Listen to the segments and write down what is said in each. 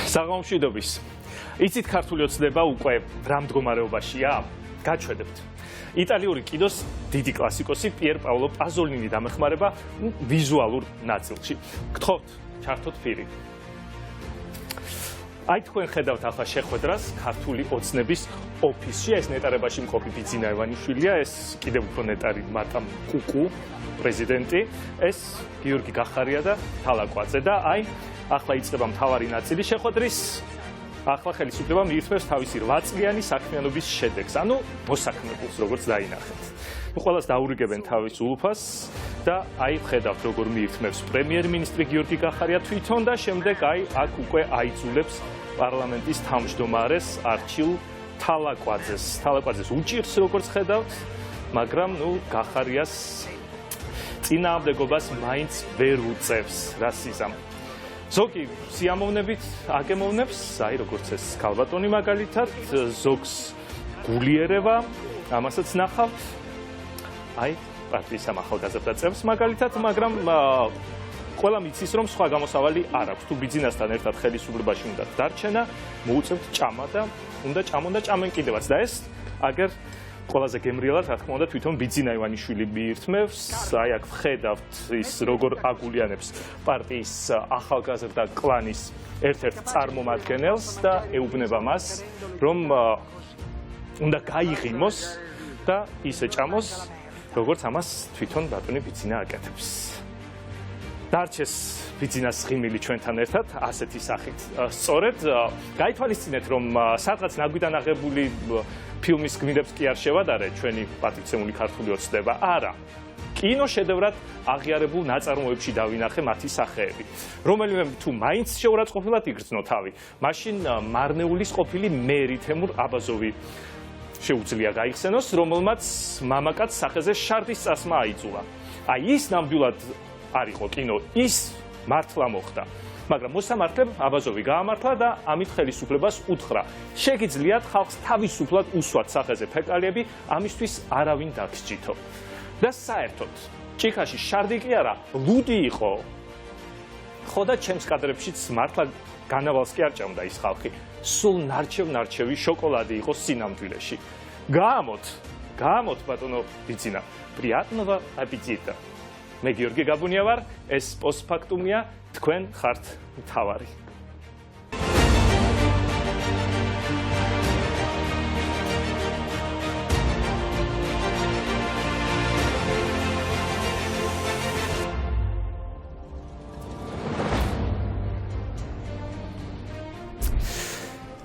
საღამომშვიდობის. იცით ქართული ოცნება უკვე რა მდგომარეობაშია? გაჩვენებთ. იტალიური კინოს დიდი კლასიკოსი პიერ პაოლო პაზოლინი დამეხმარება ვიზუალურ ნაწილში. გთხოვთ, ჩართოთ ფირი. აი თქვენ ხედავთ ახლა შეხვედრას ქართული ოცნების ოფისში. ეს ნეტარებაში მყოფი ბიძინა ივანიშვილია, ეს კიდევ უფრო ნეტარი მატამ კუკუ, პრეზიდენტი, ეს გიორგი გახარია და თალაკვაძე და აი ახლა იწყება მთავარი ნაწილი შეხვედრის. ახლა ხელისუფლება მიირთმევს თავისი 8 წლიანი საქმიანობის შედეგს, ანუ მოსაქმებელს, როგორც დაინახეთ. ყველას დაურიგებენ თავის ულუფას და აი ხედავთ როგორ მიირთმევს პრემიერ-მინისტრი გიორგი გახარია თვითონ და შემდეგ აი აქ უკვე აიძულებს პარლამენტის თავმჯდომარეს არჩილ თალაკვაძეს. თალაკვაძეს უჭირს როგორც ხედავთ, მაგრამ გახარიას წინააღმდეგობას მაინც ვერ უწევს. რა სიზამ. ზოგი სიამოვნებით აგემოვნებს, აი როგორც ეს ქალბატონი მაგალითად, ზოგს გულიერება, ამასაც ნახავთ. აი პარტიის ახალგაზრდა წევრს მაგალითად, მაგრამ ყველა მიცის რომ სხვა გამოსავალი არ აქვს. თუ ბიძინასთან ერთად ხელისუფლებაში უნდა დარჩენა, მოუწევთ ჭამა და უნდა ჭამონ და ჭამენ კიდევაც და ეს აგერ ყველაზე გემრიელად რა თქმა უნდა თვითონ ბიძინა ივანიშვილი მიირთმევს. აი აქ ხედავთ ის როგორ აგულიანებს პარტიის ახალგაზრდა კლანის ერთ-ერთ წარმომადგენელს და ეუბნება მას რომ უნდა გაიღიმოს და ისე ჭამოს როგორც ამას თვითონ ბატონი ბიძინა აკეთებს. დარჩეს ბიძინას ღიმილი ჩვენთან ერთად ასეთი სახით. სწორედ გაითვალისწინეთ რომ სადღაც ნაგვიდან აღებული ფილმის გმირებს კი არ შევადარე ჩვენი პატივცემული ქართული ოცნება. არა. კინო შედევრად აღიარებულ ნაწარმოებში დავინახე მათი სახეები. რომელიმე თუ მაინც შეურაცხყოფილად იგრძნო თავი, მაშინ მარნეულის ყოფილი მერი თემურ აბაზოვი შეუძლია გაიხსენოს, რომელმაც მამაკაც სახეზე შარდის წასმა აიძულა. აი ის ნამდვილად არ იყო კინო, ის მართლა მოხდა. მაგრამ მოსამართლემ აბაზოვი გაამართლა და ამით ხელისუფლებას უთხრა. შეგიძლიათ ხალხს თავისუფლად უსვათ სახეზე ფეკალიები, ამისთვის არავინ დაგსჯითო. და საერთოდ, ჭიქაში შარდი კი არა, ლუდი იყო. ხო და ჩემს კადრებშიც მართლა განავალს კი არ ჭამდა ის ხალხი. სულ ნარჩევი შოკოლადი იყო სინამდვილეში. გაამოთ ბატონო ბიძინა. Priatного аппетита. მე გიორგი გაბუნია ვარ, ეს პოსტფაქტუმია, თქვენ ხართ მთავარი.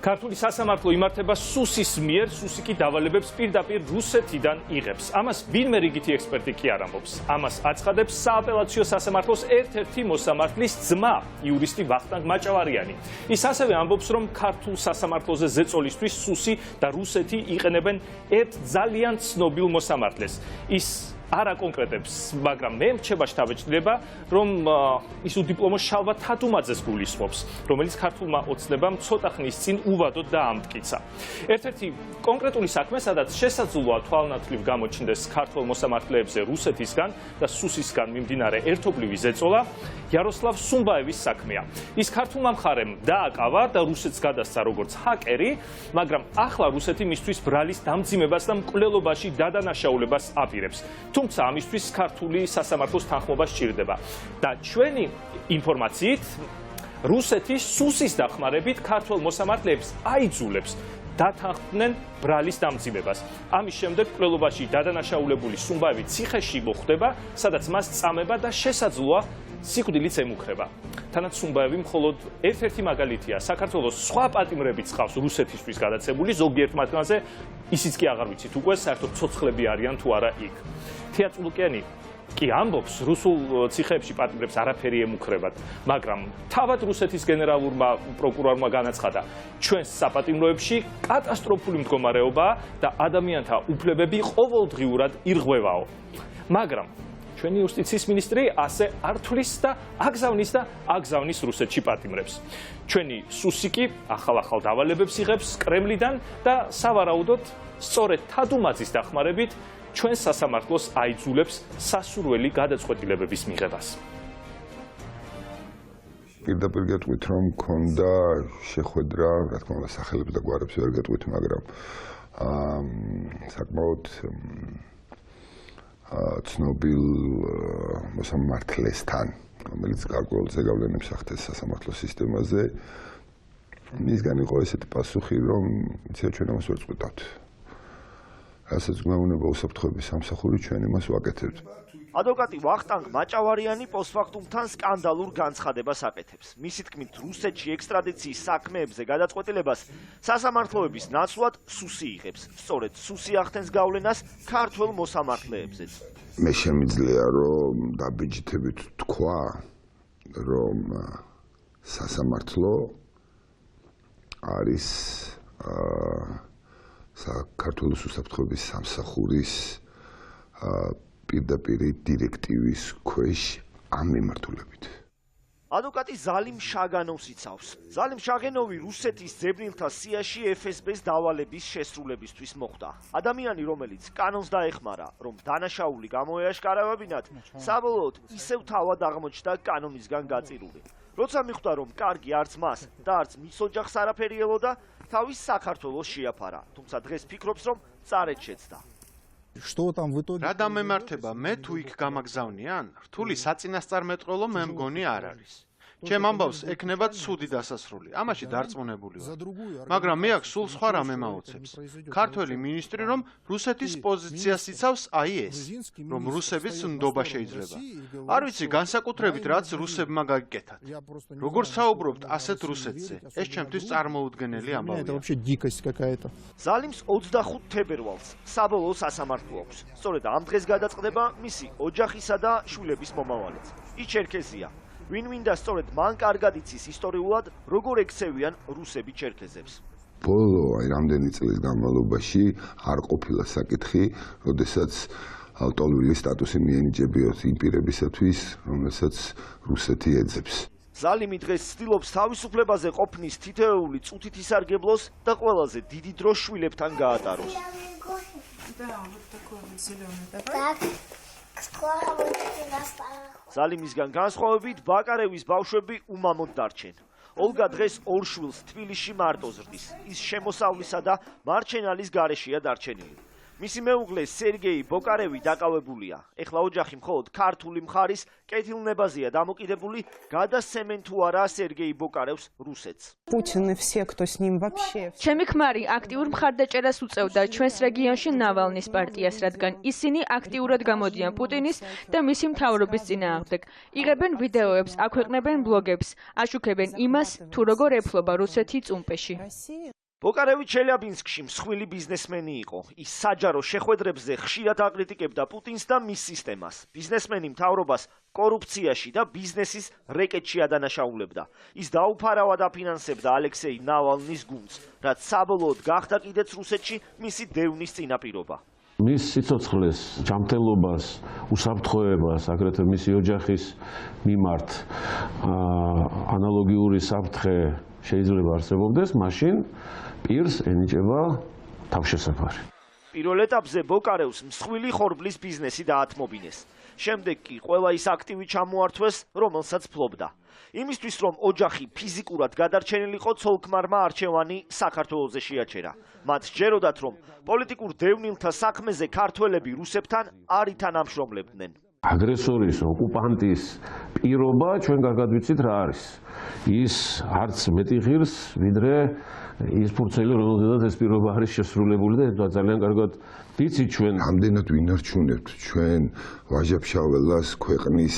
ქართული სასამართლო იმართება სუსის მიერ, სუსი კი დავალებებს პირდაპირ რუსეთიდან იღებს. ამას ვინმე რიგითი ექსპერტი კი არ ამბობს. ამას აცხადებს სააპელაციო სასამართლოს ერთ-ერთი მოსამართლის ძმა, იურისტი ვახტანგ მაჭავარიანი. ის ასევე ამბობს, რომ ქართულ სასამართლოზე ზეწოლისთვის სუსი და რუსეთი იყენებენ ერთ ძალიან ცნობილ მოსამართლეს. ის არ აკონკრეტებს, მაგრამ მე მრჩება შთაბეჭდილება, რომ ის უდიპლომო შალვა თადუმაძეს გულისხმობს, რომელიც ქართულმა ოცნებამ ცოტა ხნის წინ უვადოდ დაამტკიცა. ერთ-ერთი კონკრეტული საქმე, სადაც შესაძლოა თვალნათლივ გამოჩნდეს ქართულ მოსამართლეებზე რუსეთისგან და სუსისგან მიმდინარე ერთობლივი ზეწოლა, იაროსლავ სუმბაევის საქმეა. ის ქართულმა მხარემ დააკავა და რუსეთს გადასცა როგორც ჰაკერი, მაგრამ ახლა რუსეთი მისთვის ბრალის დამძიმებას და მკვლელობაში დადანაშაულებას აპირებს. თუმცა ამისთვის ქართული სასამართლოს თანხმობა სჭირდება და ჩვენი ინფორმაციით რუსეთი სუსის დახმარებით ქართულ მოსამართლეებს აიძულებს დათანხმდნენ ბრალის დამძიმებას. ამის შემდეგ მკვლელობაში დადანაშაულებული სუმბაევი ციხეში მოხვდება, სადაც მას წამება და შესაძლოა სიკვდილიც ემუქრება. თანაც სუმბაევი მხოლოდ ერთ-ერთი მაგალითია. საქართველოს სხვა პატიმრებიც ყავს რუსეთისთვის გადაცებული, ზოგიერთ მათგანზე ისიც კი აღარ ვიცით უკვე საერთოდ ცოცხლები არიან თუ არა იქ. თეატრულკიანი კი ამბობს, რუსულ ციხეებში პატიმრებს არაფერი ემუქრებათ, მაგრამ თავად რუსეთის გენერალურმა პროკურორმა განაცხადა, ჩვენს საპატიმროებში კატასტროფული მდგომარეობაა და ადამიანთა უფლებები ყოველდღიურად ირღვევაო. მაგრამ ჩვენი იუსტიციის მინისტრი ასე ართვლის და აგზავნის რუსეთში პატიმრებს. ჩვენი სუსი კი ახალ დავალებებს იღებს კრემლიდან და სავარაუდოდ სწორედ თადუმაძის დახმარებით ჩვენ სასამართლოს აიძულებს სასურველი გადაწყვეტილებების მიღებას. პირდაპირ გეტყვით, რომ მქონდა შეხვედრა, რა თქმა უნდა, სახელებს და გვარებს ვერ გეტყვით, მაგრამ საკმაოდ ცნობილ მოსამართლესთან, რომელიც გარკვეულ ზეგავლენებს ახდენს სასამართლო სისტემაზე, მისგან იყო ესეთი პასუხი, რომ იცით, ჩვენ ამას ვერ წყვიტავთ. რასაც გვეუბნება უსაფრთხოების სამსახური, ჩვენ იმას ვაკეთებთ. ადვოკატი ვახტანგ მაჭავარიანი პოსტფაქტუმთან სკანდალურ განცხადებას აკეთებს. მისი თქმით, რუსეთში ექსტრადიციის საქმეებზე გადაწყვეტილებას სასამართლოების ნაცვლად სუსი იღებს. სწორედ სუსი ახდენს გავლენას ქართველ მოსამართლეებზეც. მე შემიძლია რომ დაბეჭდებით თქვა, რომ სასამართლო არის საქართველოს უსაფრთხოების სამსახურის პირდაპირი დირექტივის ქვეშ ამ მიმართულებით. ადვოკატი ზალიმ შაგანოვს იცავს. ზალიმ შაგენოვი რუსეთის ძებნილთა სიაში FSB-ს დავალების შესრულებისთვის მოხვდა. ადამიანი, რომელიც კანონს დაეხმარა, რომ დანაშაული გამოეაშკარავებინათ, საბოლოოდ ისევ თავად აღმოჩნდა კანონისგან გაწირული. როცა მიხვდა, რომ კარგი არც მას და არც მის ოჯახს არაფერი ელოდა, თავის საქართველოს შეაფარა. თუმცა დღეს ფიქრობს, რომ წარეთ შეცდა. რა დამემართება მე თუ იქ გამაგზავნიან? რთული საწინასწარმეტყველო მე მგონი არ არის. ჩემ ამბავს ექნება ცუდი დასასრული. ამაში დარწმუნებული ვარ. მაგრამ მე აქ სულ სხვა რამე მაოცებს. ქართველი მინისტრი რომ რუსეთის პოზიციას იცავს აი ეს, რომ რუსების ნდობა შეიძლება. არ ვიცი განსაკუთრებით რაც რუსებმა გაგიკეთათ. როგორ საუბრობთ ასეთ რუსეთზე? ეს ჩემთვის წარმოუდგენელი ამბავია. ზალიმს 25 თებერვალს საბოლოო სასამართლო აქვს. სწორედ ამ დღეს გადაწყდება მისი ოჯახისა და შვილების მომავალიც. ის ჩერქეზია. ვინ მინდა სწორედ მან კარგად იცის ისტორიულად, როგორ ექცევიან რუსები ჩერქეზებს. ბოლო რამდენი წლის განმავლობაში არ ყოფილა საკითხი, როდესაც ავტონომიური სტატუსი მიენიჭებიათ იმ პირებისათვის, რომელსაც რუსეთი ეძებს. ზალიმი დღეს ცდილობს თავისუფლებაზე ყოფნის თითოეული წუთით ისარგებლოს და ყველაზე დიდი დრო შვილებთან გაატაროს. ზალიმისგან განსხვავებით, ბაკარევის ბავშვები უმამოდ დარჩენ. ოლგა დღეს ორ შვილს თბილისში მარტო ზრდის. ის შემოსავლისა და მარჩენალის გარეშეა დარჩენილი. მისი მეუღლე სერგეი ბოკარევი დაკავებულია. ეხლა ოჯახი მხოლოდ ქართული მხარის კეთილნებაზეა დამოკიდებული, გადასცემენ თუ არა სერგეი ბოკარევს რუსეთს. ჩემი ქმარი აქტიურ მხარდაჭერას უწევდა ჩვენს რეგიონში ნავალნის პარტიას, რადგან ისინი აქტიურად გამოდიან პუტინის და მისი მთავრობის წინააღმდეგ. იღებენ ვიდეოებს, აქვეყნებენ ბლოგებს, აშუქებენ იმას, თუ როგორ ეფლობა რუსეთი წუმპეში. ბოკარევი ჩელიაბინსკში მსხვილი ბიზნესმენი იყო. ის საჯარო შეხვედრებზე ხშირად აკრიტიკებდა პუტინს და მის სისტემას. ბიზნესმენი მთავრობას კორუფციაში და ბიზნესის რეკეტში ადანაშაულებდა. ის დაუფარავად აფინანსებდა ალექსეი ნავალნის გუნდს, რაც საბოლოოდ გახდა კიდეც რუსეთში მისი დევნის წინაპირობა. მის სიცოცხლეს, ჯანმრთელობას, უსაფრთხოებას, აგრეთვე მისი ოჯახის მიმართ ანალოგიური საფრთხე შეიძლება არსებობდეს, მაშინ პირს ენიჭება თავშესაფარი. პირველ ეტაპზე ბოკარევს მსხვილი ხორბლის ბიზნესი დაათმობინეს. შემდეგ კი ყველა ის აქტივი ჩამოართვეს, რომელსაც ფლობდა. იმისთვის, რომ ოჯახი ფიზიკურად გადარჩენილიყო, ცოლ-ქმარმა არჩევანი საქართველოზე შეაჩერა. მათ სჯეროდათ, რომ პოლიტიკურ დევნილთა საქმეზე ქართველები რუსებთან არ ითანამშრომლებდნენ. აგრესორის, ოკუპანტის პირობა ჩვენ კარგად ვიცით რა არის. ის არც მეტი ღირს, ვიდრე ის ფურცელი, რომელზედაც ეს პირობა არის შესრულებული და ძალიან კარგად ვიცით ჩვენ. რამდენად ვინარჩუნებთ ჩვენ ვაჟა-ფშაველას ქვეყნის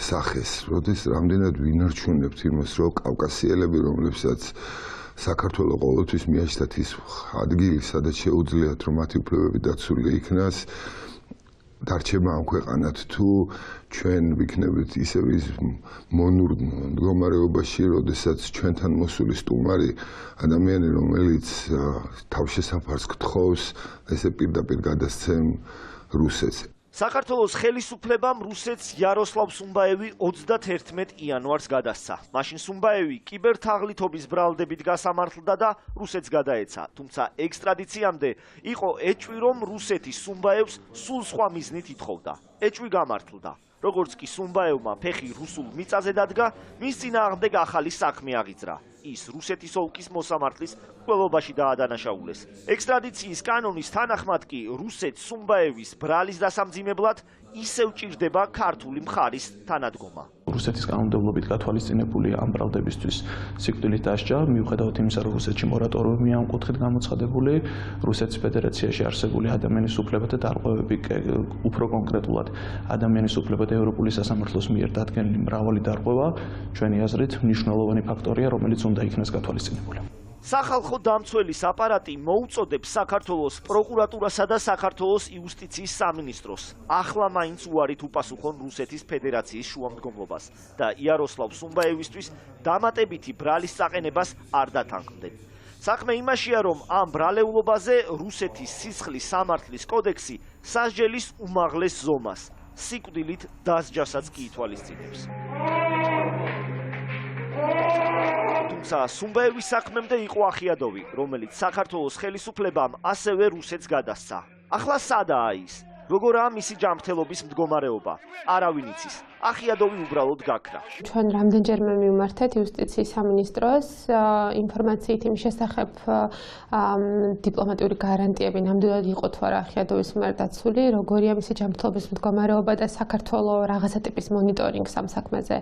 სახეს, როდეს რამდენად ვინარჩუნებთ იმას, რომ კავკასიელები, რომლებსაც საქართველოს ყოველთვის მიაჩნდათ ის ადგილი, სადაც შეუძლიათ რომ მათი უფლებები დაცული იქნას, დარჩება ამ ქვეყანად თუ ჩვენ ვიქნებით ისევ ის მონურ მდგომარეობაში, როდესაც ჩვენთან მოსული სტუმარი ადამიანი, რომელიც თავშესაფარს გთხოვს, ესე პირდაპირ გადასცემ რუსეთს. საქართველოს ხელისუფლებამ რუსეთს იაროსლავ სუმბაევი 31 იანვარს გადასცა. მაშინ სუმბაევი კიბერთაღლითობის ბრალდებით გასამართლდა და რუსეთს გადაეცა. თუმცა ექსტრადიციამდე იყო ეჭვი, რომ რუსეთი სუმბაევს სულ სხვა მიზნით ითხოვდა. ეჭვი გამართლდა. როგორც კი სუმბაევმა ფეხი რუსულ მიწაზე დადგა, მის წინააღმდეგ ახალი საქმე აღიძრა. ის რუსეთის ოლქის მოსამართლის მკვლელობაში დაადანაშაულეს. ექსტრადიციის კანონის თანახმად კი რუსეთს სუმბაევის ბრალის დასამძიმებლად ისევ ჭირდება ქართული მხარის თანადგომა. რუსეთის კანონმდებლობით გათვალისწინებული ამ ბრალდებისთვის სიკვდილით დასჯა, მიუხედავად იმისა, რომ რუსეთში მორატორიუმი ამ კუთხით გამოცხადებული, რუსეთის ფედერაციაში არსებული ადამიანის უფლებათა დარღვევები, უფრო კონკრეტულად ადამიანის უფლებათა ევროპული სასამართლოს მიერ დადგენილი მრავალი დარღვევა, ჩვენი აზრით, მნიშვნელოვანი ფაქტორია, რომელიც უნდა იქნას გათვალისწინებული. სახალხო დამცველის აპარატი მოუწოდებს საქართველოს პროკურატურასა და საქართველოს იუსტიციის სამინისტროს ახლა მაინც უარით უპასუხონ რუსეთის ფედერაციის შუამდგომლობას და იაროსლავ სუმბაევისთვის დამატებითი ბრალის წაყენებას არ დათანხმდნენ. საქმე იმაშია, რომ ამ ბრალეულობაზე რუსეთის სისხლის სამართლის კოდექსი სასჯელის უმაღლეს ზომას, სიკვდილით დასჯასაც კი ითვალისწინებს. თუმცა სუმბაევის საქმემდე იყო ახიადოვი, რომელიც საქართველოს ხელისუფლებამ ასევე რუსეთს გადასცა. ახლა სადაა ის? როგორაა მისი ჯანმრთელობის მდგომარეობა? არავინ იცის. ახიადოვი უბრალოდ გაქრა. ჩვენ რამდენჯერმე მივმართეთ იუსტიციის სამინისტროს ინფორმაციით იმ შესახებ დიპლომატიური გარანტიები ნამდვილად იყო თუ არა ახიადოვის მიერ დაცული, როგორია მისი ჯანმრთელობის მდგომარეობა და საქართველოს რაღაცა ტიპის მონიტორინგს ამ საქმეზე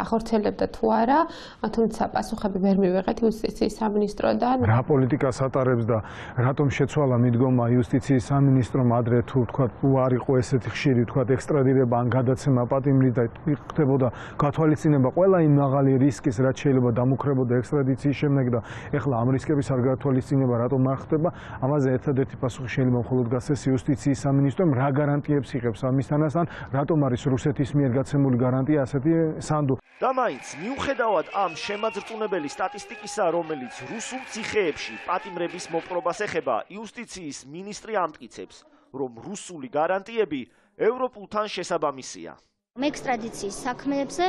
ახორციელებდა თუ არა, თუმცა პასუხები ვერ მივიღეთ იუსტიციის სამინისტროდან. რა პოლიტიკას ატარებს და რატომ შეცვალა მიდგომა იუსტიციის სამინისტრომ ადრე თუ თქვა არ იყო ესეთი ხშირი თქვა ექსტრადირება ან გადაცემა პატიმრით და ხდებოდა გათვალისწინება ყველა იმ მაღალი რისკის, რაც შეიძლება დამუქრებოდა ექსტრადიციის შემდეგ და ეხლა ამ რისკების არ გათვალისწინება რატომ არ ხდება? ამაზე ერთადერთი პასუხი შეიძლება მხოლოდ გასცეს იუსტიციის სამინისტრომ, რა გარანტიებს იღებს ამისთანაც, ან რატომ არის რუსეთის მიერ გაცემული გარანტია ასეთი სანდო. და მაინც მიუხედავად ამ შემაძრწუნებელი სტატისტიკისა, რომელიც რუსულ ციხეებში პატიმრების მოპყრობას ეხება, იუსტიციის მინისტრი ამტკიცებს, რომ რუსული გარანტიები ევროპულთან შესაბამისია. ექსტრადიციის საქმეებზე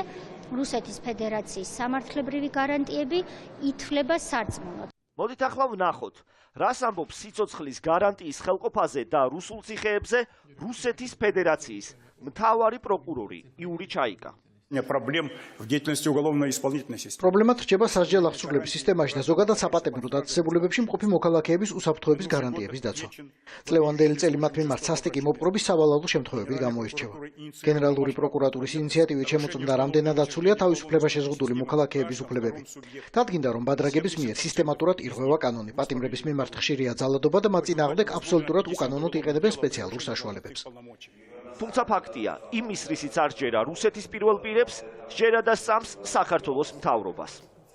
რუსეთის ფედერაციის სამართლებრივი გარანტიები ითვლება სარწმუნოდ. მოდით ახლა ვნახოთ, რას ამბობს სიცოცხლის გარანტიის ხელყოფაზე და რუსულ ციხეებზე რუსეთის ფედერაციის მთავარი პროკურორი იური ჩაიკა. проблем в деятельности уголовно-исполнительной системы. Პრობლემად რჩება სასჯელ აღსრულების სისტემაში და ზოგადად საპატიმრო დაწესებულებებში მყოფი მოქალაქეების უსაფრთხოების გარანტიების დაცვა. წლევანდელი წელი მათ მიმართ სასტიკი მოპყრობის სავალალო შემთხვევებით გამოირჩევა. გენერალური პროკურატურის ინიციატივით შემოწმდა რამდენად დაცულია თავისუფლება შეზღუდული მოქალაქეების უფლებები. დადგინდა, რომ ბადრაგების მიერ სისტემატურად ირღვევა კანონი, პატიმრების მიმართ ხშირია ძალადობა და მათ წინააღმდეგ აბსოლუტურად უკანონოდ იყენებენ სპეციალურ საშუალებებს. თუმცა ფაქტია, იმის რისიც არ ჯერა რუსეთის პირველ პირებს, ჯერა და სწამს საქართველოს მთავრობას.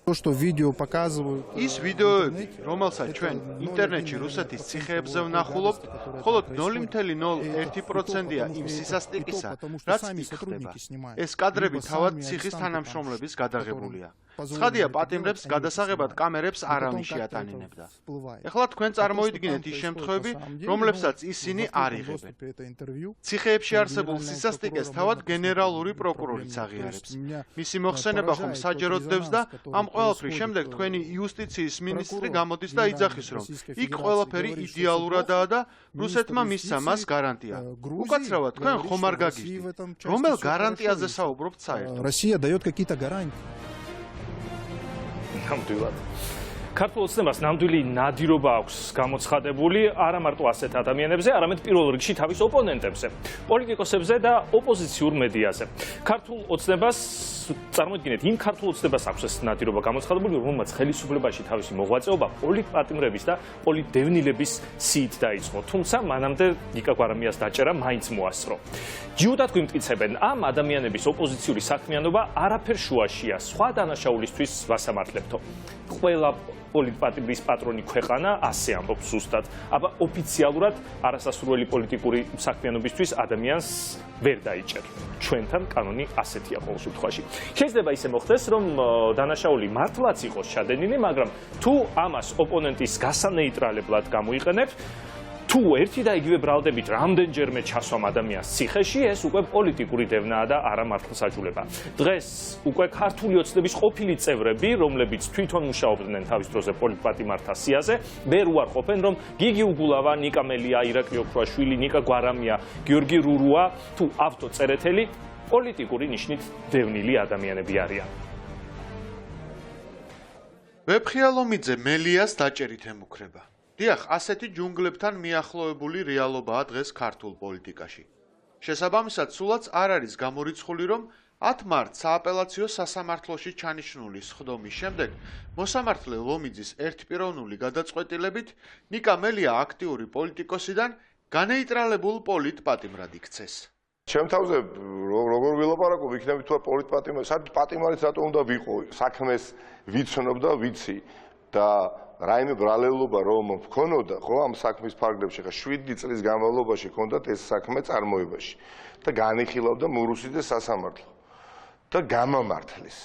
ის ვიდეოები, რომელსაც ჩვენ ინტერნეტში რუსეთის ციხეებზე ვნახულობთ, მხოლოდ 0.01%-ია იმ სისასტიკისა, რაც იქ ხდება. ეს კადრები თავად ციხის თანამშრომლების გადაღებულია. ცხადია, პატიმრებს გადასაღებად კამერებს არავინ შეატანინებდა. ეხლა თქვენ წარმოიდგინეთ ის შემთხვევები, რომლებსაც ისინი არ იღებენ. ციხეებში არსებულ სისასტიკეს თავად გენერალური პროკურორიც აღიარებს. მისი მოხსენება ხომ საჯაროდ დევს და ამ ყველაფრის შემდეგ თქვენი იუსტიციის მინისტრი გამოდის და იძახის, რომ იქ ყველაფერი იდეალურადაა და რუსეთმა მისცა მას გარანტია. უკაცრავად თქვენ ხომ არ გაგიჟდით? რომელ გარანტიაზე საუბრობთ საერთოდ? Россия дает какие-то гарантии. ნამდვილად. ქართულ ოცნებას ნამდვილი ნადირობა აქვს გამოცხადებული არა მარტო ასეთ ადამიანებზე, არამედ პირველ რიგში თავის ოპონენტებზე, პოლიტიკოსებზე და ოპოზიციურ მედიაზე. ქართულ ოცნებას წარმოიდგინეთ, იმ ქართულ ოცნებას აქვს ეს ნადირობა გამოცხადებული, რომელმაც ხელისუფლებაში თავისი მოღვაწეობა პოლიტპატიმრების და პოლიტდევნილების სიით დაიწყო. თუმცა მანამდე ნიკა გვარამიას დაჭერა მაინც მოასწრო. ჯიუდად გვიმტკიცებენ, ამ ადამიანების ოპოზიციური საქმიანობა არაფერ შუაშია, სხვა დანაშაულისთვის ვასამართლებთო. ყველა პოლიტპატიმრის პატრონი ქვეყანა ასე ამბობს ზუსტად. აბა ოფიციალურად არასასურველი პოლიტიკური საქმიანობისთვის ადამიანს ვერ დაიჭერ. ჩვენთან კანონი ასეთია ყოველ შემთხვევაში. შეიძლება ისე მოხდეს, რომ დანაშაული მართლაც იყოს ჩადენილი, მაგრამ თუ ამას ოპონენტის გასანეიტრალებლად გამოიყენებ, თუ ერთი და იგივე ბრალდებით რამდენჯერმე ჩასვამ ადამიანს ციხეში, ეს უკვე პოლიტიკური დევნაა და არა მართლმსაჯულება. დღეს უკვე ქართული ოცნების ყოფილი წევრები, რომლებიც თვითონ მუშაობდნენ თავის დროზე პოლიტპატიმართა სიაზე, ვერ უარყოფენ, რომ გიგი უგულავა, ნიკა მელია, ირაკლი ოქროაშვილი, ნიკა გვარამია, გიორგი რურუა თუ ავტო წერეთელი პოლიტიკური ნიშნით დევნილი ადამიანები არიან. ვეფხიალომიძე მელიას დაჭერით ემუქრება. დიახ, ასეთი ჯუნგლებთან მიახლოებული რეალობაა დღეს ქართულ პოლიტიკაში. შესაბამისად, სულაც არ არის გამორიცხული, რომ 10 მარტს სააპელაციო სასამართლოში ჩანიშნული სხდომის შემდეგ მოსამართლე ლომიძის ერთპიროვნული გადაწყვეტილებით ნიკა მელია აქტიური პოლიტიკოსიდან განეიტრალებულ პოლიტპატიმრად იქცეს. ჩემ თავზე როგორ ვილაპარაკობ, იქნები თუ პატიმარიც რატომ უნდა ვიყო, საქმეს ვიცნობ და ვიცი და რაიმე ბრალეულობა რომ მქონოდა, ხო, ამ საქმის ფარგლებში ხა 7 წლის განმავლობაში ჰქონდათ ეს საქმე წარმოებაში და განიხილავდა მურუსიძეს სასამართლო და გამამართლის.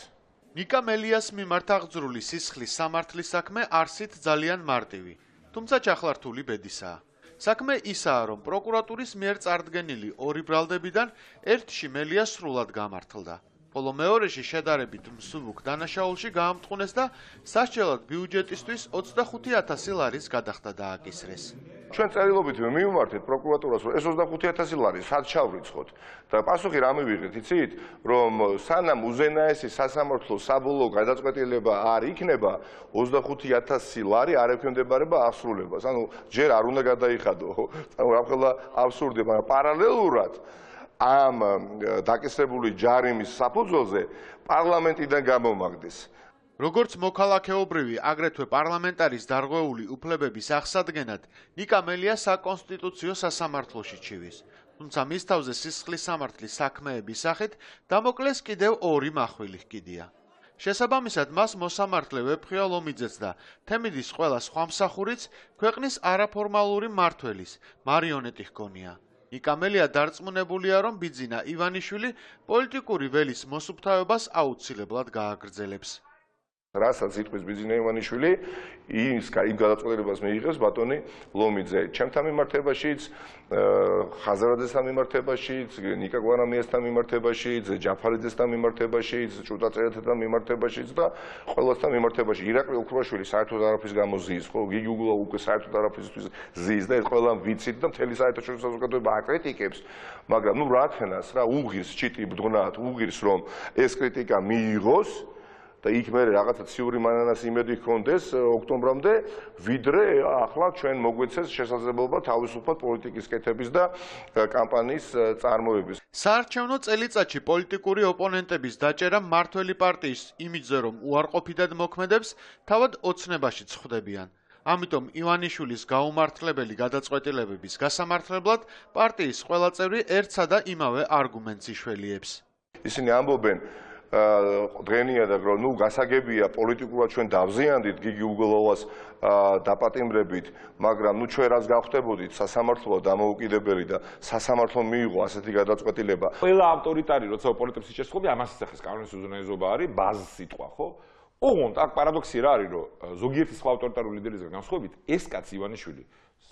ნიკა მელიას მიმართ აღძრული სისხლის სამართლის საქმე არსით ძალიან მარტივი, თუმცა ჩახლართული ბედისაა. საქმე ისაა, რომ პროკურატურის მიერ წარდგენილი ორი ბრალდებიდან ერთში მელია სრულად გამართლდა. ხოლო მეორეში შედარებით მსუბუქ დანაშაულში გაამტყუნეს და სასჯელად ბიუჯეტისთვის 25,000 ლარის გადახდა დააკისრეს. ჩვენ წერილობით მივმართეთ პროკურატურას, რომ ეს 25,000 ლარი სად ჩავრიცხოთ და პასუხი რა მივიღეთ, იცით, რომ სანამ უზენაესი სასამართლო საბოლოო გადაწყვეტილება არ იქნება, 25,000 ლარი არ ექვემდებარება ასრულებას. ანუ ჯერ არ უნდა გადაიხადო, რამხელა აბსურდია, მაგრამ პარალელურად ამ დაკისრებული ჯარიმის საფუძველზე პარლამენტიდან გამომაგდეს. როგორც მოქალაქეობრივი, აგრეთვე პარლამენტარის დარღვეული უფლებების აღსადგენად, ნიკა მელია საკონსტიტუციო სასამართლოში ჩივის. თუმცა მის თავზე სისხლის სამართლის საქმეების სახით დამოკლეს კიდევ ორი მახვილი ჰკიდია. შესაბამისად, მას მოსამართლე ვეფხიალომიძეც და თემიდის ყველა სხვა მსახურიც ქვეყნის არაფორმალური მმართველის მარიონეტი ჰგონია. ნიკა მელია დარწმუნებულია, რომ ბიძინა ივანიშვილი პოლიტიკური ველის მოსუფთავებას აუცილებლად გააგრძელებს. რასაც იტყვის ბიძინა ივანიშვილი, იმ გადაწყვეტილებას მიიღებს ბატონი ლომიძე. ჩემთან მიმართებაშიც, ხაზარაძესთან მიმართებაშიც, ნიკა გვარამიასთან მიმართებაშიც, ჯაფარიძესთან მიმართებაშიც, ჭუტაწერეთთან მიმართებაშიც და ყველასთან მიმართებაში. ირაკლი ოქრუაშვილი საერთოდ არაფრის გამო ზის, ხო, გიგი უგულა უკვე საერთოდ არაფრისთვის ზის და ეს ყველა ვიცით და მთელი საერთაშორისო საზოგადოება აკრიტიკებს, მაგრამ ნუ რა თქნას რა, უღირს ჩიტი ბდღნათ, უღირს რომ ეს კრიტიკა მიიღოს და იქ მე რაღაცა ციური მანანას იმედი ჰქონდეს ოქტომბრამდე, ვიდრე ახლა ჩვენ მოგვეცეს შესაძლებლობა თავისუფლად პოლიტიკის კეთების და კამპანიის წარმოების. საარჩევნო წელიწადში პოლიტიკური ოპონენტების დაჭერა მმართველი პარტიის იმიჯზე, რომ უარყოფითად მოქმედებს, თავად ოცნებაშიც ხვდებიან. ამიტომ ივანიშვილის გაუმართლებელი გადაწყვეტილებების გასამართლებლად პარტიის ყველა წევრი ერთსა და იმავე არგუმენტს იშველიებს. ისინი ამბობენ დღენიადად რომ ნუ გასაგებია პოლიტიკურად ჩვენ დავზიანდით გიგი უგულოვას დაპატიმრებით, მაგრამ ნუ ჩვენ რაც გავხდებოდით სასამართლოა დამოუკიდებელი და სასამართლო მიიღო ასეთი გადაწყვეტილება. ყველა ავტორიტარი როცა ოპონენტებს იჭერს, ამას იცახეს კანონის უზენაესობა არის ბაზის სიტყვა, ხო? ოღონდ აქ პარადოქსი რა არის, რომ ზოგიერთი სხვა ავტორიტარული ლიდერისგან განსხვავებით, ეს კაცი ივანიშვილი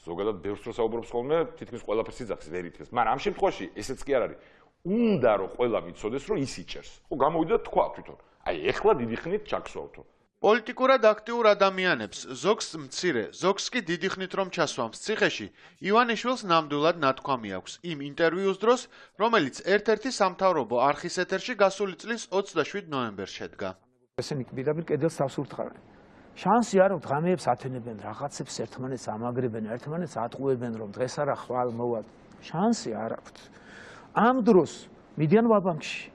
ზოგადად ბევრს რო საუბრობს ხოლმე, თითქმის ყველაფერს იძახის, ვერ ითქეს, მაგრამ ამ შემთხვევაში ესეც კი არ არის. უნდა რომ ყველა მიცოდეს, რომ ის იჭერს. ხო, გამოვიდა თქვა თვითონ. აი, ეხლა დიდი ხნით ჩაქსვავთო. პოლიტიკურად აქტიურ ადამიანებს ზოგს მცირე, ზოგს კი დიდი ხნით რომ ჩასვამს ციხეში, ივანიშვილს ნამდვილად ნათქვამი აქვს იმ ინტერვიუს დროს, რომელიც ერთ-ერთი სამთავრობო არხის ეთერში გასული წლის 27 ნოემბერს შედგა. ესენი პირდაპირ კედელს დავსურთხავენ. შანსი არ აქვს ღამეებს ათენებენ, რაღაცებს ერთმანეთს ამაგრებენ, ერთმანეთს ატყუებენ, რომ დღეს არა ხვალ მოვალ. შანსი არ აქვს. ამ დროს მიდიან ვაბანკში.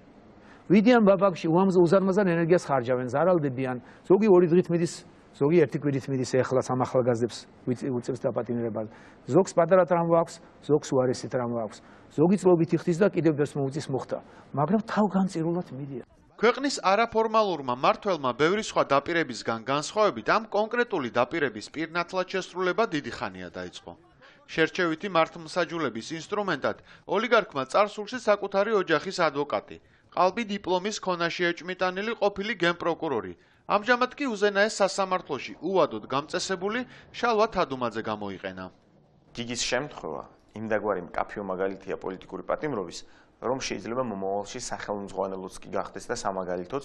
ვიდიან ვაბანკში, უზარმაზარ ენერგიას ხარჯავენ, ზარალდებიან. ზოგი 2 დღით მიდის, ზოგი 1 კვირით მიდის ეხლა სამახალგაზრდებს უწევს დაპატიმრებას. ზოგს პატარა ტრამვა აქვს, ზოგს უარესი ტრამვა აქვს. ზოგი წლობით იხდის და კიდევ ბევრს მოუწის მოხდა, მაგრამ თავგანწირულად მიდიან. ქვეყნის არაფორმალურმა მმართველმა ბევრი სხვა დაპირებისგან განსხვავებით ამ კონკრეტული დაპირების პირნათლად შესრულება დიდი ხანია დაიწყო. შერჩევითი მართლმსაჯულების ინსტრუმენტად ოლიგარქმა წარსულში საკუთარი ოჯახის ადვოკატი, ყალბი დიპლომის ქონაში ეჭმიტანილი ყოფილი გენპროკურორი, ამჟამად კი უზენაეს სასამართლოში უვადოდ გამწესებული შალვა თადუმაძე გამოიყენა. გიგის შემთხვევა იმდაგვარი მკაფიო მაგალითია პოლიტიკური პატიმრობის, რომ შეიძლება მომავალში სახელმძღვანელოც კი გახდეს და სამაგალითოც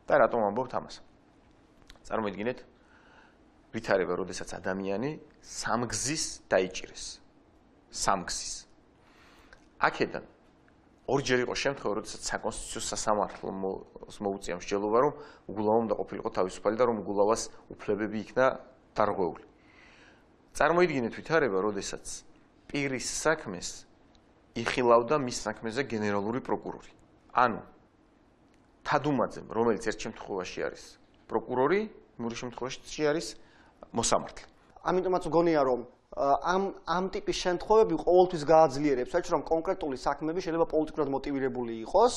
და რატომ ამბობთ ამას? წარმოიდგინეთ, ვითარება, როდესაც ადამიანი სამგზის დაიჭირეს. სამგზის. აქედან ორჯერ იყო შემთხვევა, როდესაც საკონსტიტუციო სასამართლოს მოუწია მსჯელობა, რომ უგულავმა უნდა ყოფილიყო თავისუფალი და რომ უგულავას უფლებები იქნა დარღვეული. წარმოიდგინეთ ვითარება, როდესაც პირის საქმეს იხილავდა მის საქმეზე გენერალური პროკურორი. ანუ თადუმაძემ, რომელიც ერთ შემთხვევაში არის პროკურორი, მეორე შემთხვევაში არის მოსამართლე. ამიტომაც მგონია, რომ ამ ტიპის შემთხვევები ყოველთვის გააძლიერებს, საერთოდ რომ კონკრეტული საქმეები შეიძლება პოლიტიკურად მოტივირებული იყოს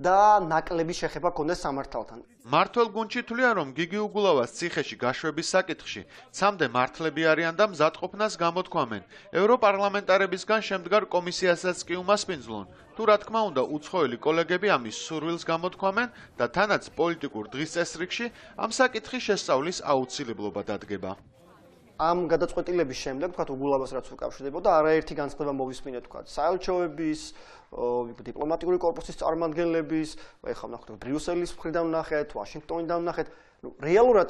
და ნაკლები შეხება ჰქონდეს სამართალთან. მართლ გუნდში თვლიან, რომ გიგი უგულავას ციხეში გაშვების საკითხში ცამდე მართლები არიან და მზადყოფნას გამოთქვამენ. ევროპარლამენტარებისგან შემდგარ კომისიასაც კი უმასპინძლონ, თუ რა თქმა უნდა უცხოელი კოლეგები ამის სურვილს გამოთქვამენ და თანაც პოლიტიკურ დღის წესრიგში ამ საკითხის შესწავლის აუცილებლობა დადგება. ამ გადაწყვეტილების შემდეგ, თქვათ, უგულავას რაც უკავშირდებოდა, არაერთი განცხადება მოვისმინეთ, თქვათ, საელჩოების, დიპლომატიური კორპუსის წარმომადგენლების, ეხლა ვნახოთ ბრიუსელის მხრიდან ვნახეთ, ვაშინგტონიდან ვნახეთ. რეალურად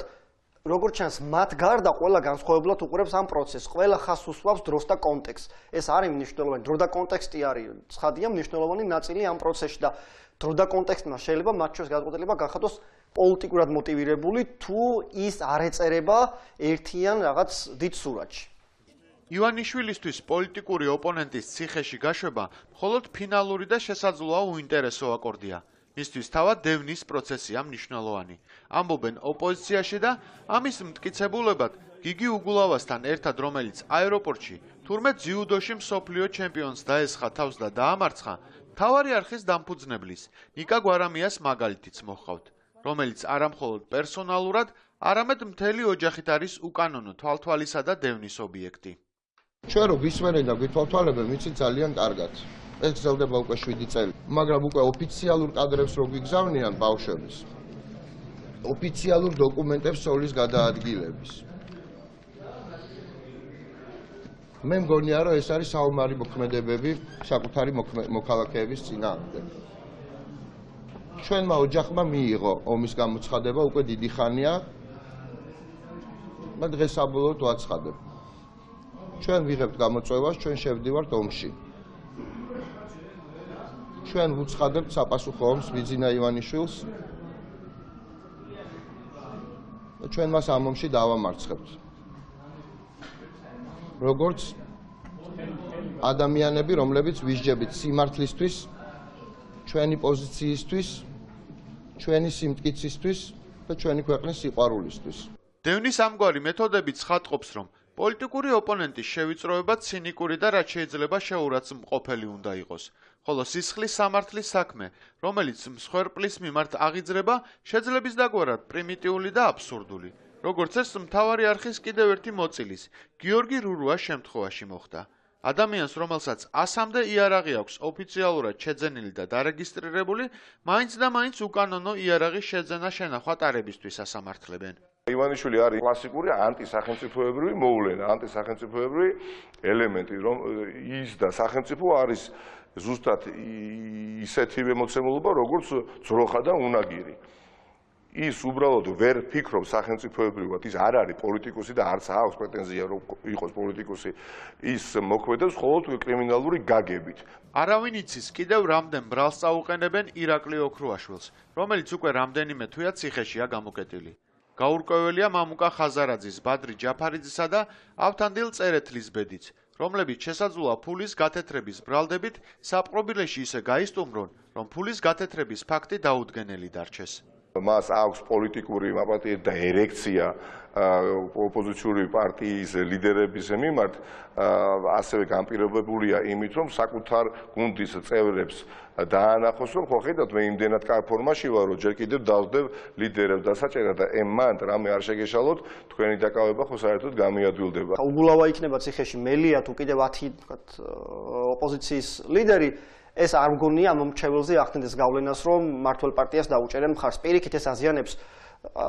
როგორც ჩანს, მათ გარდა ყველა განსხვავებულად უყურებს ამ პროცესს, ყველა ხაზს უსვამს დროს და კონტექსტს. ეს არის მნიშვნელოვანი, დრო და კონტექსტი არის ცხადია მნიშვნელოვანი ნაწილი ამ პროცესში და დრო და კონტექსტმა შეიძლება მათ შორის გადაწყვეტილება გახადოს პოლიტიკურად მოტივირებული, თუ ის არ ეწერება ერთიან რაღაც დიდ სურათში. ივანიშვილისთვის პოლიტიკური ოპონენტის ციხეში გაშვება მხოლოდ ფინალური და შესაძლოა უინტერესო აკორდია. მისთვის თავად დევნის პროცესია მნიშვნელოვანი. ამბობენ ოპოზიციაში და ამის მტკიცებულებად გიგი უგულავასთან ერთად, რომელიც აეროპორტში თურმე ძიუდოში მსოფლიო ჩემპიონს დაესხა თავს და დაამარცხა, მთავარი არხის დამფუძნებლის ნიკა გვარამიას მაგალითიც მოჰყავთ, რომელიც არამხოლოდ პერსონალურად, არამედ მთელი ოჯახით არის უკანონო თვალთვალისა და დევნის ობიექტი. ჩვენ რო გვისმენენ და გვითვალთვალებენ, ვიცით ძალიან კარგად. ეს გრძელდება უკვე 7 წელი, მაგრამ უკვე ოფიციალურ კადრებს რო გვიგზავნიან ბავშვების, ოფიციალურ დოკუმენტებს სოლის გადაადგილების. მე მგონია, რომ ეს არის საომარი მოქმედებები საკუთარი მოქალაქეების წინააღმდეგ. ჩვენმა ოჯახმა მიიღო ომის გამოცხადება უკვე დიდი ხანია და დღეს საბოლოოდ ვაცხადებ. ჩვენ ვიღებთ გამოწვევას, ჩვენ შევდივართ ომში. ჩვენ ვუცხადებთ საპასუხო ომს ვიძინა ივანიშვილს და ჩვენ მას ამ ომში დავამარცხებთ. როგორც ადამიანები, რომლებიც ვისჯებით სიმართლისთვის, ჩვენი პოზიციისთვის, ჩვენი სიმტკიცისთვის და ჩვენი ქვეყნის სიყვარულისთვის. დევნის ამგვარი მეთოდები ცხადყოფს, რომ პოლიტიკური ოპონენტის შევიწროება ცინიკური და რაც შეიძლება შეურაცხმყოფელი უნდა იყოს. ხოლო სისხლის სამართლის საქმე, რომელიც მსხვერპლის მიმართ აღიძრება, შეძლების დაგვარად პრიმიტიული და აბსურდული. როგორც ეს მთავარი არხის კიდევ ერთი მოწილის, გიორგი რურუას შემთხვევაში მოხდა. ადამიანს, რომელსაც 100-მდე იარაღი აქვს ოფიციალურად შეძენილი და დარეგისტრირებული, მაინც და მაინც უკანონო იარაღის შეძენა შენახვა ტარებისთვის ასამართლებენ. ივანიშვილი არის კლასიკური ანტისახელმწიფოებრივი მოვლენა, ანტისახელმწიფოებრივი ელემენტი, რომ ის და სახელმწიფო არის ზუსტად ისეთივე მოცემულობა, როგორც ძროხა და უნაგირი. ის უბრალოდ ვერ ფიქრობს სახელმწიფოებრივად, ის არ არის პოლიტიკოსი და არც აქვს პრეტენზია რომ იყოს პოლიტიკოსი, ის მოქმედებს მხოლოდ კრიმინალური გაგებით. არავინ იცის კიდევ რამდენ ბრალს წაუყენებენ ირაკლი ოქრუაშვილს, რომელიც უკვე რამდენიმე თვეა ციხეშია გამოკეტილი. გაურკვეველია მამუკა ხაზარაძის, ბადრი ჯაფარიძისა და ავთანდილ წერეთლის ბედიც, რომლებიც შესაძლოა ფულის გათეთრების ბრალდებით საპყრობილეში ისე გაისტუმრონ, რომ ფულის გათეთრების ფაქტი დაუდგენელი დარჩეს. მას აქვს პოლიტიკური მაპატიეთ და ერექცია ოპოზიციური პარტიის ლიდერების მიმართ, ასევე განპირობებულია იმით, რომ საკუთარ გუნდის წევრებს დაანახოს, რომ ხო ხედავთ, მე იმდენად კარგ ფორმაში ვარ, რომ ჯერ კიდევ დავსდებ ლიდერებს დასაჭერად და მან რამე არ შეგეშალოთ, თქვენი დაკავება ხო საერთოდ გამიადვილდება. უგულავა იქნება ციხეში მელია თუ კიდევ 10 თქვათ ოპოზიციის ლიდერი, ეს არ მგონია ამ მრჩეველზე ახდენდეს გავლენას, რომ მართლ პარტიას დაუჭერენ მხარს. პირიქით ეს აზიანებს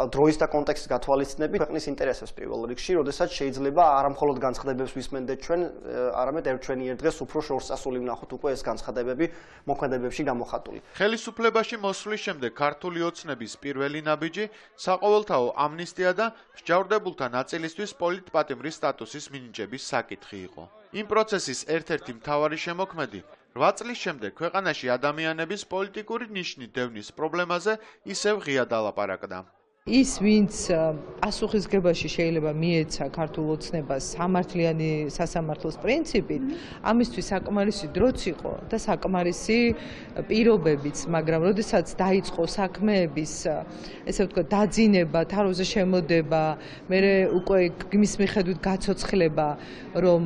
დროის და კონტექსტის გათვალისწინებით ქვეყნის ინტერესებს პირველ რიგში, როდესაც შეიძლება არა მხოლოდ განცხადებებს ვისმენდეთ ჩვენ, არამედ ჩვენი ერთ დღეს უფრო შორსასული ვნახოთ უკვე ეს განცხადებები მოქმედებებში გამოხატული. ხელისუფლებაში მოსვლის შემდეგ ქართული ოცნების პირველი ნაბიჯი საყოველთაო ამნისტია და მსჯავრდებულთა ნაწილისთვის პოლიტპატიმრის სტატუსის მინიჭების საკითხი იყო. იმ პროცესის ერთ-ერთი მთავარი შემოქმედი 8 წლის შემდეგ ქვეყანაში ადამიანების პოლიტიკური ნიშნით დევნის პრობლემაზე ისევ ღიად ალაპარაკდა. ის ვინც პასუხისგებაში შეიძლება მიეცა ქართულ ოცნებას სამართლიანი სასამართლოს პრინციპით, ამისთვის საკმარისი დროც იყო და საკმარისი პირობებიც, მაგრამ როდესაც დაიწყო საქმეების, ესე ვთქვათ, დაძინება, თაროზე შემოდება, მერე უკვე მის მიხედვით გაცოცხლება, რომ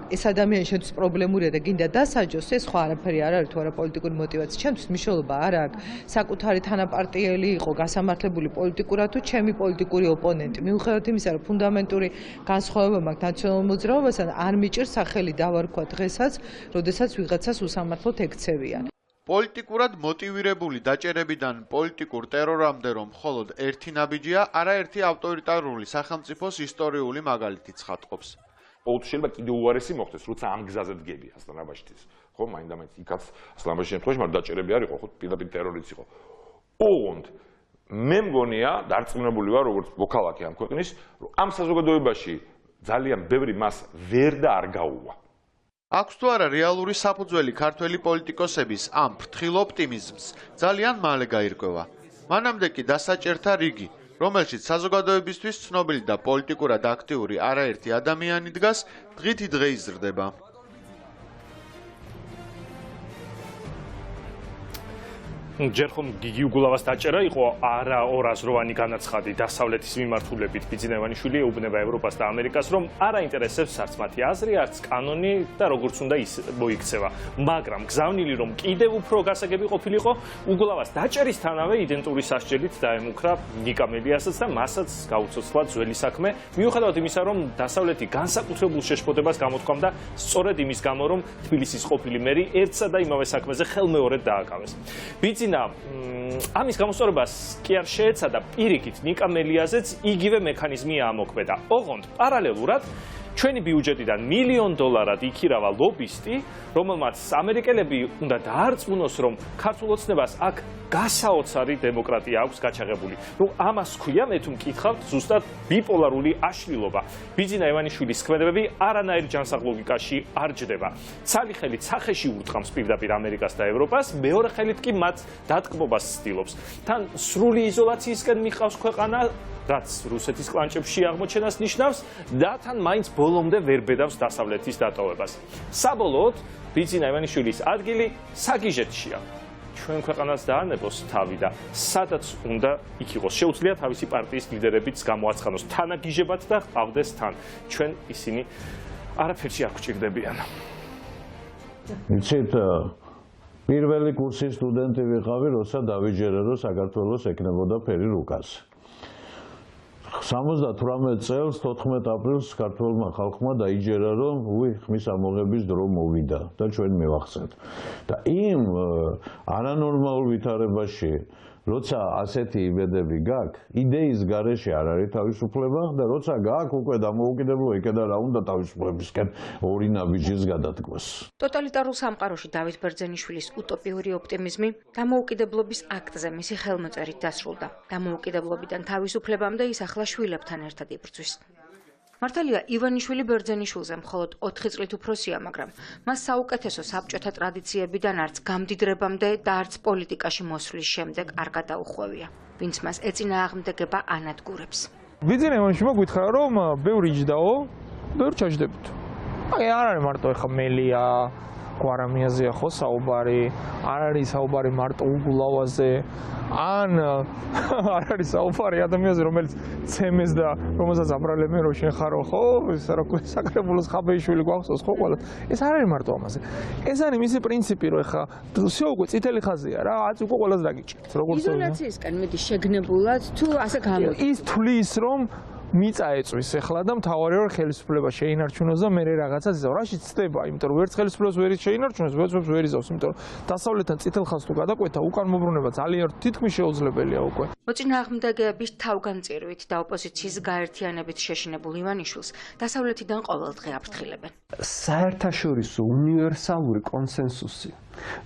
ეს ადამიანი შენთვის პრობლემურია და გინდა დასაჯოს, ეს ხო არაფერი არ არის თუ არა პოლიტიკური мотиваცია. ჩემთვის მნიშვნელობა არ აქვს. საკუთარი თანაპარტიელი იყო გასამართლებული პოლიტიკურად თუ ჩემი პოლიტიკური ოპონენტი. მიუხედავად იმისა, რომ ფუნდამენტური განსხვავება მაქვს ნაციონალურ მოძრაობასთან, არ მიჭირს სახელი დავარქვა დღესაც, როდესაც ვიღაცას უსამართლოდ ექცევიან. პოლიტიკურად მოტივირებული დაჭერებიდან პოლიტიკურ ტერორამდე რომ მხოლოდ ერთი ნაბიჯია, არაერთი ავტორიტარული სახელმწიფოს ისტორიული მაგალითი ცხადყოფს. შეიძლება კიდევ უარესი მოხდეს, როცა ამ გზაზე დგები ასლანაბაშეთის. ხო, მაინდამაინც იქაც ასლანაბაშის შემთხვევაში მაგრამ დაჭერები არ იყო, ხო, პირდაპირ ტერორიც იყო. ოღონდ მე მგონია, დარწმუნებული ვარ, როგორც მოქალაქე ამ ქვეყნის, რომ ამ საზოგადოებაში ძალიან ბევრი მას ვერ და არ გაუვა. აქვს თუ არა რეალური საფუძველი ქართველი პოლიტიკოსების ამ ფრთხილ ოპტიმიზმს ძალიან მალე გაირკვევა. მანამდე კი დასაჭერთა რიგი, რომელშიც საზოგადოებისთვის ცნობილი და პოლიტიკურად აქტიური არაერთი ადამიანი დგას, დღითი დღე იზრდება. ჯერ ხომ გიგი უგულავას დაჭერა იყო არა 200-როვანი განაცხადი დასავლეთის მიმართულებით. ბიძინა ივანიშვილი ეუბნება ევროპას და ამერიკას, რომ არ აინტერესებს არც მათი აზრი, არც კანონი და როგორც უნდა ის მოიქცევა. მაგრამ გზავნილი რომ კიდევ უფრო გასაგები ყოფილიყო, უგულავას დაჭერისთანავე იდენტური სასჯელით დაემუქრა ნიკა მელიასაც და მასაც გაუცოცხლა ძველი საქმე, მიუხედავად იმისა, რომ დასავლეთი განსაკუთრებულ შეშფოთებას გამოთქვამდა სწორედ იმის გამო, რომ თბილისის ყოფილი მერი ერთსა და იმავე საქმეზე ხელმეორედ დააკავეს. ამის გამოსწორებას კი არ შეეცადა პირიქით ნიკა მელიაზეც იგივე მექანიზმი ამოქმედა. ოღონდ პარალელურად ჩვენი ბიუჯეტიდან $1 მილიონ იქირავა ლობისტი, რომელმაც ამერიკელები უნდა დაარწმუნოს, რომ ქართულ ოცნებას აქ გასაოცარი დემოკრატია აქვს გაჩაღებული. ამას ქვია, მე თუ მკითხავთ, ზუსტად ბიპოლარული აშლილობა. ბიძინა ივანიშვილის ქმედებები არანაირ ჯანსაღ ლოგიკაში არ ჯდება. ცალი ხელით სახეში ურტყამს პირდაპირ ამერიკას და ევროპას, მეორე ხელით კი მათ დატკბობას ცდილობს. თან სრული იზოლაციისკენ მიყავს ქვეყანა, რაც რუსეთის კლანჭებში აღმოჩენას ნიშნავს და თან მაინც ბოლომდე ვერ ბედავს დასავლეთის დატოვებას. საბოლოოდ ბიძინა ივანიშვილის ადგილი საგიჟეთშია. ჩვენ ქვეყანას დაანებოს თავი და სადაც უნდა იქ იყოს. შეუძლია თავისი პარტიის ლიდერებიც გამოაცხადოს თანაგიჟებად და ყავდეს თან. ჩვენ ისინი არაფერში არ გვჭირდებიან. იცით, პირველი კურსის სტუდენტი ვიყავი, როცა დავიჯერე, რომ საქართველოს ეკნებოდა ფერი რუკას. 78 წელს 14 აპრილს ქართველმა ხალხმა დაიჯერა, რომ ხმის ამოღების დრო მოვიდა და ჩვენ მივახცეთ. და იმ არანორმალურ ვითარებაში, როცა ასეთი იბედები გაქვს, იდეის გარეშე არ არის თავისუფლება და როცა გაქვს უკვე დამოუკიდებლო ეკედა რა უნდა თავისუფლებისკენ ორი ნაბიჯის გადადგმას. ტოტალიტარულ სამყაროში დავით ბერძენიშვილის უტოპიური ოპტიმიზმი დამოუკიდებლობის აქტზე მისი ხელმოწერით დასრულდა. დამოუკიდებლობიდან თავისუფლებამდე ის ახლა შვილებთან ერთად იბრძვის. მართალია ივანიშვილი ბერძენიშვილზე მხოლოდ 4 წლით უფროსია, მაგრამ მას საუკეთესო საბჭოთა ტრადიციებიდან არც გამდიდრებამდე და არც პოლიტიკაში მოსვლის შემდეგ არ გადაუხვევია. ვინც მას ეწინააღმდეგება ანადგურებს. ბიძინა ივანიშვილმა გითხრა, რომ ბევრი იჯდაო, ბევრი ჩაჯდებით. არ არის მარტო ეხა მელია გვარამიაზეა ხო საუბარი, არ არის საუბარი მარტო უგულავაზე, ან არ არის საუბარი ადამიანზე, რომელიც ცემეს და რომელსაც აბრალებენ რომ შენ ხარო ხო, ეს რა ქვია, საკრებულოს ხაბეიშვილი გვახსოვს ხო ყველა. ეს არ არის მარტო ამაზე. ეს არის მისი პრინციპი, რომ ეხა всё უკვე წითელი ხაზია რა, აწ უკვე ყველას დაგიჭირთ. როგორც იზოლაციისკენ მიდი შეგნებულად თუ ასე გამოდის. ის თulis რომ მიწა ეწვის ახლა და მთავარი რომ ხელისუფლება შეინარჩუნოს და მე რაღაცას იზავ. რაშიც ცდება, იმიტომ რომ ვერც ხელისუფლებას ვერ შეინარჩუნოს, ვერც ვერ იზავს, იმიტომ რომ დასავლეთთან წითელ ხაზს თუ გადაკვეთა, უკან მობრუნება ძალიან თითქმის შეუძლებელია უკვე. მოწინააღმდეგეების თავგანწირვით და ოპოზიციის გაერთიანებით შეშინებულ ივანიშვილს დასავლეთიდან ყოველდღე აფრთხილებენ. საერთაშორისო უნივერსალური კონსენსუსი,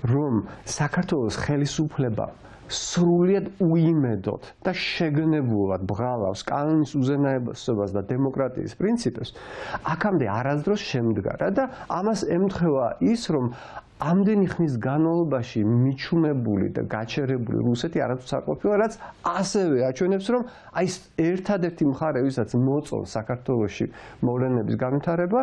რომ საქართველოს ხელისუფლება სრულიად უიმედოდ და შეგნებულად ბღალავს კანონის უზენაესობას და დემოკრატიის პრინციპებს, აქამდე არასდროს შემდგარა და ამას ემთხვევა ის, რომ ამდენი ხნის განმავლობაში მიჩუმებული და გაჩერებული რუსეთი არათუ საყოფილა, რაც ასევე აჩვენებს, რომ აი ეს ერთადერთი მხარე, ვისაც მოწონს საქართველოში მოვლენების განვითარება,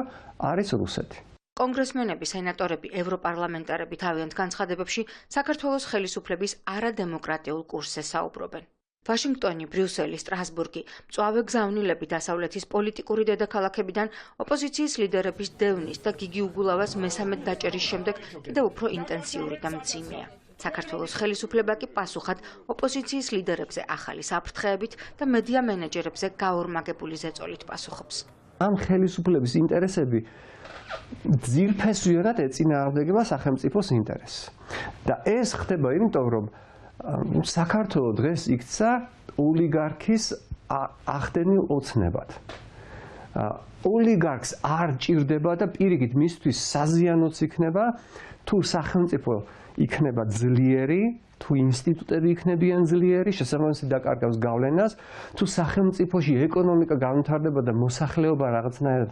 არის რუსეთი. კონგრესმენები, სენატორები, ევროპარლამენტარები თავიანთ განცხადებებში საქართველოს ხელისუფლების არადემოკრატიულ კურსზე საუბრობენ. ვაშინგტონი, ბრიუსელი, სტრასბურგი, მწვავე გზავნილები დასავლეთის პოლიტიკური დედაქალაქებიდან ოპოზიციის ლიდერების დევნის და გიგი უგულავას მესამედ დაჭერის შემდეგ კიდევ უფრო ინტენსიური და მძიმეა. საქართველოს ხელისუფლება კი პასუხად ოპოზიციის ლიდერებზე ახალი საფრთხეებით და მედია მენეჯერებზე გაორმაგებული ზეწოლით პასუხობს. ამ ხელისუფლების ინტერესები ძირფესვიანად ეწინააღმდეგება სახელმწიფოს ინტერესს. და ეს ხდება იმიტომ, რომ საქართველოს დღეს იქცა ოლიგარქის ახდენილ ოცნებად. ოლიგარქს არ ჭირდება და პირიქით მისთვის საზიანოც იქნება, თუ სახელმწიფო იქნება ძლიერი, თუ ინსტიტუტები იქნებიან ძლიერი, შესაბამისად დაკარგავს გავლენას, თუ სახელმწიფოში ეკონომიკა განვითარდება და მოსახლეობა რაღაცნაირად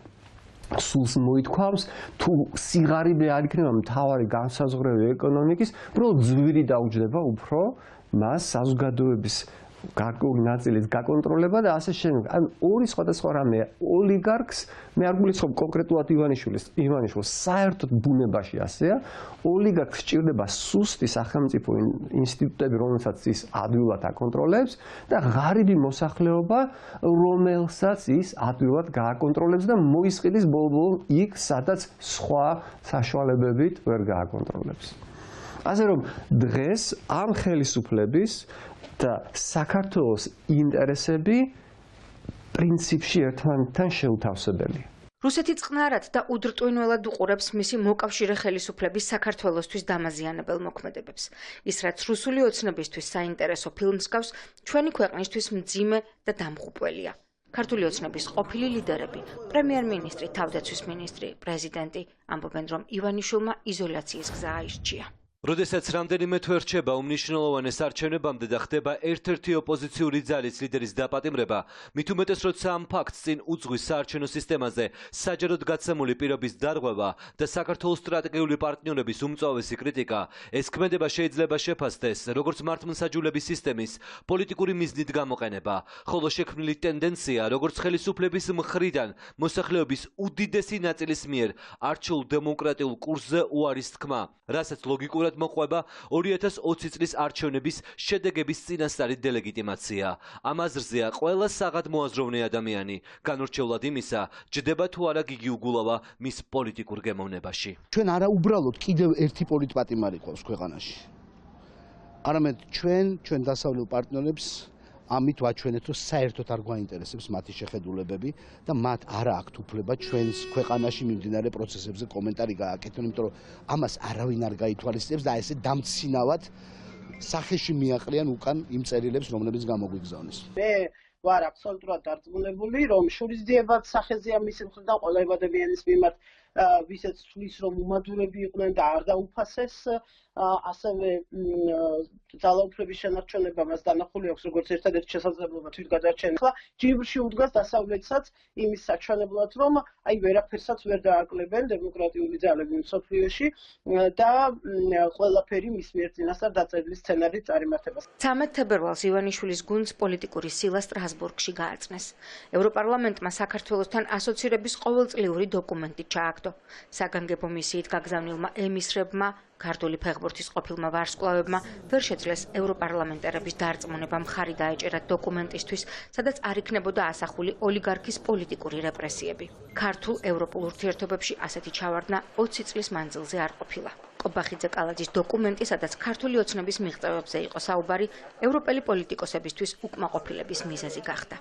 სულს მოითქვამს, თუ სიღარიბე არ იქნება მთავარი განსაზღვრელი ეკონომიკის, უბრალოდ ძვირი დაუჯდება უფრო მას საზოგადოების გარკვეული ნაწილის გაკონტროლება და ასე შემდეგ. ან ორი სხვადასხვა რამეა. ოლიგარქს მე არ გულისხმობ კონკრეტულად ივანიშვილს, საერთოდ ბუნებაში ასეა. ოლიგარქს სჭირდება სუსტი სახელმწიფო ინსტიტუტები, რომელსაც ის ადვილად აკონტროლებს და ღარიბი მოსახლეობა, რომელსაც ის ადვილად გააკონტროლებს და მოისყიდის ბოლო-ბოლო იქ, სადაც სხვა საშუალებებით ვერ გააკონტროლებს. ასე რომ დღეს ამ ხელისუფლების და საქართველოს ინტერესები პრინციპში ერთმანეთთან შეუთავსებელია. რუსეთი წყნარად და უდრტვინველად უყურებს მისი მოკავშირე ხელისუფლების საქართველოსთვის დამაზიანებელ მოქმედებებს. ის რაც რუსული ოცნებისთვის საინტერესო ფილმს გავს, ჩვენი ქვეყნისთვის მძიმე და დამღუპველია. ქართული ოცნების ყოფილი ლიდერები, პრემიერ-მინისტრი, თავდაცვის მინისტრი, პრეზიდენტი ამბობენ, რომ ივანიშვილმა იზოლაციის გზა აირჩია. როდესაც რამდენიმე თვე რჩება უმნიშვნელოვანეს არჩევნებამდე და ხდება ერთ-ერთი ოპოზიციური ძალის ლიდერის დაპატიმრება, მით უმეტეს როცა ამ ფაქტს წინ უძღვის საარჩევნო სისტემაზე საჯაროდ გაცემული პირობის დარღვევა და საქართველოს სტრატეგიული პარტნიორების უმწვავესი კრიტიკა, ეს ქმედება შეიძლება შეფასდეს როგორც მართლმსაჯულების სისტემის პოლიტიკური მიზნით გამოყენება, ხოლო შექმნილი ტენდენცია როგორც ხელისუფლების მხრიდან მოსახლეობის უდიდესი ნაწილის მიერ არჩეულ დემოკრატიულ კურსზე უარის თქმა, რასაც ლოგიკურად მოყვება 2020 წლის არჩევნების შედეგების წინასწარი დელეგიტიმაცია. ამ აზრზეა ყველა საღად მოაზროვნე ადამიანი, განურჩევლად იმისა, ჯდება თუ არა გიგი უგულავა მის პოლიტიკურ გემოვნებაში. ჩვენ არა უბრალოდ კიდევ ერთი პოლიტპატიმარი ყავს ქვეყანაში. არამედ ჩვენ დასავლელ პარტნიორებს ამით ვაჩვენეთ, რომ საერთოდ არ გვაინტერესებს მათი შეხედულებები და მათ არ აქვთ უფლება ჩვენს ქვეყანაში მიმდინარე პროცესებზე კომენტარი გააკეთონ, იმიტომ რომ ამას არავინ არ გაითვალისწინებს და ესე დამცინავად სახეში მიაყრიან უკან იმ წერილებს, რომლებიც გამოგვიგზავნეს. მე ვარ აბსოლუტურად დარწმუნებული, რომ შურისძიებად სახეზეა მისი მხრიდან ყველა ადამიანის მიმართ, ვისაც თulis რომ უმადურები იყვნენ და არ დაუფასეს, ასევე ძალაუფლების შენარჩუნება მას დანახული აქვს როგორც ერთადერთი შესაძლებლობა თვითგადარჩენა. ახლა ჯიბრში უდგას დასავლეთსაც იმის საჩვენებლად, რომ აი ვერაფერსაც ვერ დააკლებენ დემოკრატიული ძალები მსოფლიოში და ყველაფერი მის მიერ წინასწარ დაწერილი სცენარით წარიმართება. 13 თებერვალს ივანიშვილის გუნდს პოლიტიკური სილა სტრასბურგში გააწნეს. ევროპარლამენტმა საქართველოსთან ასოცირების ყოველწლიური დოკუმენტი ჩააგდო. საგანგებო მისიით გაგზავნილმა ემისრებმა ქართული ფეხბურთის ყოფილმა ვარსკვლავებმა ვერ შეძლეს ევროპარლამენტარების დარწმუნება მხარი დაეჭერათ დოკუმენტისთვის, სადაც არ იქნებოდა ასახული ოლიგარქის პოლიტიკური რეპრესიები. ქართულ ევროპულ ურთიერთობებში ასეთი ჩავარდნა 20 წლის მანძილზე არ ყოფილა. კობახიძე-კალაძის დოკუმენტი, სადაც ქართული ოცნების მიღწევებზე იყო საუბარი, ევროპელი პოლიტიკოსებისთვის უკმაყოფილების მიზეზი გახდა.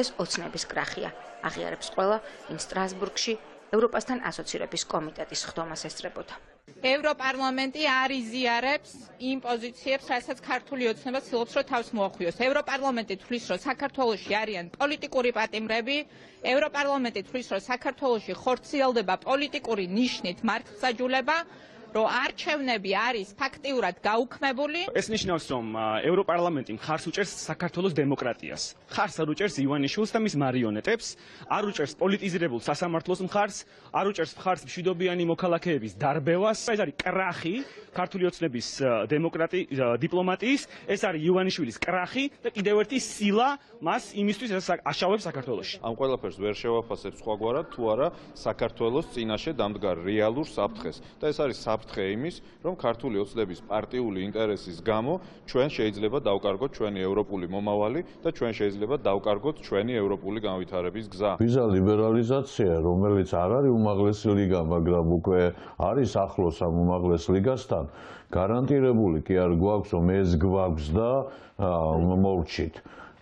ეს ოცნების კრახია, აღიარებს ყველა, ვინც სტრასბურგში ევროპასთან ასოცირების კომიტეტის ხდომას ესწრებოდა. ევროპარლამენტი არ იზიარებს იმ პოზიციებს, რასაც ქართული ოცნება ცდილობს, რომ თავს მოახვიოს. ევროპარლამენტი თვლის, რომ საქართველოში არიან პოლიტიკური პატიმრები, ევროპარლამენტი თვლის, რომ საქართველოში ხორციელდება პოლიტიკური ნიშნით მართლმსაჯულება, რომ არჩევნები არის ფაქტიურად გაუქმებული. ეს ნიშნავს, რომ ევროპარლამენტი მხარს უჭერს საქართველოს დემოკრატიას. მხარს არ უჭერს ივანიშვილს და მის მარიონეტებს, არ უჭერს პოლიტიზირებულ სასამართლოს მხარს, არ უჭერს მხარს მშვიდობიანი მოქალაქეების დარბევას. ეს არის კრახი ქართული ოცნების დიპლომატიის, ეს არის ივანიშვილის კრახი და კიდევ ერთი სილა მას იმისთვის აშავებს საქართველოში. ამ ყველაფერს ვერ შევაფასებ სხვაგვარად, თუ არა საქართველოს წინაშე დამდგარ რეალურ საფრთხეს. და ეს არის საფრთხე იმის, რომ ქართული ოცნების პარტიული ინტერესის გამო ჩვენ შეიძლება დავკარგოთ ჩვენი ევროპული მომავალი და ჩვენ შეიძლება დავკარგოთ ჩვენი ევროპული განვითარების გზა. ვიზა ლიბერალიზაცია, რომელიც არ არის უმაღლესი ლიგა, მაგრამ უკვე არის ახლოს ამ უმაღლეს ლიგასთან, გარანტირებული კი არ გვაქვს, რომ ეს გვაქვს და მოვჩით.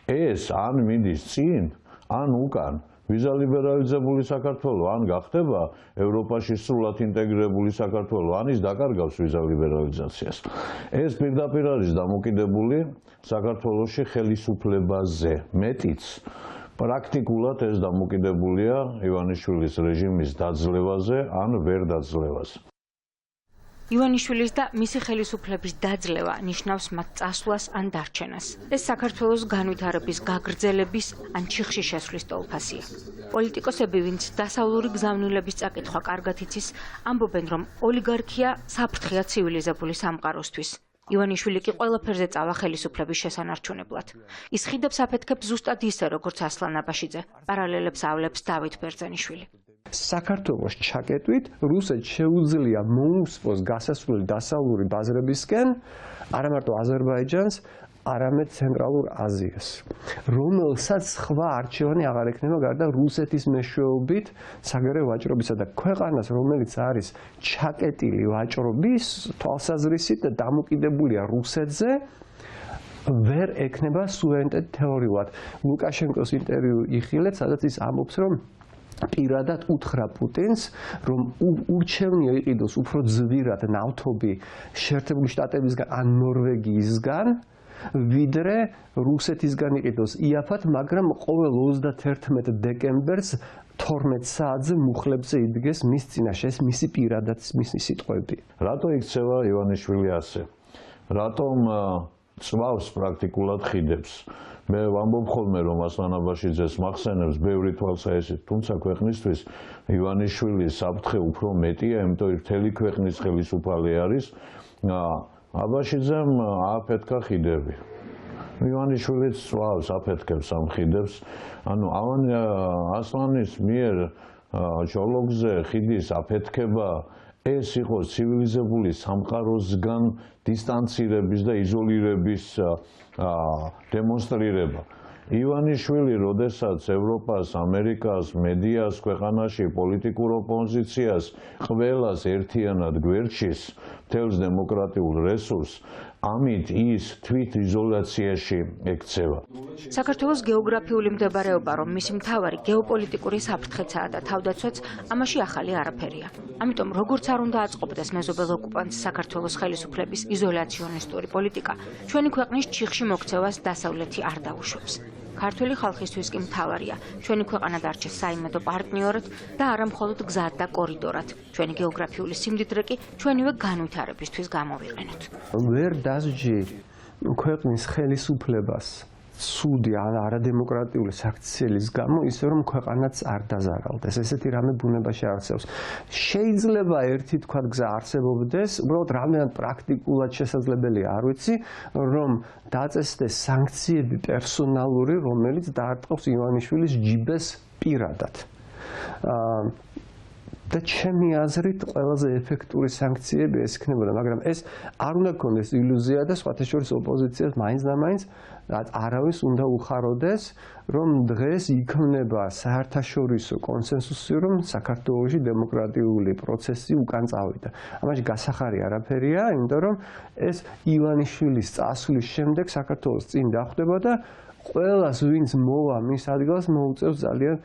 ეს ან მიდის წინ, ან უკან. ვიზა ლიბერალიზებული საქართველო ან გახდება ევროპაში სრულად ინტეგრირებული საქართველო, ან ის დაკარგავს ვიზა ლიბერალიზაციას. ეს პირდაპირ არის დამოკიდებული საქართველოში ხელისუფლებაზე. მეტიც პრაქტიკულად ეს დამოკიდებულია ივანიშვილის რეჟიმის დაძლევაზე ან ვერ დაძლევაზე. ივანიშვილის და მისი ხელისუფლების დაძლევა ნიშნავს მათ წასვლას ან დარჩენას. ეს საქართველოს განვითარების გაგრძელების ან ჩიხში შესვლის ტოლფასია. პოლიტიკოსები, ვინც დასავლური გზავნილების წაკითხვა კარგად იცის, ამბობენ, რომ ოლიგარქია საფრთხეა ცივილიზებული სამყაროსთვის. ივანიშვილი კი ყველაფერზე წავა ხელისუფლების შესანარჩუნებლად. ის ხიდებს აფეთქებს ზუსტად ისე, როგორც ასლან აბაშიძე, პარალელებს ავლებს დავით ბერძენიშვილი. საქართველოს ჩაკეტვით რუსეთს შეუძლია მოუსწროს გასასვლელი დასავლური ბაზრებისკენ, არა მარტო აზერბაიჯანს, არამედ ცენტრალურ აზიას, რომელსაც სხვა არჩევანი აღარ ექნება გარდა რუსეთის მეშვეობით საგარეო ვაჭრობისა და ქვეყანას, რომელიც არის ჩაკეტილი ვაჭრობის თვალსაზრისით და დამოკიდებულია რუსეთზე, ვერ ექნება სუვერენიტეტი თეორიულად. ლუკაშენკოს ინტერვიუ იხილეთ, სადაც ის ამბობს, რომ პირადად უთხრა პუტინს, რომ ურჩევნია იყიდოს უფრო ძვირად ნავთობი შეერთებული შტატებისგან ან ნორვეგიისგან, ვიდრე რუსეთისგან იყიდოს იაფად, მაგრამ ყოველ 31 დეკემბერს 12 საათზე მუხლებზე იდგეს მის წინაშე, ეს მისი პირადად მისი სიტყვები. რატო იქცევა ივანიშვილი ასე? რატომ წვავს პრაქტიკულად ხიდებს? მე ვამბობ ხოლმე, რომ ასლან აბაშიძეს მახსენებს ბევრი თვალსაჩინო, თუმცა ქვეყნისთვის ივანიშვილის საფრთხე უფრო მეტია, იმიტომ რომ მთელი ქვეყნის ხელისუფალი არის. აბაშიძემ ააფეთქა ხიდები. ივანიშვილიც წვავს, აფეთქებს ამ ხიდებს. ანუ ასლანის მიერ ჯოლოგზე ხიდის აფეთქება ეს იყო ცივილიზებული სამყაროსგან დისტანცირების და იზოლირების დემონსტრირება. ივანიშვილი, როდესაც ევროპას, ამერიკას, მედიას, ქვეყანაში პოლიტიკურ ოპოზიციას ყველას ერთიანად გვერდჩის, მთელს დემოკრატიულ რესურსს, ამით ის თვით იზოლაციაში ექცევა. საქართველოს გეოგრაფიული მდებარეობა, რომ მისი მთავარი გეოპოლიტიკური საფრთხეცაა და თავდაცვაც, ამაში ახალი არაფერია. ამიტომ როგორც არ უნდა აწყობდეს მეზობელ ოკუპანტს საქართველოს ხელისუფლების იზოლაციონისტური პოლიტიკა, ჩვენი ქვეყნის ჩიხში მოქცევას დასავლეთი არ დაუშვებს. ქართული ხალხისთვის კი მთავარია, ჩვენი ქვეყანა დარჩეს საიმედო პარტნიორად და არა მხოლოდ გზად და კორიდორად. ჩვენი გეოგრაფიული სიმდიდრე კი ჩვენივე განვითარებისთვის გამოვიყენოთ. ვერ დასჯი ქვეყნის ხელისუფლებას ცუდი არადემოკრატიული საქციელის გამო, ისე რომ ქვეყანაც არ დაზარალდეს. ესეთი რამე ბუნებაში არსებობს. შეიძლება ერთი თქვა გზა არსებობდეს, უბრალოდ რამდენად პრაქტიკულად შესაძლებელია, არ ვიცი, რომ დაწესდეს სანქციები პერსონალური, რომელიც დაარტყობს ივანიშვილის ჯიბეს პირადად. და ჩემი აზრით ყველაზე ეფექტური სანქციები ეს იქნებოდა, მაგრამ ეს არ უნდა გქონდეს ილუზია და სხვათა შორის ოპოზიციას მაინც და მაინც არავის უნდა უხაროდეს, რომ დღეს იქმნება საერთაშორისო კონსენსუსი, რომ საქართველოში დემოკრატიული პროცესი უკან წავიდა. ამაში გასახარი არაფერია, იმიტომ რომ ეს ივანიშვილის წასვლის შემდეგ საქართველოს წინ დახვდება და ყველას ვინც მოვა მის ადგილას მოუწევს ძალიან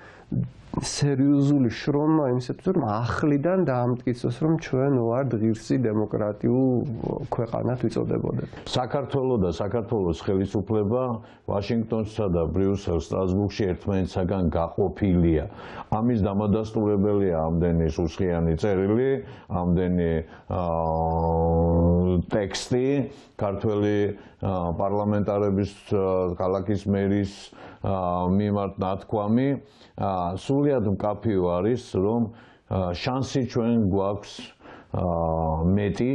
სერიოზული შრომა იმისათვის, რომ ახლიდან დაამტკიცოს, რომ ჩვენ ვართ ღირსი დემოკრატიულ ქვეყანად ვიწოდებოდეთ. საქართველოს და საქართველოს ხელისუფლება ვაშინგტონსა და ბრიუსელს სტრასბურგში ერთმანეთსაგან გაყოფილია. ამის დამადასტურებელია ამდენი სუსხიანი წერილი, ამდენი ტექსტი, ქართველი პარლამენტარების ქალაქის მერის მიმართ ნათქვამი. სულიად მკაფიო არის, რომ შანსი ჩვენ გვაქვს მეტი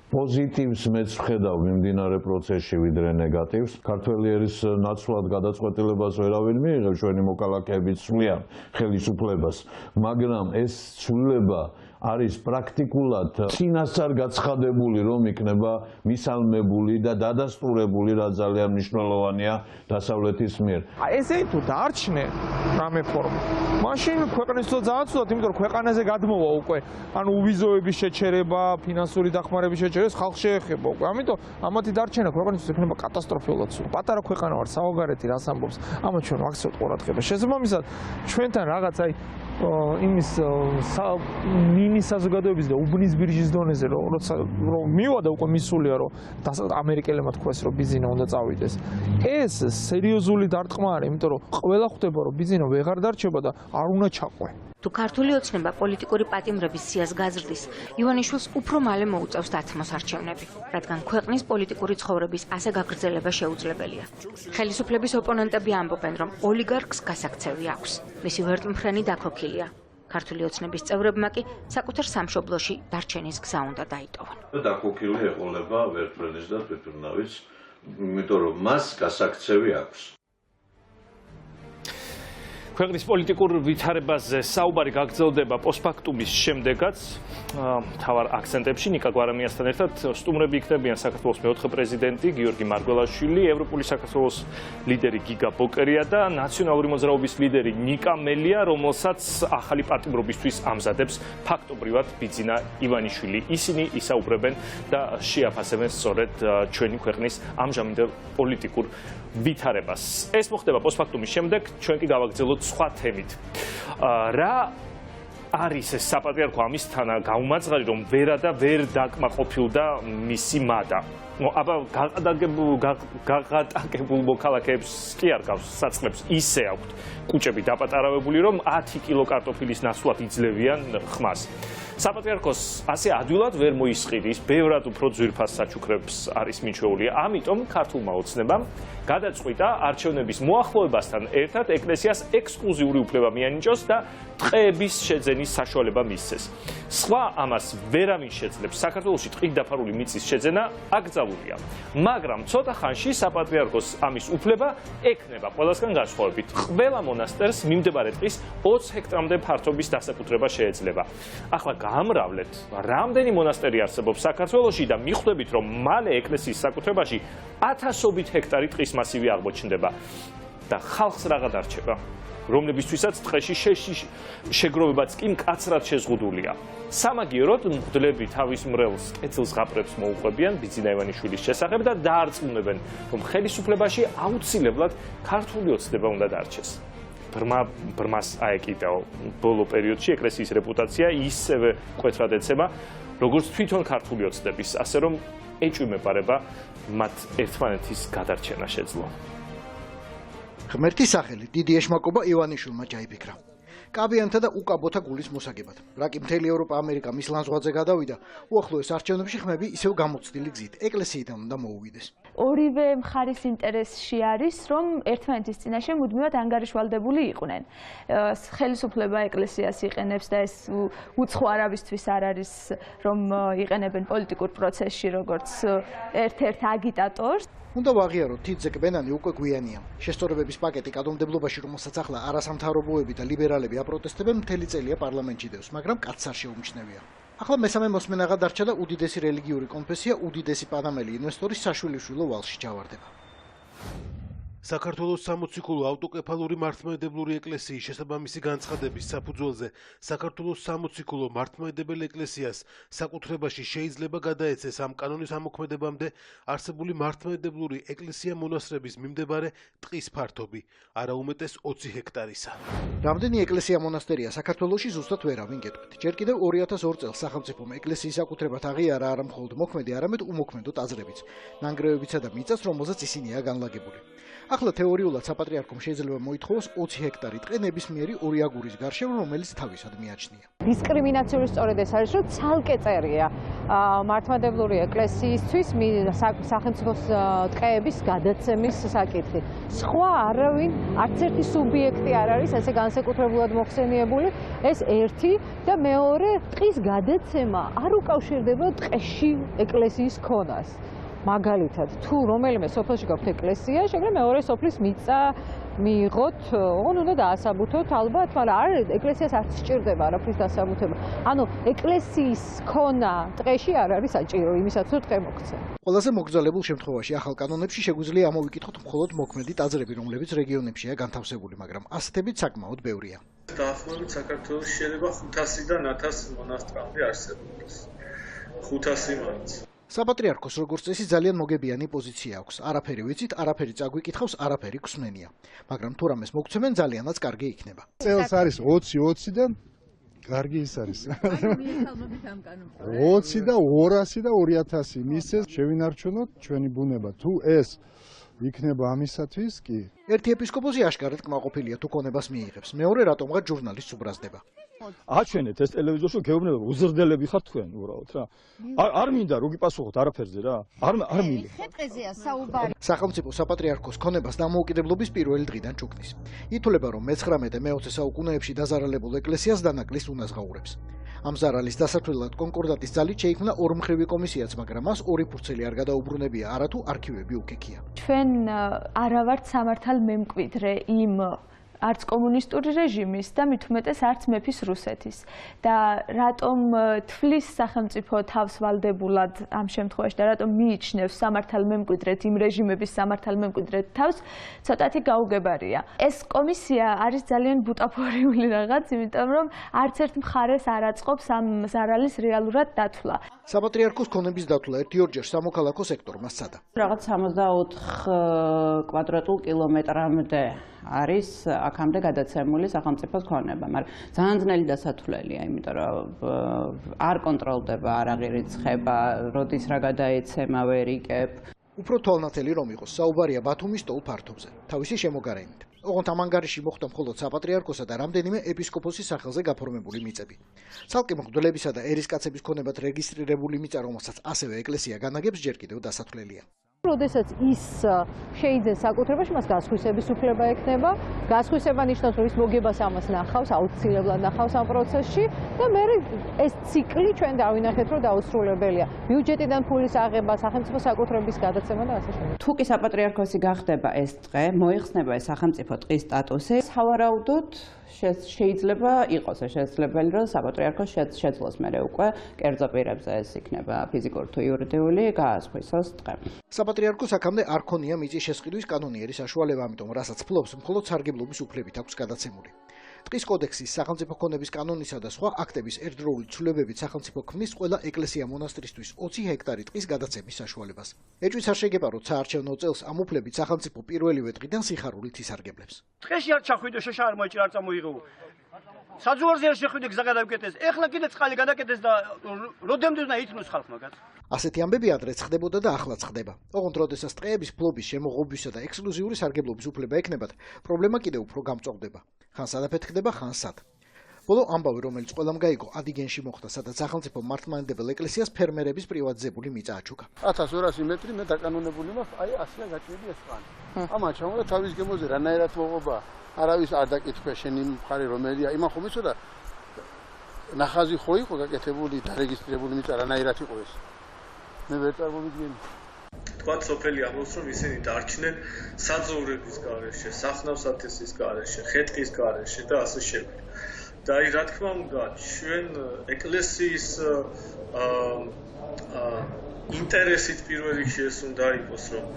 პოზიტივს მეც ვხედავ მიმდინარე პროცესში ვიდრე ნეგატივს. ქართველი ერის ნაცვლად გადაწყვეტილებას ვერავინ მიიღებს ჩვენი მოქალაქეებით სულიად ხელისუფლებას, მაგრამ ეს ცვლილება არის პრაქტიკულად წინასწარ გაცხადებული, რომ იქნება მისალმებული და დადასტურებული, რაც ძალიან მნიშვნელოვანია დასავლეთის მიერ. ესე თუ დარჩნენ რამე ფორმა, მაშინ ქვეყნის თო ძალიან ცუდად, იმიტომ რომ ქვეყანაზე გადმოვა უკვე, ანუ ვიზოების შეჩერება, ფინანსური დახმარების შეჩერება ხალხს შეეხება უკვე. ამიტომ ამათი დარჩენა ქვეყნისთვის იქნება კატასტროფულად ცუდი. პატარა ქვეყანა ვარ, საოგარეთი რას ამბობს, ამათ ჩვენ ვაქცევთ ყურადღება. შესაბამისად, ჩვენთან რაღაც აი იმის მინის საზოგადოების და უბნის ბირჟის დონეზე როცა მივადა უკვე მისულია რომ ამერიკელებმა თქვეს რომ ბიზნესი უნდა წავიდეს. ეს სერიოზული დარტყმა არის, იმიტომ რომ ყველა ხვდება რომ ბიზნესი ვეღარ დარჩება და არ უნდა ჩაყვე. თუ ქართული ოცნება პოლიტიკური პატიმრების სიას გაზრდის, ივანიშვილს უფრო მალე მოუწევს დათმოს არჩევნები, რადგან ქვეყნის პოლიტიკური ცხოვრების ასე გაგრძელება შეუძლებელია. ხელისუფლების ოპონენტები ამბობენ, რომ ოლიგარქს გასაქცევი აქვს. მისი ვერტმფრენი დაქოქილია. ქართული ოცნების წევრებმა კი საკუთარ სამშობლოში დარჩენის გზა უნდა დაიტოვონ. დაქოქილი ეყოლება ვერტმფრენის და თვითმფრინავის, იმიტომ რომ მას გასაქცევი აქვს. ქვეყნის პოლიტიკურ ვითარებაზე საუბარი გაგრძელდება პოსტფაქტუმის შემდეგაც. მთავარ აქცენტებში ნიკა გვარამიასთან ერთად სტუმრები იქნებიან საქართველოს მეოთხე პრეზიდენტი გიორგი მარგველაშვილი, ევროპული საქართველოს ლიდერი გიგა ბოკერია და ნაციონალური მოძრაობის ლიდერი ნიკა მელია, რომელსაც ახალი პატიმრობისთვის ამზადებს ფაქტობრივად ბიძინა ივანიშვილი. ისინი ისაუბრებენ და შეაფასებენ სწორედ ჩვენი ქვეყნის ამჟამინდელ პოლიტიკურ ვითარებას. ეს მოხდება პოსტფაქტუმის შემდეგ, ჩვენ კი გავაგრძელოთ სხვა თემით. რა არის ეს საპატრიარქო ამისთან გაუმაძღარი, რომ ვერა და ვერ დაკმაყოფილდა მისი მადა. აბა გაღატაკებულ მოქალაქეებს კი არ გავს საწყლებს, ისე აქვთ კუჭები დაპატარავებული, რომ 10 კილო კარტოფილის ნაცვლად იძლევიან ხმას. საპატრიარქოს ასე ადვილად ვერ მოისყიდის, ბევრად უფრო ძვირფას საჩუქრებს არის მიჩვეული. ამიტომ ქართულმა ოცნებამ გადაწყვიტა არჩევნების მოახლოებასთან ერთად ეკლესიას ექსკლუზიური უფლება მიანიჭოს და ტყეების შეძენის საშუალება მისცეს. სხვა ამას ვერავინ შეძლებს. საქართველოში ტყით დაფარული მიწის შეძენა აკრძალულია. მაგრამ ცოტა ხანში საპატრიარქოს ამის უფლება ექნება ყველასგან განსხვავებით. ყველა მონასტერს მიმდებარე ტყის 20 ჰექტრამდე ფართობის დასაკუთრება შეეძლება. ახლა გამრავლეთ, რამდენი მონასტერი არსებობს საქართველოში და მიხვდებით, რომ მალე ეკლესიის საკუთრებაში 1000-ობით ჰექტარი ტყის მასივი აღმოჩნდება და ხალხს რა გადარჩება, რომლებისთვისაც ტყეში შეგროვებაც კი მკაცრად შეზღუდულია. სამაგიეროდ მღვდლები თავის მრევლს კეთილ ზღაპრებს მოუყვებიან ბიძინა ივანიშვილის შესახებ და დაარწმუნებენ, რომ ხელისუფლებაში აუცილებლად ქართული ოცნება უნდა დარჩეს. ბრმას აეკიდაო. ბოლო პერიოდში ეკლესიის რეპუტაცია ისევე მკვეთრად ეცემა, როგორც თვითონ ქართული ოცნების, ასე რომ ეჭვმეპარება მათ ერთმანეთის გადარჩენა შეძლო. ღმერთის სახელი დიდი ეშმაკობა ივანიშვილმა ჩაიფიქრა. კაბიანთა და უკაბოთა გულის მოსაგებად. რაკი მთელი ევროპა ამერიკა მის ლანძღვაძე გადავიდა, უახლოეს არჩევნებში ხმები ისევ გამოცდილი გზით ეკლესიიდან უნდა მოუვიდეს. ორივე მხარის ინტერესში არის, რომ ერთმანეთის წინაშე მუდმივად ანგარიშვალდებული იყვნენ. ხელისუფლება ეკლესიას იყენებს და ეს უცხო არავისთვის არ არის, რომ იყენებენ პოლიტიკურ პროცესში როგორც ერთ-ერთ აგიტატორს. უნდა ვაღიაროთ, თითზე კბენანი უკვე გვიანია. შესწორებების პაკეტი კადრომდებლობაში, რომელსაც ახლა არასამთავრობოები და ლიბერალები აპროტესტებენ, მთელი წელია პარლამენტში დევს, მაგრამ კაცს არ შეუმჩნევია. ახლა მესამე მოსმენაღა დარჩა და უდიდესი რელიგიური კონფესია, უდიდესი პანამელი ინვესტორის საშვილიშვილო ვალში ჩავარდება. საქართველოს სამოციქულო ავტოკეფალური მართლმადიდებლური ეკლესიის შესაბამისი განცხადების საფუძველზე საქართველოს სამოციქულო მართლმადიდებელ ეკლესიას საკუთრებაში შეიძლება გადაეცეს ამ კანონის ამოქმედებამდე არსებული მართლმადიდებლური ეკლესია-მონასტრების მიმდებარე ტყის ფართობი, არა უმეტეს 20 ჰექტარისა. რამდენი ეკლესია-მონასტერია საქართველოში ზუსტად ვერავინ გეტყვით. ჯერ კიდევ 2002 წელს სახელმწიფომ ეკლესიის საკუთრებად აღიარა არა მხოლოდ მოქმედი, არამედ უმოქმედო ტაძრებიც, ნანგრევებიცა და მიწას, რომელზეც ისინია განლაგებული. ახლა თეორიულად საპატრიარქომ შეიძლება მოითხოვოს 20 ჰექტარი ტყე ნებისმიერი ორი აგურის გარშემო, რომელიც თავისად მიაჩნია. დისკრიმინაციული სწორედ ეს არის, რომ ცალკე წერია მართლმადიდებლური ეკლესიისთვის სახელმწიფოს ტყეების გადაცემის საკითხი. სხვა არავინ, არც ერთი სუბიექტი არ არის ესე განსაკუთრებულად მოხსენიებული. ეს ერთი და მეორე ტყის გადაცემა არ უკავშირდება ტყეში ეკლესიის ქონას. მაგალითად, თუ რომელიმე სოფელში გაქვთ ეკლესია, შეიძლება მეორე სოფლის მიწა მიიღოთ, ოღონდ უნდა დაასაბუთოთ ალბათ, მაგრამ არ ეკლესიას არც სჭირდება არაფრის დასაბუთება. ანუ ეკლესიის ქონა ტყეში არ არის საჭირო იმისათვის, რომ ტყე მოქცე. ყველაზე მოგრძალებულ შემთხვევაში ახალ კანონებში შეგვიძლია ამოვიკითხოთ მხოლოდ მოქმედი ტაძრები, რომლებიც რეგიონებშია განთავსებული, მაგრამ ასეთებიც საკმაოდ ბევრია. დაახლოებით საქართველოს შეიძლება 500-დან 1000 მონასტრამდე არსებობს. 500 მაინც. საპატრიარქოს როგორც წესი ძალიან მოგებიანი პოზიცია აქვს. არაფერი ვიცით, არაფერი წაგვიკითხავს, არაფერი გვსმენია. მაგრამ თუ რამეს მოგცემენ, ძალიანაც კარგი იქნება. წელს არის 20-20-დან კარგი ის არის. 20 და 200 და 2000 მისცეს შევინარჩუნოთ ჩვენი ბუნება. თუ ეს იქნება ამისათვის კი. ერთი ეპისკოპოსი აშკარად კმაყოფილია თუ ქონებას მიიღებს. მეორე რატომღაც ჟურნალისტს უბრაზდება. აჩვენეთ ეს ტელევიზორში გეუბნება უზრდელები ხართ თქვენ უბრალოდ რა. არ მინდა რო გიპასუხოთ არაფერზე რა. არ მინდა. ხეთყეზეა საუბარი. სახელმწიფო საპატრიარქოს ქონებას დამოუკიდებლობის პირველი დღიდან ჭუქნის. ითვლება, რომ მე-19-მე-20 საუკუნეებში დაზარალებულ ეკლესიას დანაკლის უნაზღაურებს. ამ ზარალის დასათვლელად კონკორდატის ძალით შეიქმნა ორმხრივი კომისიაც, მაგრამ მას ორი ფურცელი არ გადაუბრუნებია, არათუ არქივები უკეკია. ჩვენ არა ვართ სამართალ მემკვიდრე იმ არც კომუნისტური რეჟიმის და მით უმეტეს არც მეფის რუსეთის. და რატომ თვლის სახელმწიფო თავს ვალდებულად ამ შემთხვევაში და რატომ მიიჩნევს სამართალ მემკვიდრედ იმ რეჟიმების სამართალ მემკვიდრედ თავს, ცოტათი გაუგებარია. ეს კომისია არის ძალიან ბუტაფორიული რაღაც, იმიტომ რომ არც ერთ მხარეს არ აწყობს ამ ზარალის რეალურად დათვლა. საპატრიარქოს ქონების დათვლა 1-2-ჯერ სამოქალაქო სექტორმა სცადა. რაღაც 64 კვადრატულ კილომეტრამდე არის აქამდე გადაცემული სახელმწიფოს ქონება, მაგრამ ძალიან ძნელი დასათვლელია, იმიტომ რომ არ კონტროლდება, არ აღირიცხება, როდის რა გადაეცემა ვერ იკებ. უფრო თვალნათელი რომ იყოს, საუბარია ბათუმის ტოლ ფართობზე, თავისი შემოგარენით. ოღონდ ამ ანგარიში მოხვდა მხოლოდ საპატრიარქოსა და რამდენიმე ეპისკოპოსის სახელზე გაფორმებული მიწები. ცალკე მღვდლებისა და ერისკაცების ქონებად რეგისტრირებული მიწა, რომელსაც ასევე ეკლესია განაგებს, ჯერ კიდევ დასათვლელია. როდესაც ის შეიძენს საკუთრებაში, მას გასხვისების უფლება ექნება. გასხვისება ნიშნავს, რომ ის მოგებას ამას ნახავს, აუცილებლად ნახავს ამ პროცესში და მე ეს ციკლი ჩვენ დავინახეთ, რომ დაუსრულებელია. ბიუჯეტიდან ფულის აღება, სახელმწიფო საკუთრების გადაცემა და ასე შემდეგ. თუ კი საპატრიარქოსი გახდება ეს ტყე, მოიხსნება ეს სახელმწიფო ტყის სტატუსი, სავარაუდოდ შეიძლება იყოს შესაძლებელი, რომ საპატრიარქოს შეძლოს მერე უკვე კერძო პირებზე ეს იქნება ფიზიკური თუ იურიდიული გაასხვისოს ტყე. საპატრიარქოს აქამდე არ ქონია მიწის შესყიდვის კანონიერი საშუალება, ამიტომ რასაც ფლობს, მხოლოდ სარგებლობის უფლებით აქვს გადაცემული. ტყის კოდექსის, სახელმწიფო ქონების კანონისა და სხვა აქტების ერთდროული ცვლილებებით სახელმწიფო ქმნის ყველა ეკლესია-მონასტრისთვის 20 ჰექტარი ტყის გადაცემის საშუალებას. ეჭვიც არ შეგეპაროთ საარჩევნო წელს ამ უფლებით სახელმწიფო პირველივე დღიდან სიხარულით ისარგებლებს. ტყეში არ ჩახვიდე, შეშა არ მოიჭირა, არ წამოიღო. საძუარზე არ შეხვიდე, გზა გადავკეტეს. ეხლა კიდე წყალი გადაკეტეს და როდემდე უნდა ითნოს ხალხმა გაც. ასეთი ამბები ადრეც ხდებოდა და ახლაც ხდება. ოღონდ როდესაც ტყეების ფლობის, შემოღობისა და ექსკლუზიური სარგებლობის უფლება ექნებათ, პრობლემა კიდევ უფრო გამწვავდება. ხან სადაფეთქდება, ხან სად. ბოლო ამბავი, რომელიც ყველამ გაიგო, ადიგენში მოხდა, სადაც სახელმწიფო მართლმადიდებელ ეკლესიას ფერმერების პრივატიზებული მიწა აჩუქა. 1200 მეტრი მე დაკანონებული მაქვს, აი ასეა გაჭირდი ეს ხანი. ამან ჩამოვა თავის გემოზე რანაირად მოღობა, არავის არ დაკითხვა შენი მხარი რომელია, იმან ხომ იცოდა ნახაზი ხო იყო გაკეთებული, დარეგისტრირებული მიწა რანაირად იყო ეს. მე ვერ წარმოვიდგენი. თქვა სოფელი ამბობს, რომ ისინი დარჩნენ საძოვრების გარეშე, სახნავსათესის გარეშე, ხეტყის გარეშე და ასე შემდეგ. და აი რა თქმა უნდა, ჩვენ ეკლესიის ინტერესით პირველ რიგში ეს უნდა იყოს, რომ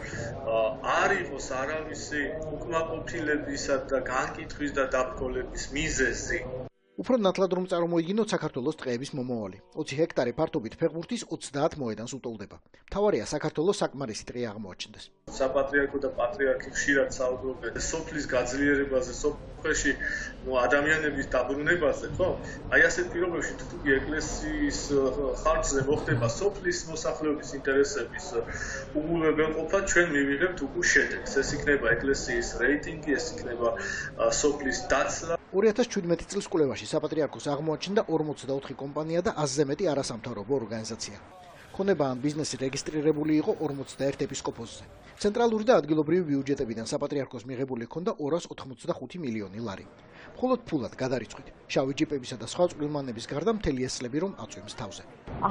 არ იყოს არავისი უკმაყოფილებისა და განკითხვის და დაბრძოლების მიზეზი. უფრო ნათლად რომ წარმოიდგინოთ საქართველოს ტყეების მომავალი. 20 ჰექტარი ფართობით ფეხბურთის 30 მოედანს უტოლდება. მთავარია საქართველოს საკმარისი ტყე აღმოაჩნდეს. საპატრიარქო და პატრიარქი ხშირად საუბრობენ სოფლის გაძლიერებაზე, სოფელში ადამიანების დაბრუნებაზე, ხო? აი ასეთ პირობებში თუ ეკლესიის ხარჯზე მოხდება სოფლის მოსახლეობის ინტერესების უგულებელყოფა, ჩვენ მივიღებთ უკვე შედეგს. ეს იქნება ეკლესიის რეიტინგი, ეს იქნება სოფლის დაცლა. 2017 წლის კვლევაში საპატრიარქოს აღმოაჩნდა 44 კომპანია და 100-ზე მეტი არასამთავრობო ორგანიზაცია. ქონება ან ბიზნესი რეგისტრირებული იყო 41 ეპისკოპოსზე. ცენტრალური და ადგილობრივი ბიუჯეტებიდან საპატრიარქოს მიღებული ჰქონდა 285 მილიონი ლარი. მხოლოდ ფულად გადარიცხვით, შავი ჯიპებისა და სხვა წყვილმანების გარდა მთელი ეს წლები რომ აწვიმს თავზე.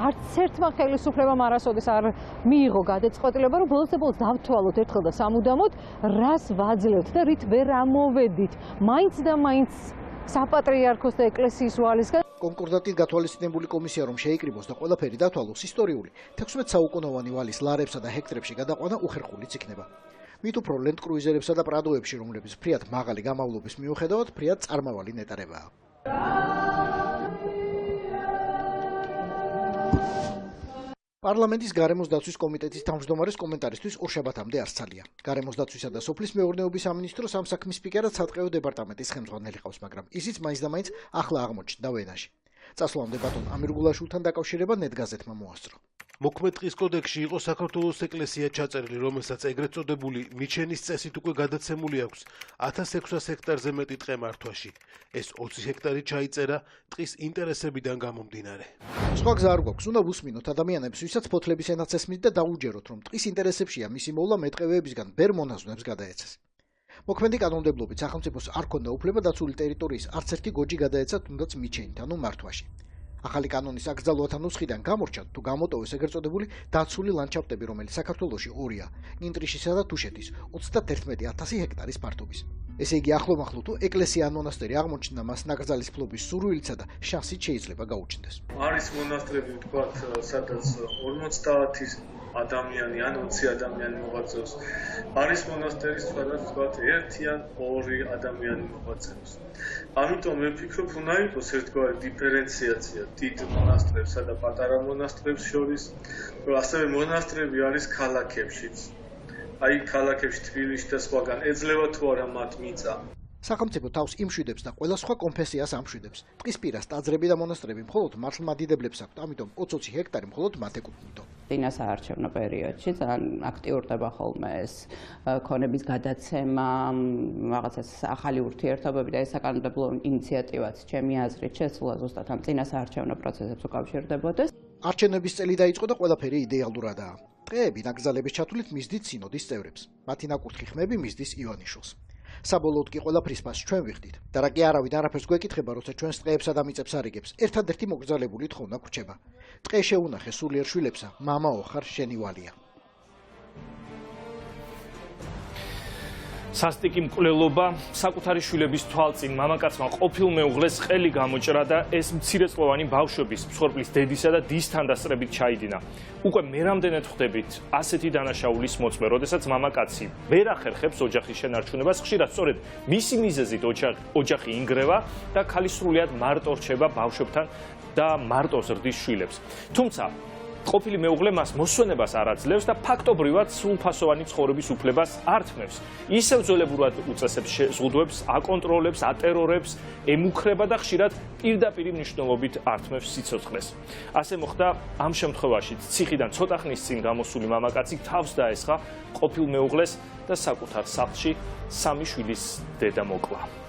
არც ერთმა ხელისუფლებამ არასოდეს არ მიიღო გადაწყვეტილება, რომ ბოლოს და ბოლოს დავთვალოთ ერთხელ და სამუდამოდ, რას ვაძლევთ და რით ვერ ამოვედით. მაინც და მაინც საპატრიარქოს და ეკლესიის ვალისგან კონკორდატით გათვალისწინებული კომისია რომ შეიკრიბოს და ყველაფერი დათვალოს ისტორიული 16 საუკუნოვანი ვალის ლარებსა და ჰექტრებში გადაყვანა უხერხულიც იქნება. მით უფრო ლენდ კრუიზერებსა და პრადოებში, რომლებიც ფრიად მაღალი გამავლობის მიუხედავად ფრიად წარმავალი ნეტარებაა. პარლამენტის გარემოს დაცვის კომიტეტის თავმჯდომარის კომენტარისთვის ორშაბათამდე არ სცალია. გარემოს დაცვისა და სოფლის მეურნეობის სამინისტროს ამ საქმის სპიკერად სატყეო დეპარტამენტის ხელმძღვანელი ყავს, მაგრამ ისიც მაინც და მაინც ახლა აღმოჩნდა ვენაში. წასვლამდე ბატონ ამირგულაშვილთან დაკავშირება ნეტგაზეთმა მოასწრო. მოქმედ კოდექსში იყო საქართველოს ეკლესია ჩაწერილი, რომელსაც ეგრეთ წოდებული ნიჩენის წესით უკვე გადაცემული აქვს 1600 ჰექტარზე მეტი ტყე მართვაში. ეს 20 ჰექტარი ჩაიწერა ტყის ინტერესებიდან გამომდინარე. სხვა გზა არ გვაქვს, უნდა ვუსმინოთ ადამიანებს, ვისაც ფოთლების ენაც ესმით და დაუჯეროთ, რომ ტყის ინტერესებშია მისი მოვლა მეტყევეებისგან ბერ მონაზვნებს გადაეცეს. მოქმედი კანონმდებლობით სახელმწიფოს არ ქონდა უფლება დაცული ტერიტორიის არც ერთი გოჯი გადაეცა თუნდაც მიჩენით, ანუ მართვაში. ახალი კანონის აკრძალვათა ნუსხიდან გამორჩა თუ გამოტოვეს ეგრეთ წოდებული დაცული ლანდშაფტები, რომელიც საქართველოში ორია, ინტრიშისა და თუშეთის 31000 ჰექტარის ფართობის. ესე იგი ახლომახლო თუ ეკლესია ან მონასტერი აღმოჩნდა მას ნაკრძალის ფლობის სურვილიცა და შანსით შეიძლება გაუჩნდეს. არის მონასტრები, ვთქვათ, სადაც 50 ადამიანი ან 20 ადამიანი მოღვაწეობს. არის მონასტერი, სადაც ვთქვათ 1 ან 2 ადამიანი მოღვაწეობს. ამიტომ მე ვფიქრობ, უნდა იყოს ერთგვარი დიფერენციაცია დიდ მონასტრებსა და პატარა მონასტრებს შორის, ასევე მონასტრები არის ქალაქებშიც. აი ქალაქებში თბილისში და სხვაგან ეძლევა თუ არა მათ მიწა. სახელმწიფო თავს იმშვიდებს და ყველა სხვა კონფესიას ამშვიდებს. ტყის პირას ტაძრები და მონასტრები მხოლოდ მართლმადიდებლებს აქვთ, ამიტომ 20 ჰექტარი მხოლოდ მათ ეკუთვნითო. წინასაარჩევნო პერიოდში ძალიან აქტიურდება ხოლმე ეს ქონების გადაცემა, რაღაცას ახალი ურთიერთობები და ეს საკანონმდებლო ინიციატივაც, ჩემი აზრით, შესულა ზუსტად ამ წინასაარჩევნო პროცესებს უკავშირდებოდეს. არჩევნების წელი დაიწყო და ყველაფერი იდეალურადაა. ტყეები ნაკრძალების ჩათვლით მისდით სინოდის წევრებს. მათი ნაკურთხი ხმები მისდის ივანიშვილს. საბოლოოდ კი ყველაფრის მას ჩვენ ვიხდით. და რა კი არავინ არაფერს გვეკითხება, როცა ჩვენს ტყეებსა და მიწებს არიგებს, ერთადერთი მოგრძალებული თხოვნა გვრჩება. ტყე შეუნახე სულიერ შვილებსა, მამაო ხარ შენი ვალია. სასტიკი მკვლელობა საკუთარი შვილების თვალწინ მამაკაცმა ყოფილ მეუღლეს ყელი გამოჭრა და ეს მცირეწლოვანი ბავშვების მსხვერპლის დედისა და დის თანდასწრებით ჩაიდინა. უკვე მერამდენად ხვდებით ასეთი დანაშაულის მოწმე, როდესაც მამაკაცი ვერ ახერხებს ოჯახის შენარჩუნებას, ხშირად სწორედ მისი მიზეზით ოჯახი ინგრევა და ქალი სრულიად მარტო რჩება ბავშვებთან და მარტო ზრდის შვილებს. თუმცა ყოფილი მეუღლე მას მოსვენებას არ აძლევს და ფაქტობრივად სრულფასოვანი ცხოვრების უფლებას არ თმევს. ისევ ძველებურად უწესებს შეზღუდვებს, აკონტროლებს, ატერორებს, ემუქრება და ხშირად პირდაპირ მნიშვნელობით არ თმევს სიცოცხლეს. ასე მოხდა ამ შემთხვევაშიც. ციხიდან ცოტა ხნის წინ გამოსული მამაკაცი თავს დაესხა ყოფილ მეუღლეს და საკუთარ სახლში 3 შვილის დედა მოკლა.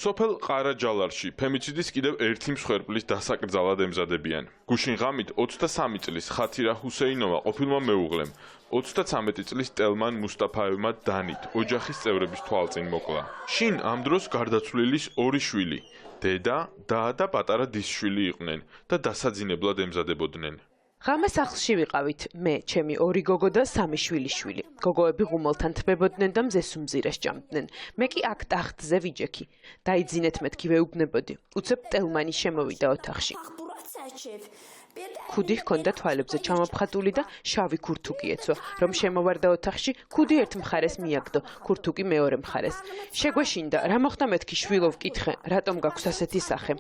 სოფელ ყარაჯალარში ფემიციდის კიდევ ერთი მსხვერპლის დასაკრძალად ემზადებიან. გუშინ ღამით 23 წლის ხათირა ჰუსეინოვა ყოფილმა მეუღლემ 33 წლის ტელმან მუსტაფაევმა დანით ოჯახის წევრების თვალწინ მოკლა. შინ ამ დროს გარდაცვლილის 2 შვილი, დედა და პატარა დის შვილი იყვნენ და დასაძინებლად ემზადებოდნენ. ღამე სახლში ვიყავით მე, ჩემი ორი გოგო და სამი შვილიშვილი. გოგოები ღუმელთან თბებოდნენ და მზეს უმზირეს ჭამდნენ. მე კი აქ ტახტზე ვიჯექი. დაიძინეთ მეთქი ვეუბნებოდი. უცებ ტელმანი შემოვიდა ოთახში. ქუდი ჰქონდა თვალებზე ჩამოფხატული და შავი ქურთუკი ეცვა. რომ შემოვარდა ოთახში, ქუდი ერთ მხარეს მიაგდო, ქურთუკი მეორე მხარეს. შეგვეშინდა, რა მოხდა მეთქი შვილო ვკითხე, რატომ გაქვს ასეთი სახე?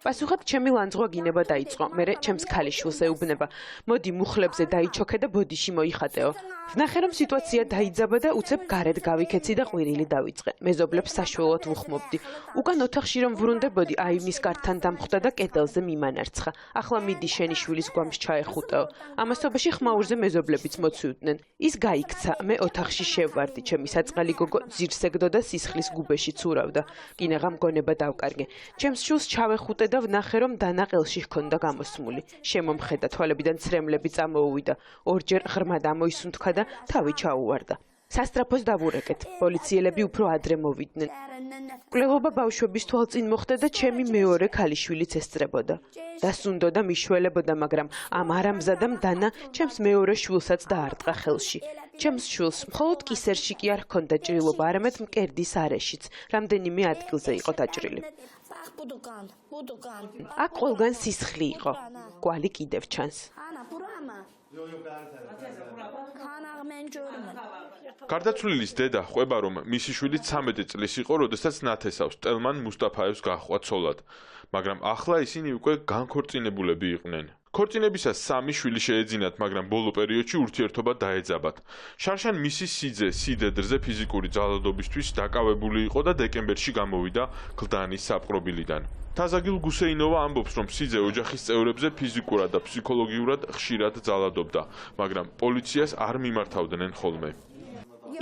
პასუხად ჩემი ლანძღვა გინება დაიწყო. მერე ჩემს ქალიშვილს ეუბნება. მოდი მუხლებზე დაიჩოქე და ბოდიში მოიხატეო. ვნახე რომ სიტუაცია დაიძაბა და უცებ გარეთ გავიქეცი და ყვირილი დავიწყე. მეზობლებს საშველოდ ვუხმობდი. უკან ოთახში რომ ვრუნდებოდი, აი მის გართან დამხვდა და კედელზე მიმანარცხა. ახლა მიდი შენი შვილის გვამს ჩაეხუტეო. ამასობაში ხმაურზე მეზობლებიც მოცივდნენ. ის გაიქცა, მე ოთახში შევვარდი. ჩემი საწყალი გოგო ძირს ეგდო და სისხლის გუბეში ცურავდა. კინაღამ გონება დავკარგე. ჩემს შვილს ჩავეხუტე და ვნახე რომ დანა ყელში ჰქონდა გამოსმული. შემომხედა, თვალებიდან ცრემლები წამოუვიდა. ორჯერ ღრმად ამოისუნთქა და თავი ჩაუვარდა. სასტრაფოს დავურეკეთ. პოლიციელები უფრო ადრე მოვიდნენ. მკვლელობა ბავშვების თვალწინ მოხდა და ჩემი მეორე ქალიშვილიც ესწრებოდა. დასუნდოდა, მიშველებოდა, მაგრამ ამ არამზადამ დანა ჩემს მეორე შვილსაც დაარტყა ხელში. ჩემს შვილს მხოლოდ კისერში კი არ ჰქონდა ჭრილობა, არამედ მკერდის არეშიც. რამდენიმე ადგილზე იყო დაჭრილი. აქ ყველგან სისხლი იყო. კვალი კიდევ ჩანს. გარდაცვლილის დედა ყვება რომ მისი შვილი 13 წლის იყო, როდესაც ნათესავს ტელმან მუსტაფაევს გაჰყვა ცოლად, მაგრამ ახლა ისინი უკვე განქორწინებულები იყვნენ. ქორწინებისას 3 შვილი შეეძინათ, მაგრამ ბოლო პერიოდში ურთიერთობა დაეძაბათ. შარშან მისი სიძე სიდედრზე ფიზიკური ძალადობისთვის დაკავებული იყო და დეკემბერში გამოვიდა გლდანის საპყრობილიდან. თაზაგილ გუსეინოვა ამბობს, რომ სიძე ოჯახის წევრებზე ფიზიკურად და ფსიქოლოგიურად ხშირად ძალადობდა, მაგრამ პოლიციას არ მიმართავდნენ ხოლმე.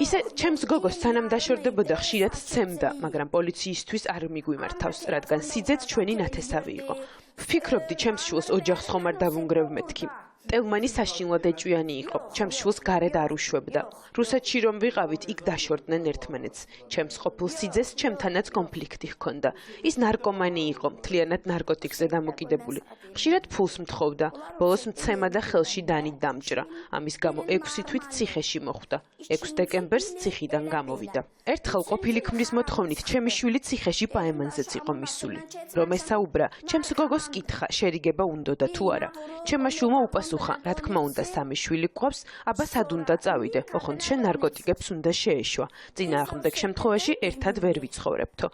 ისე ჩემს გოგოს სანამ დაშორდებოდა ხშირად სცემდა, მაგრამ პოლიციისთვის არ მიგვიმართავს, რადგან სიძეც ჩვენი ნათესავი იყო. ვფიქრობდი, ჩემს შვილს ოჯახს ხომ არ დავუნგრევ მეთქი. ტელმანი საშინლად ეჭვიანი იყო, ჩემს შვილს გარეთ არ უშვებდა. რუსეთში რომ ვიყავით, იქ დაშორდნენ ერთმანეთს. ჩემს ყოფილ სიძეს ჩემთანაც კონფლიქტი ჰქონდა. ის ნარკომანი იყო, მთლიანად ნარკოტიკზე დამოკიდებული. ხშირად ფულს მთხოვდა, ბოლოს მცემა და ხელში დანით დამჭრა. ამის გამო 6 თვით ციხეში მოხვდა. 6 დეკემბერს ციხიდან გამოვიდა. ერთხელ ყოფილი ქმრის მოთხოვნით ჩემი შვილი ციხეში პაემანზეც იყო მისული. რომ ესაუბრა, ჩემს გოგოს კითხა, შერიგება უნდოდა თუ არა. ჩემმა შვილმა უპასუხა, რა თქმა უნდა, 3 შვილი გვყავს, აბა სად უნდა წავიდე? ოხონდ შენ ნარკოტიკებს უნდა შეეშვა. წინააღმდეგ შემთხვევაში ერთად ვერ ვიცხოვრებთო.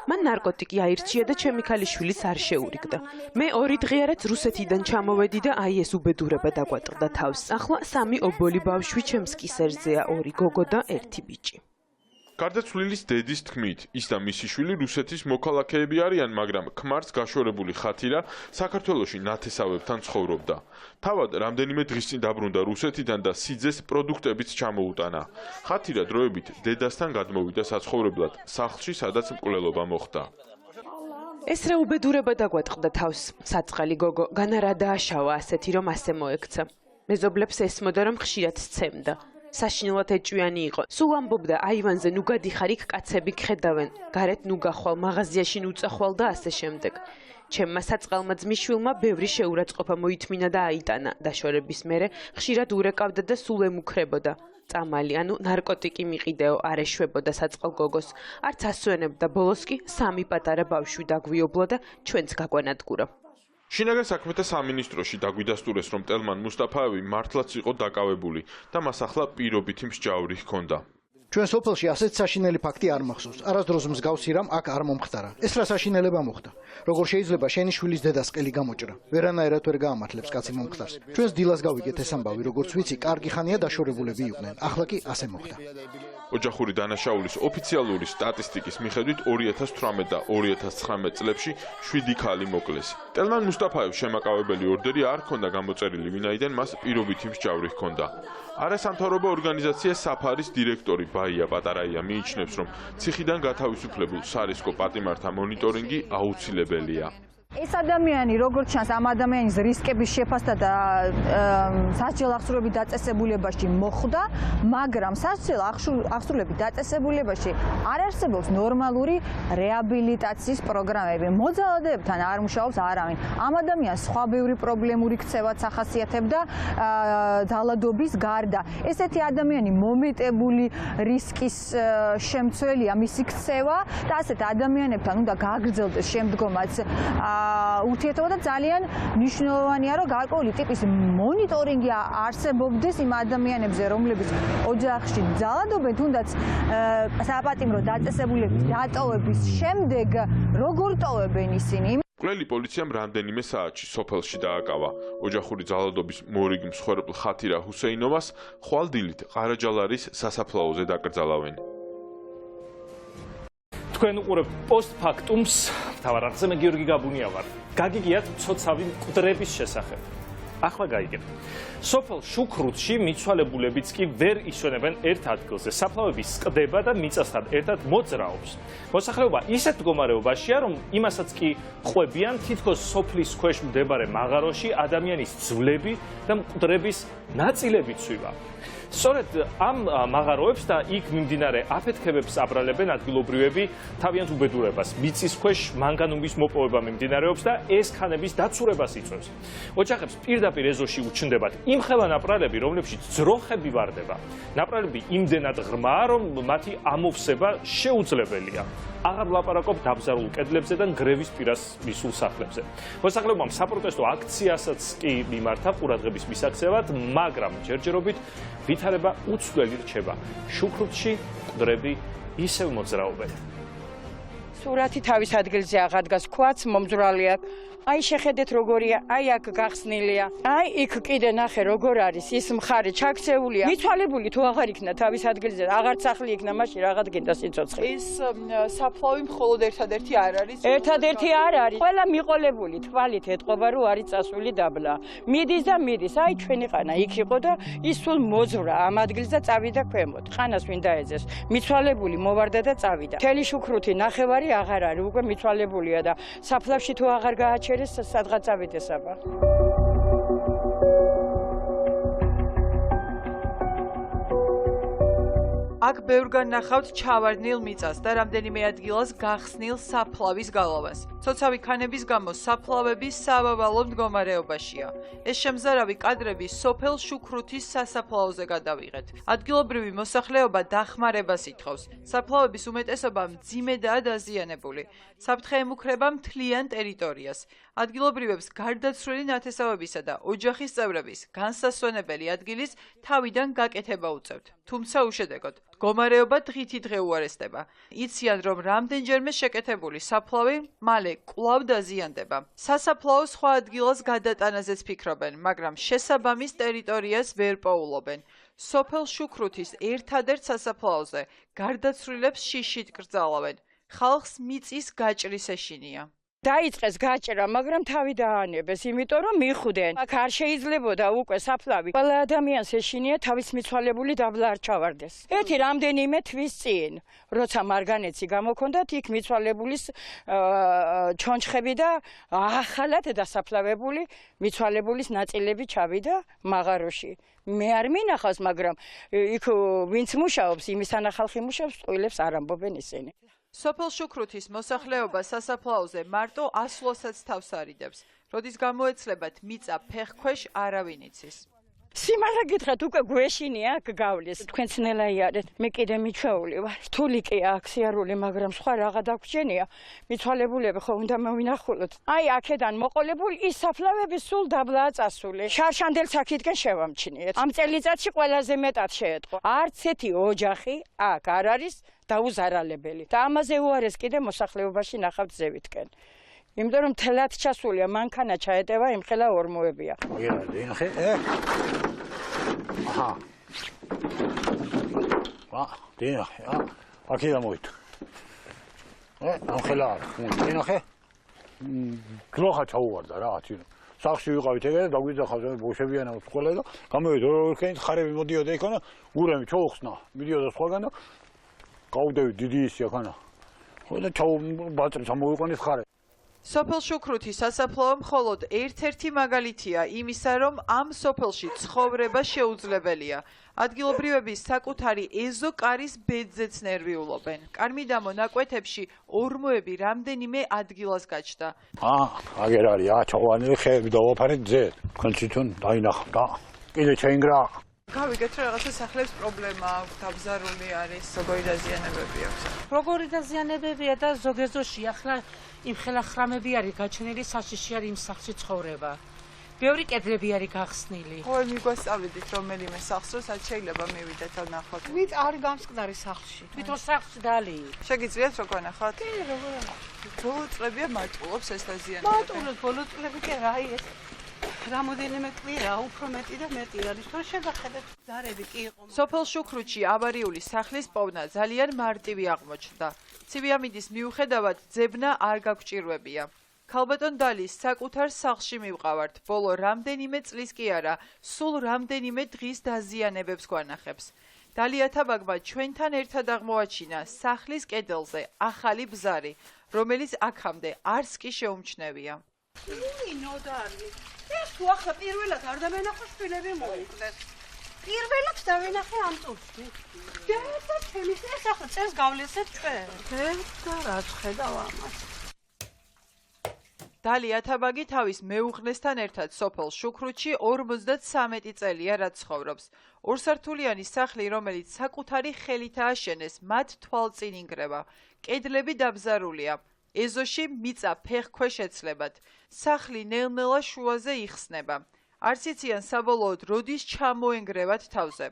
მან ნარკოტიკი აირჩია და ჩემი ქალიშვილიც არ შეურიგდა. მე 2 დღეარაც რუსეთიდან ჩამოვედი და აი ეს უბედურება დაგვატყდა თავს. ახლა 3 ობოლი ბავშვი ჩემს კისერზეა, 2 გოგო და 1 ბიჭი. გარდაცვლილის დედის თქმით, ის და მისი შვილი რუსეთის მოქალაქეები არიან, მაგრამ ქმარს გაშორებული ხათირა საქართველოში ნათესავებთან ცხოვრობდა. თავად რამდენიმე დღის წინ დაბრუნდა რუსეთიდან და სიძეს პროდუქტებიც ჩამოუტანა. ხათირა დროებით დედასთან გადმოვიდა საცხოვრებლად, სახლში, სადაც მკვლელობა მოხდა. ეს რა უბედურება დაგვატყდა თავს. საწყალი გოგო განა რა დააშავა ასეთი, რომ ასე მოექცა. მეზობლებს ესმოდა, რომ ხშირად სცემდა. საშინლად ეჭვიანი იყო. სულ ამბობდა, აივანზე ნუ გადიხარ, იქ კაცები გხედავენ. გარეთ ნუ გახვალ, მაღაზიაში ნუ წახვალ და ასე შემდეგ. ჩემმა საწყალმა ძმისშვილმა ბევრი შეურაცხყოფა მოითმინა და აიტანა. დაშორების მერე ხშირად ურეკავდა და სულ ემუქრებოდა. წამალი, ანუ ნარკოტიკი მიყიდეო, არ ეშვებოდა საწყალ გოგოს. არც ასვენებდა, ბოლოს კი 3 პატარა ბავშვი დაგვიობლა და ჩვენც გაგვანადგურა. შინაგან საქმეთა სამინისტროში დაგვიდასტურეს, რომ ტელმან მუსტაფაევი მართლაც იყო დაკავებული და მას ახლა პირობითი მსჯავრი ჰქონდა. ჩვენ სოფელში ასეთ საშინელი ფაქტი არ მახსოვს. არასდროს მსგავსი რამ აქ არ მომხდარა. ეს რა საშინელება მოხდა? როგორ შეიძლება შენი შვილის დედას ყელი გამოჭრა? ვერანაირად ვერ გაამართლებს კაცი მომხდარს. ჩვენს დილას გავიგეთ ეს ამბავი, როგორც ვიცი, კარგი ხანია დაშორებულები იყვნენ. ახლა კი ასე მოხდა. ოჯახური დანაშაულის ოფიციალური სტატისტიკის მიხედვით 2018 და 2019 წლებში 7 ქალი მოკლეს. ტელმან მუსტაფაევს შემაკავებელი ორდერი არ ჰქონდა გამოწერილი, ვინაიდან მას პირობითი მსჯავრი ჰქონდა. არასამთავრობო ორგანიზაცია საფარის დირექტორი ბაია პატარაია მიიჩნევს, რომ ციხიდან გათავისუფლებულ სარისკო პატიმართა მონიტორინგი აუცილებელია. ეს ადამიანი როგორც ჩანს ამ ადამიანის რისკების შეფასდა და სასჯელ აღსრულების დაწესებულებაში მოხვდა, მაგრამ სასჯელ აღსრულების დაწესებულებაში არ არსებობს ნორმალური რეაბილიტაციის პროგრამები. მოძალადებთან არ მუშაობს არავინ. ამ ადამიანს სხვა ბევრი პრობლემური ქცევაც ახასიათებდა ძალადობის გარდა. ესეთი ადამიანი მომეტებული რისკის შემცველია მისი ქცევა და ასეთ ადამიანებთან უნდა გააგრძელდეს შემდგომაც ურთიერთობა და ძალიან მნიშვნელოვანია, რომ გარკვეული ტიპის მონიტორინგი არსებობდეს იმ ადამიანებზე, რომლებიც ოჯახში ძალადობენ, თუნდაც საპატიმრო დაწესებულების დატოვების შემდეგ როგორ ტოვებენ ისინი. მკვლელი პოლიციამ რამდენიმე საათში სოფელში დააკავა. ოჯახური ძალადობის მორიგ მსხვერპლ ხათირა ჰუსეინოვას ხვალ-დილით ყარაჯალარის სასაფლაოზე დაკრძალავენ. თქვენ უყურებთ პოსტფაქტუმს, მთავარ არხზე მე გიორგი გაბუნია ვარ. გაგიგიათ მცოცავი მკვდრების შესახებ. ახლა გაიგეთ. სოფელ შუქრუთში მიცვალებულებიც კი ვერ ისვენებენ ერთ ადგილზე. საფლავების ყდება და მიწასთან ერთად მოძრაობს. მოსახლეობა ისეთ მდგომარეობაშია, რომ იმასაც კი ყვებიან, თითქოს სოფლის ქვეშ მდებარე მაღაროში ადამიანის ძვლები და მკვდრების ნაწილები ცვივა. სწორედ ამ მაღაროებს და იქ მიმდინარე აფეთქებებს აბრალებენ ადგილობრივები თავიანთ უბედურებას. მიწის ქვეშ მანგანუმის მოპოვება მიმდინარეობს და ეს ქანების დაცურებას იწვევს. ოჯახებს პირდაპირ ეზოში უჩნდებათ იმხელა ნაპრალები, რომლებშიც ძროხები ვარდება. ნაპრალები იმდენად ღრმაა, რომ მათი ამოვსება შეუძლებელია. აღარ ვლაპარაკობ დაბზარულ კედლებზე და ნგრევის პირას მისულ სახლებზე. მოსახლეობამ საპროტესტო აქციასაც კი მიმართა ყურადღების მისაქცევად, მაგრამ ჯერჯერობით ვითარება უცვლელი რჩება. შუქრუთში მკვდრები ისევ მოძრაობენ. სურათი თავის ადგილზე აღარ დგას, ქვაც მომძვრალი აქვს. აი შეხედეთ როგორია, აი აქ გახსნილია. აი იქ კიდე ნახე როგორ არის ის მხარე ჩაქცეულია. მიცვალებული თუ აღარ იქნა თავის ადგილზე, აღარც სახლი იქნა, მაშინ რაღაც გინდა სიცოცხლე. ის საფლავი მხოლოდ ერთადერთი არ არის. ერთადერთი არ არის. ყველა მიყოლებული თვალით ეტყობა რომ არის წასული დაბლა. მიდის და მიდის. აი ჩვენი ყანა იქ იყო და ის სულ მოძვრა ამ ადგილზე წავიდა ქვემოთ. ყანას ვინ დაეძეს. მიცვალებული მოვარდა და წავიდა. თელი შუქრუთი ნახევარი აღარ არის, უკვე მიცვალებულია და საფლავში თუ აღარ გააჩერეს სადღაც წავიდეს აბა. აქ ბევრგან ნახავთ ჩავარდნილ მიწას და რამდენიმე ადგილას გახსნილ საფლავის გალავას. ცოცავი ქანების გამო საფლავები სავავალო მდგომარეობაშია. ეს შემზარავი კადრები სოფელ შუქრუთის სასაფლაოზე გადავიღეთ. ადგილობრივი მოსახლეობა დახმარებას ითხოვს. საფლავების უმეტესობა მძიმედაა დაზიანებული. საფრთხე ემუქრება მთლიან ტერიტორიას. ადგილობრივებს გარდაცვლილი ნათესავებისა და ოჯახის წევრების განსასვენებელი ადგილის თავიდან გაკეთება უწევთ. თუმცა უშედეგოდ. მდგომარეობა დღითიდღე უარესდება. იციან, რომ რამდენჯერმე შეკეთებული საფლავი მალე კვლავ დაზიანდება. სასაფლაო სხვა ადგილას გადატანაზეც ფიქრობენ, მაგრამ შესაბამის ტერიტორიას ვერ პოულობენ. სოფელ შუქრუთის ერთადერთ სასაფლაოზე გარდაცვლილებს შიშით კრძალავენ. ხალხს მიწის გაჭრის ეშინია. დაიწყეს გაჭრა, მაგრამ თავი დაანებეს, იმიტომ რომ მიხვდნენ. აქ არ შეიძლებოდა უკვე საფლავი. ყველა ადამიანს ეშინია თავის მიცვალებული დაბლა არ ჩავარდეს. ერთი რამდენიმე თვის წინ, როცა მარგანეცი გამოქონდათ, იქ მიცვალებულის ჩონჩხები და ახალად დასაფლავებული მიცვალებულის ნაწილები ჩავიდა მაღაროში. მე არ მინახავს, მაგრამ იქ ვინც მუშაობს, იმისანა ხალხი მუშაობს, ტყუილებს არ ამბობენ ისინი. სოფელ შუქრუთის მოსახლეობა სასაფლაოზე მარტო ასლოსაც თავს არიდებს. როდის გამოეცლებათ მიწა ფეხქვეშ არავინ იცის. სიმართლე გითხრათ, უკვე გვეშინია აქ გავლის. თქვენ ცნელაიარეთ, მე კიდე მიჩვეული ვარ. რთული კი აქ სიარული, მაგრამ სხვა რაღა დაგვრჩენია. მიცვალებულები ხო უნდა მოვინახულოთ. აი აქედან მოყოლებული ის საფლავები სულ დაბლაა წასული. შარშანდელს აქეთკენ შევამჩნიეთ. ამ წელიწადში ყველაზე მეტად შეეტყო. არც ერთი ოჯახი აქ არ არის დაუზარალებელი. და ამაზე უარეს კიდე მოსახლეობაში ნახავთ ზევითკენ. იმიტომ რომ თელად ჩასულია, მანქანა ჩაეტევა, იმხელა ორმოებია. ნახე, აჰა. დინახე, აქედან მოიტო. ამხელა, დინახე. გლოხა ჩაუვარდა რა, ათინო. სახში ვიყავით ეგრე და დაგვიძახავს ბოშებიანა ყველა და გამოვიდა ორ-ორქენით ხარები მოდიოდა იქანა, ურემი ჩაუხსნა, მიდიოდა სხვაგან და გავდევი დიდი ისი აქანა. ხო და ბაწრით ამოვიყვანეს ხარე. სოფელ შუქრუთი სასაფლაო მხოლოდ ერთ-ერთი მაგალითია იმისა, რომ ამ სოფელში ცხოვრება შეუძლებელია. ადგილობრივები საკუთარი ეზო-კარის ბედზეც ნერვიულობენ. კარმიდამო ნაკვეთებში ორმოები რამდენიმე ადგილას გაჩნდა. აგერ არის აჩოვანი ხეები და ვაფარეთ ძე. კონცი თუნ დაინახა. კიდე ჩაინგრა. გავიგეთ რომ რაღაცა სახლებს პრობლემა აქვს, დაბზარული არის, როგორი დაზიანებები აქვს. როგორი დაზიანებებია და ზოგეზოში ახლა იმ ხელახრამები არის გაჩენილი, საშიში არის იმ სახლში ცხოვრება. ბევრი კედლები არის გახსნილი. ხო, მიგვასწავლით რომელიმე სახლს რომ სად შეიძლება მივიდეთ და ნახოთ. ვით არის გამსკნარი სახლში. თვითონ სახლში დალი. შეგიძლიათ რო გონახოთ? კი, როგორ. ბოლო წლებია მარტულობს ეს დაზიანებები. მარტულობს ბოლო წლები კი რა ის. რამოდენიმე კვირა უფრო მეტი და მეტი არის, თორე შეგახედეთ ზარები კი იყო. სოფელ შუქრუთში ავარიული სახლის პოვნა ძალიან მარტივი აღმოჩნდა. ცივი ამინდის მიუხედავად ძებნა არ გაგვჭირვებია. ქალბატონ დალის საკუთარ სახლში მივყავართ. ბოლო რამდენიმე წლის კი არა, სულ რამდენიმე დღის დაზიანებებს გვანახებს. დალიათაბაგმა ჩვენთან ერთად აღმოაჩინა სახლის კედელზე ახალი ბზარი, რომელიც აქამდე არც კი შეუმჩნევია. ნოდარი. ეს თუ ახლა პირველად არ დამენახო შვილები მოიყვნენ. პირველად დავენახე ამ წუთში. და ჩემის ეს ახლა წეს გავლესეთ ჩვენ. და რაც ხედავ ამას. დალიათაბაგი თავის მეუღლესთან ერთად სოფელ შუქრუთში 53 წელია რაც ცხოვრობს. ორსართულიანი სახლი, რომელიც საკუთარი ხელით ააშენეს, მათ თვალწინ ინგრევა. კედლები დაბზარულია. ეზოში მიწა ფეხქვეშ ეცლებათ. სახლი ნელ-ნელა შუაზე იხსნება. არც იციან საბოლოოდ როდის ჩამოენგრევათ თავზე.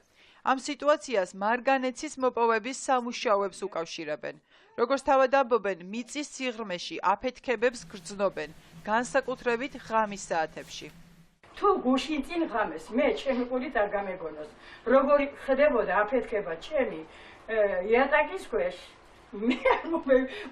ამ სიტუაციას მარგანეცის მოპოვების სამუშაოებს უკავშირებენ. როგორც თავად ამბობენ, მიწის სიღრმეში აფეთქებებს გრძნობენ, განსაკუთრებით ღამის საათებში. თუ გუშინ წინ ღამეს მე ჩემი ყურით არ გამეგონოს, როგორი ხდებოდა აფეთქება ჩემი იატაკის ქვეშ. მე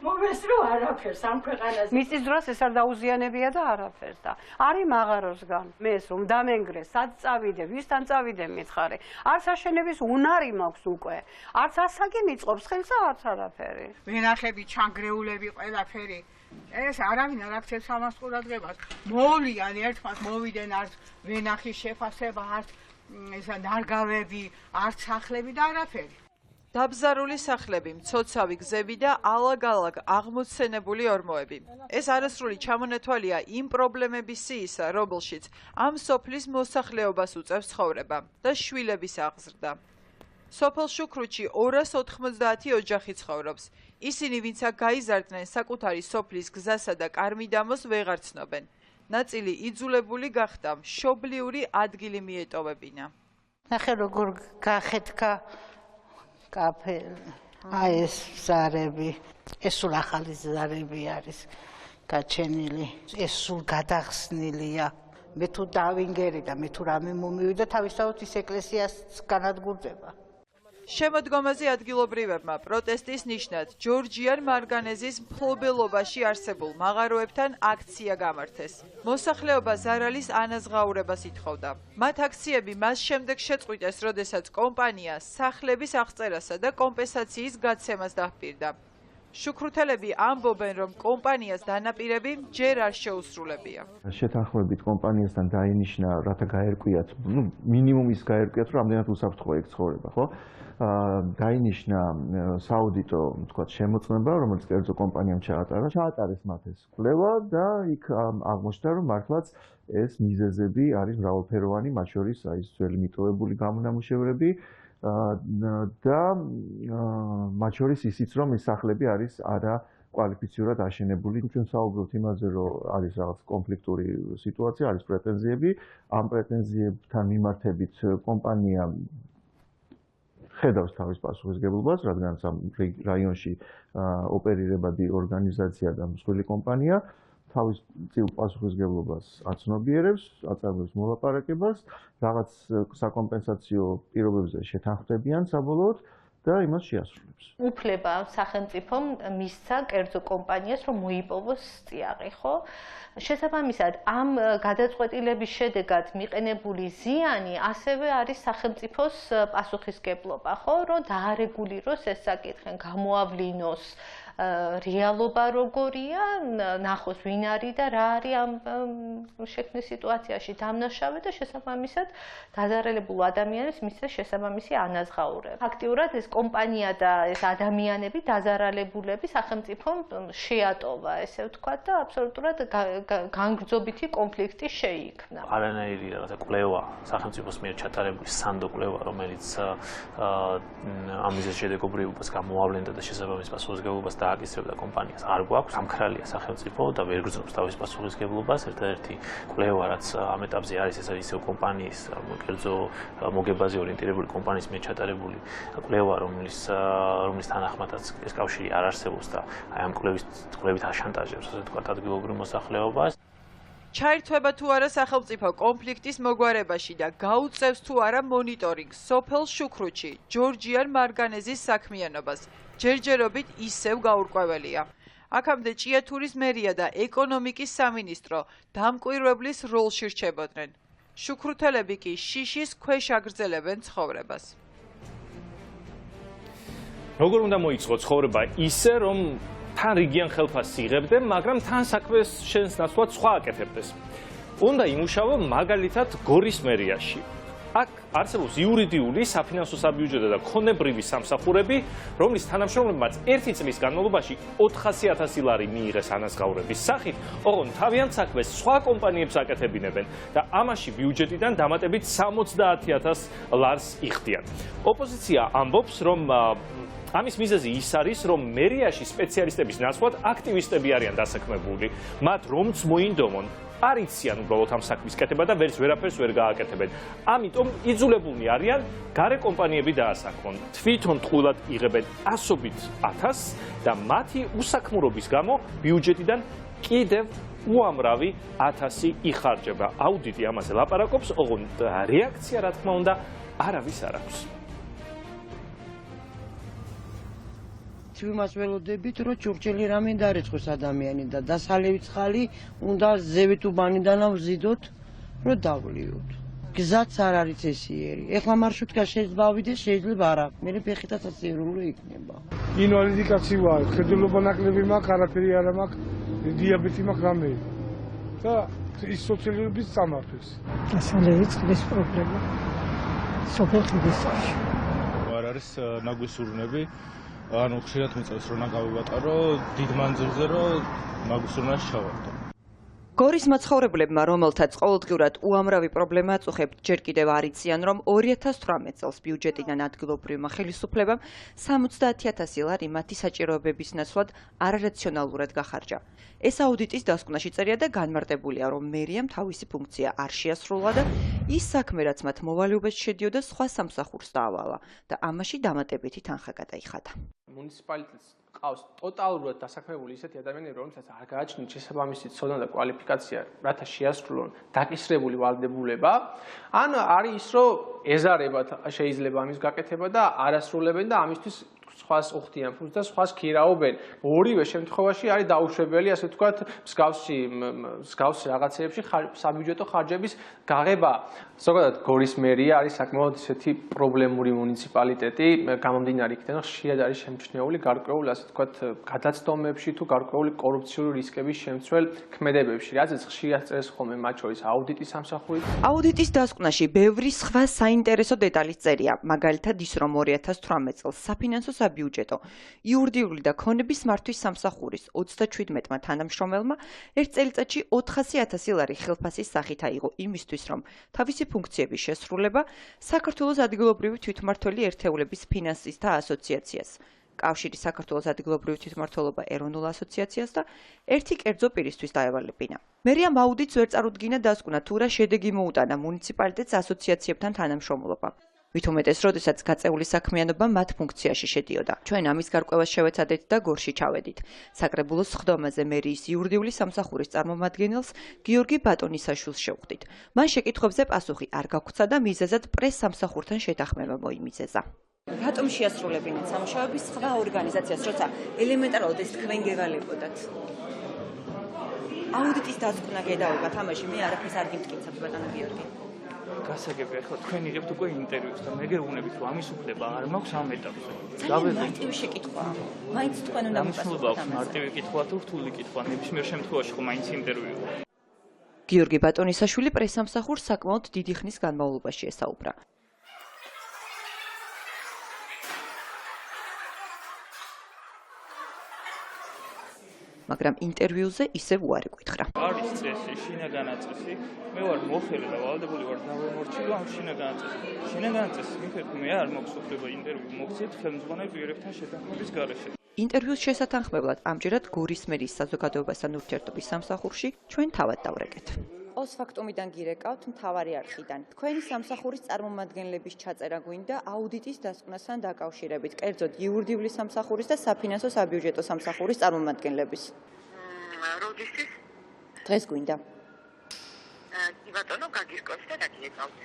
მომესრო არაფერს ამ ქვეყანაზე. მიწის დროს ეს არ დაუზიანებია და არაფერს და არის მაღაროსგან. მე ეს რომ დამენგრე, სად წავიდე, ვისთან წავიდე მითხარი. არც აშენების უნარი მაქვს უკვე. არც ასაკი მიწყობს ხელს და არც არაფერი. ვენახები, ჩანგრეულები, ყველაფერი. ეს არავინ არ აქცევს ამას ყურადღებას. მოვლიან ერთმანს, მოვიდნენ არც ვენახის შეფასება, არც ესა ნარგავები, არც სახლები და არაფერი. დაბზარული სახლები, მცოცავი გზები და ალაგ-ალაგ აღმოცენებული ორმოები. ეს არასრული ჩამონათვალია იმ პრობლემების სიისა, რომელშიც ამ სოფლის მოსახლეობას უწევს ცხოვრება და შვილების აღზრდა. სოფელ შუქრუთში 290 ოჯახი ცხოვრობს. ისინი, ვინც აქ გაიზარდნენ, საკუთარი სოფლის გზასა და კარმიდამოს ვეღარ ცნობენ. ნაწილი იძულებული გახდა მშობლიური ადგილი მიეტოვებინა. ნახე როგორ გახეთქა კაფე, აი ეს ზარები, ეს სულ ახალი ზარები არის გაჩენილი, ეს სულ გადახსნილია. მე თუ დავინგერი და მე თუ რამე მომივიდა, თავისთავად ის ეკლესიას განადგურდება. შემოდგომაზე ადგილობრივებმა პროტესტის ნიშნად ჯორჯიან მარგანეზის მფლობელობაში არსებულ მაღაროებთან აქცია გამართეს. მოსახლეობა ზარალის ანაზღაურებას ითხოვდა. მათ აქციები მას შემდეგ შეწყვიტეს, როდესაც კომპანია სახლების აღწერასა და კომპენსაციის გაცემას დაჰპირდა. შუქრუთელები ამბობენ, რომ კომპანიას დანაპირები ჯერ არ შეუსრულებია. შეთანხმებით კომპანიასთან დაინიშნა, რათა გაერკვიათ, მინიმუმ ის გაერკვიათ, რომ რამდენად უსაფრთხოა იქ ცხოვრება, ხო? დაინიშნა სააუდიტო, თქვათ, შემოწმება, რომელიც კერძო კომპანიამ ჩაატარა. ჩაატარეს მათ ეს კვლევა და იქ აღმოჩნდა, რომ მართლაც ეს მიზეზები არის მრავალფეროვანი, მათ შორის აი ეს ძველი მიტოვებული გამონამუშევრები და მათ შორის ისიც, რომ ეს სახლები არის არა კვალიფიცირად აშენებული. ჩვენ საუბრობთ იმაზე, რომ არის რაღაც კონფლიქტური სიტუაცია, არის პრეტენზიები. ამ პრეტენზიებთან მიმართებით კომპანია ხედავს თავის პასუხისგებლობას, რადგან ამ რაიონში ოპერირებადი ორგანიზაცია და მსხვილი კომპანია თავის წილ პასუხისგებლობას აცნობიერებს, აწარმოებს მოლაპარაკებას, რაღაც საკომპენსაციო პირობებზე შეთანხმდებიან საბოლოოდ და იმას შეასრულებს. უფლება სახელმწიფომ მისცა კერძო კომპანიას, რომ მოიპოვოს წიაღი, ხო? შესაბამისად, ამ გადაწყვეტილების შედეგად მიყენებული ზიანი ასევე არის სახელმწიფოს პასუხისგებლობა, ხო? რომ დაარეგულიროს ეს საკითხი, გამოავლინოს რეალობა როგორია, ნახოს ვინ არის და რა არის ამ შექმნის სიტუაციაში დამნაშავე და შესაბამისად დაზარალებულ ადამიანებს მისცეს შესაბამისი ანაზღაურება. ფაქტიურად ეს კომპანია და ეს ადამიანები დაზარალებულები სახელმწიფომ შეატოვა, ესე ვთქვათ და აბსოლუტურად განგრძობითი კონფლიქტი შეიქმნა. არანაირი რაღაცა კვლევა სახელმწიფოს მიერ ჩატარებული სანდო კვლევა, რომელიც ამის შედეგობრივობას გამოავლენდა და შესაბამის პასუხისმგებლობას დააკისრებდა კომპანიას არ გვაქვს. ამქრალია სახელმწიფო და ვერ გრძნობს თავის პასუხისმგებლობას. ერთადერთი კვლევა, რაც ამ ეტაპზე არის, ეს არის ისევ კომპანიის, კერძო მოგებაზე ორიენტირებული კომპანიის მიერ ჩატარებული კვლევა, რომლის თანახმადაც ეს კავშირი არ არსებობს და აი ამ კვლევით აშანტაჟებს, ასე ვთქვათ, ადგილობრივ მოსახლეობას. ჩაირთვება თუ არა სახელმწიფო კონფლიქტის მოგვარებაში და გაუწევს თუ არა მონიტორინგს სოფელ შუქრუთში ჯორჯიან მარგანეზის საქმიანობას. ჯერჯერობით ისევ გაურკვეველია. აქამდე ჭიათურის მერია და ეკონომიკის სამინისტრო დამკვირვებლის როლში რჩებოდნენ. შუქრუთელები კი შიშის ქვეშ აგრძელებენ ცხოვრებას. როგორ უნდა მოიწყო ცხოვრება ისე, რომ თან რიგიან ხელფასს იღებდე, მაგრამ თან საქმეს შენს ნაცვლად სხვა აკეთებდეს. უნდა იმუშავო მაგალითად გორის მერიაში. აქ არსებობს იურიდიული, საფინანსო საბიუჯეტო და ქონებრივი სამსახურები, რომლის თანამშრომლებმაც ერთი წლის განმავლობაში 400,000 ლარი მიიღეს ანაზღაურების სახით, ოღონდ თავიანთ საქმეს სხვა კომპანიებს აკეთებინებენ და ამაში ბიუჯეტიდან დამატებით 70,000 ლარს იხდიან. ოპოზიცია ამბობს, რომ ამის მიზეზი ის არის, რომ მერიაში სპეციალისტების ნაცვლად აქტივისტები არიან დასაქმებული, მათ რომც მოინდომონ არ იციან უბრალოდ ამ საქმის კეთება და ვერაფერს ვერ გააკეთებენ. ამიტომ იძულებულნი არიან გარე კომპანიები დაასაქმონ. თვითონ ტყუილად იღებენ ასობით 1000 და მათი უსაქმურობის გამო ბიუჯეტიდან კიდევ უამრავი 1000 იხარჯება. აუდიტი ამაზე ლაპარაკობს, ოღონდ რეაქცია რა თქმა უნდა არავის არ აქვს. იმას ველოდებით, რომ ჭურჭელი რამე დარეცხოს ადამიანი და დასალევი ცხალი უნდა ზევით უბანიდან ავზიდოთ, რომ დავლიოთ. გზაც არ არის წესიერი. ეხლა მარშრუტკა შეიძლება ავიდეს, შეიძლება არა. მე ფეხითაც აციერული იქნება. ინვალიდიკაცი ვარ, ხედულობა ნაკლები მაქვს, არაფერი არ მაქვს, დიაბეტი მაქვს რამე. და ის სოციალურების სამართლის. დასალევი წყლის პრობლემა. სოფელ ხიდისაში. არ არის ნაგვისურნები. ანუ ხშირად მეწევს რომ გავივატარო დიდ მანძილზე რომ მაგუსურნაში ჩავარდო. გორის მაცხოვრებლებმა, რომელთაც ყოველდღიურად უამრავი პრობლემა აწუხებთ, ჯერ კიდევ არ იციან, რომ 2018 წელს ბიუჯეტიდან ადგილობრივმა ხელისუფლებამ 70,000 ლარი მათი საჭიროებების ნაცვლად არარაციონალურად გახარჯა. ეს აუდიტის დასკვნაში წერია და განმარტებულია, რომ მერიამ თავისი ფუნქცია არ შეასრულა და ის საქმე, რაც მათ მოვალეობაში შედიოდა, სხვა სამსახურს დაავალა და ამაში დამატებითი თანხა გადაიხადა. მუნიციპალიტეტს ყავს ტოტალურად დასაქმებული ისეთი ადამიანები, რომლებსაც არ გააჩნიათ შესაბამისი ცოდნა და კვალიფიკაცია, რათა შეასრულონ დაკისრებული ვალდებულება, ან არის ის, რომ ეზარებათ შეიძლება ამის გაკეთება და არასრულებენ და ამისთვის სხვას უხდიან ფულს და სხვას ქირაობენ. ორივე შემთხვევაში არის დაუშვებელი, ასე ვთქვათ, მსგავს რაღაცეებში საბიუჯეტო ხარჯების გაღება. ზოგადად გორის მერია არის საკმაოდ ისეთი პრობლემური მუნიციპალიტეტი, გამომდინარე იქიდან, რომ ხშირად არის შემჩნეული გარკვეული, ასე ვთქვათ, გადაცდომებში თუ გარკვეული კორუფციული რისკების შემცველ ქმედებებში, რაზეც ხშირად წერს ხოლმე მათ შორის აუდიტის სამსახური. აუდიტის დასკვნაში ბევრი სხვა საინტერესო დეტალის წერია, მაგალითად ის, რომ 2018 წელს საფინანსო საბიუჯეტო იურიდიული და ქონების მართვის სამსახურის 37-მა თანამშრომელმა ერთ წელიწადში 400,000 ლარი ხელფასის სახით აიღო იმისთვის, რომ თავისი ფუნქციების შესრულება საქართველოს ადგილობრივი თვითმმართველი ერთეულების ფინანსისტთა ასოციაციას, კავშირი საქართველოს ადგილობრივი თვითმმართველობა ეროვნულ ასოციაციას და ერთი კერძო პირისთვის დაევალებინა. მერიამ აუდიტს ვერ წარუდგინა დასკვნა, თუ რა შედეგი მოუტანა მუნიციპალიტეტს ასოციაციებთან თანამშრომლობა. მით უმეტეს, როდესაც გაწეული საქმიანობა მათ ფუნქციაში შედიოდა. ჩვენ ამის გარკვევას შევეცადეთ და გორში ჩავედით. საკრებულოს სხდომაზე მერიის იურიდიული სამსახურის წარმომადგენელს გიორგი ბატონისაშვილს შევხვდით. მან შეკითხვებზე პასუხი არ გაგვცა და მიზეზად პრეს სამსახურთან შეთანხმება მოიმიზეზა. რატომ შეასრულებინათ სამუშაოების სხვა ორგანიზაციას, როცა ელემენტარულად ეს თქვენ გევალებოდათ? აუდიტის დასკვნა გედავებათ ამაში, მე არაფერს არ გიმტკიცებთ, ბატონო გიორგი. გასაგები ახლა თქვენ იღებთ უკვე ინტერვიუს და მე გეუბნებით რომ ამის უფლება არ მაქვს ამ ეტაპზე. ძალიან მარტივი შეკითხვაა. მაინც თქვენ უნდა მისულობა აქვს მარტივი კითხვა თუ რთული კითხვა, ნებისმიერ შემთხვევაში ხო მაინც ინტერვიუა. გიორგი ბატონისაშვილი პრესამსახურს საკმაოდ დიდი ხნის განმავლობაში ესაუბრა. მაგრამ ინტერვიუზე ისევ უარი გითხრა. არის წესი, შინაგანა წესი. მე ვარ მოხერე და ვალდებული ვარ დავემორჩილო ამ შინაგანა წესს. შინაგანა წესის მიხედვით მე არ მაქვს უფლება ინტერვიუ მოგცეთ ხელმძღვანელ პირებთან შეთანხმების გარეშე. ინტერვიუს შესათანხმებლად ამჯერად გორის მერის საზოგადოებასთან ურთიერთობის სამსახურში ჩვენ თავად დავრეკეთ. ოს ფაქტუმიდან გირეკავთ მთავარი არხიდან. თქვენი სამსახურის წარმომადგენლების ჩაწერა გვინდა აუდიტის დასკვნასთან დაკავშირებით, კერძოდ იურიდიული სამსახურის და საფინანსო საბიუჯეტო სამსახურის წარმომადგენლების. როდისთვის? დღეს გვინდა. კი ბატონო, გაგირკვევთ და დაგიეკავთ.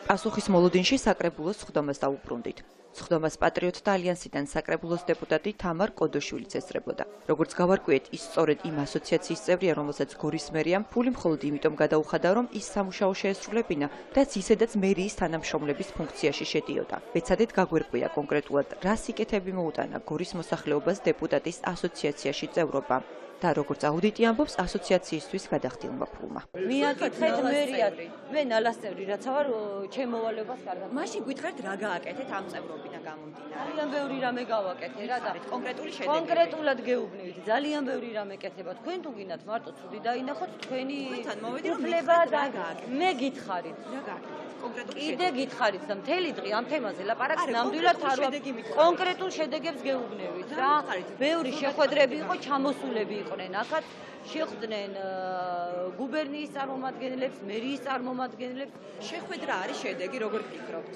პასუხის მოლოდინში საკრებულოს სხდომას დაუბრუნდით. სხდომას პატრიოტთა ალიანსიდან საკრებულოს დეპუტატი თამარ კოდოშვილიც ესწრებოდა. როგორც გავარკვიეთ, ის სწორედ იმ ასოციაციის წევრია, რომელსაც გორის მერიამ ფული მხოლოდ იმიტომ გადაუხადა, რომ ის სამუშაო შეესრულებინა, რაც ისედაც მერიის თანამშრომლების ფუნქციაში შედიოდა. მეცადეთ გაგვერკვია კონკრეტულად, რა სიკეთები მოუტანა გორის მოსახლეობას დეპუტატის ასოციაციაში წევრობა. და როგორც აუდიტი ამბობს, ასოციაციისთვის გადახდილმა ფულმა. მიაკითხეთ მერიად. მე ნალასწევრი რაცა ვარ, ჩემ მოვალეობას კარგად. მაშინ გითხრათ რა გააკეთეთ ამ წევრობიდან გამომდინარე. ძალიან ბევრი რამე გავაკეთე რა და კონკრეტული შედეგი. კონკრეტულად გეუბნებით, ძალიან ბევრი რამე კეთება. თქვენ თუ გინდათ მარტო ცუდი დაინახოთ, თქვენი უფლება და მე გითხარით. რა გააკეთეთ? კიდე გითხარით და მთელი დღე ამ თემაზე ლაპარაკს ნამდვილად არ კონკრეტულ შედეგებს გეუბნებით რა. ბევრი შეხვედრები იყო, ჩამოსულები იყვნენ აქაც, შეხვდნენ გუბერნიის წარმომადგენლებს, მერიის წარმომადგენლებს. შეხვედრა არის შედეგი, როგორ ფიქრობთ?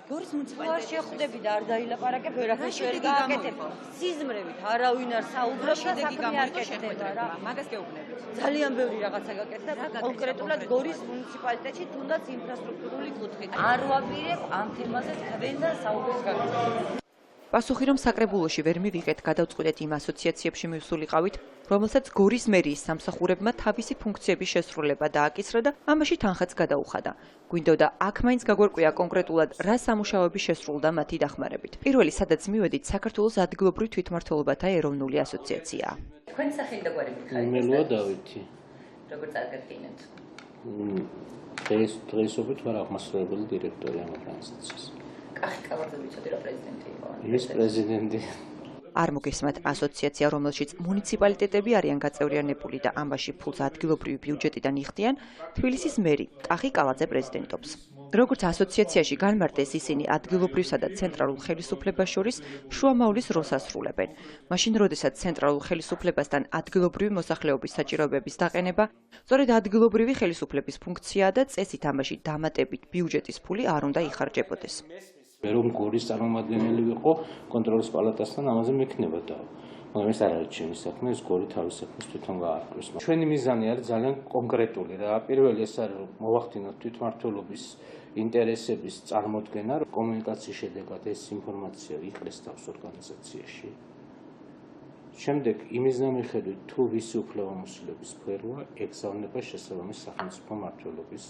გორის მუნიციპალიტეტის შეხვდები და არ დაილაპარაკებ, ვერაფერს ვერ გააკეთებ. სიზმრებით არავინ არ საუბრობს და საქმე არ კეთდება რა. მაგას გეუბნებით. ძალიან ბევრი რაღაცა გაკეთდა კონკრეტულად გორის მუნიციპალიტეტში, თუნდაც ინფრასტრუქტურული კუთხით. არ ვაპირებ ამ თემაზე თქვენთან საუბრის გაკეთებას. პასუხი რომ საკრებულოში ვერ მივიღეთ, გადავწყვიტეთ იმ ასოციაციებში მივსულიყავით, რომელსაც გორის მერიის სამსახურებმა თავისი ფუნქციების შესრულება დააკისრა და ამაში თანხაც გადაუხადა. გვინდოდა აქ მაინც გაგვერკვია კონკრეტულად რა სამუშაოები შესრულდა მათი დახმარებით. პირველი, სადაც მივედით, საქართველოს ადგილობრივ თვითმმართველობათა ეროვნული ასოციაციაა. თქვენი სახელი და გვარი გითხარით? მელოა დავითი. როგორ წარგებინეთ? დღესობით ვარ აღმასრულებელი დირექტორი ამ ორგანიზაციის. კახი კალაძე ვიცოდი რა პრეზიდენტი იყო. ის პრეზიდენტი. არ მოგესმათ ასოციაცია, რომელშიც მუნიციპალიტეტები არიან გაწევრიანებული და ამაში ფულს ადგილობრივი ბიუჯეტიდან იხდიან, თბილისის მერი კახი კალაძე პრეზიდენტობს. როგორც ასოციაციაში განმარტეს, ისინი ადგილობრივსა და ცენტრალურ ხელისუფლებას შორის შუამავლის როლს ასრულებენ. მაშინ, როდესაც ცენტრალურ ხელისუფლებასთან ადგილობრივი მოსახლეობის საჭიროებების დაყენება, სწორედ ადგილობრივი ხელისუფლების ფუნქციაა და წესით ამაში დამატებით ბიუჯეტის ფული არ უნდა იხარჯებოდეს. რომ გორის წარმომადგენელი ვიყო კონტროლის პალატასთან ამაზე მექნება და მაგრამ ეს არ არის ჩემი საქმე, ეს გორი თავის საქმეს თვითონ გაარკვევს. ჩვენი მიზანი არის ძალიან კონკრეტული რა. პირველი ეს არის რომ მოვახდინოთ თვითმმართველობის ინტერესების წარმოდგენა, კომუნიკაციის შედეგად ეს ინფორმაცია იყრეს თავს ორგანიზაციაში. შემდეგ იმის მიხედვით თუ ვისი უფლებამოსილების სფეროა, ეგზავნება შესაბამის სახელმწიფო მმართველობის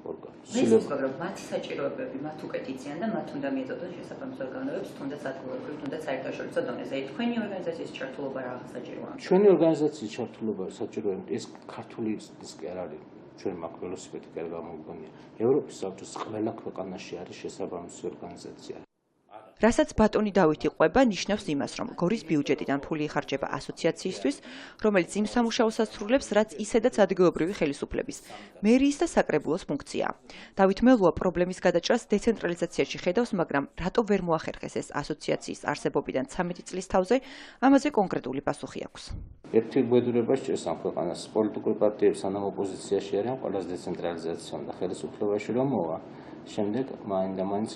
ორგანოს. მე ვსწავლობ რომ მათი საჭიროებები მათ უკეთ იციან და მათ უნდა მიეწოდოს შესაბამის ორგანოებს, თუნდაც ადგილობრივ, თუნდაც საერთაშორისო დონეზე. თქვენი ორგანიზაციის ჩართულობა რა საჭიროა? ჩვენი ორგანიზაციის ჩართულობა საჭიროა, ეს ქართული ის კი არ არის. ჩვენ მაგ ველოსიპედი კი არ გამოგონია. ევროპის საბჭოს ყველა ქვეყანაში არის შესაბამისი ორგანიზაცია. რასაც ბატონი დავითი ყვება, ნიშნავს იმას, რომ გორის ბიუჯეტიდან ფული იხარჯება ასოციაციისთვის, რომელიც იმ სამუშაოს ასრულებს, რაც ისედაც ადგილობრივი ხელისუფლების, მერიის და საკრებულოს ფუნქციაა. დავით მელოა პრობლემის გადაჭრას დეცენტრალიზაციაში ხედავს, მაგრამ რატო ვერ მოახერხეს ეს ასოციაციის არსებობიდან 13 წლის თავზე, ამაზე კონკრეტული პასუხი აქვს. ერთი უბედურება სჭირს ამ ქვეყანას პოლიტიკური პარტიებს სანამ ოპოზიციაში არიან, ყველას დეცენტრალიზაცია და ხელისუფლებაში რომ მოვა, შემდეგ მაინც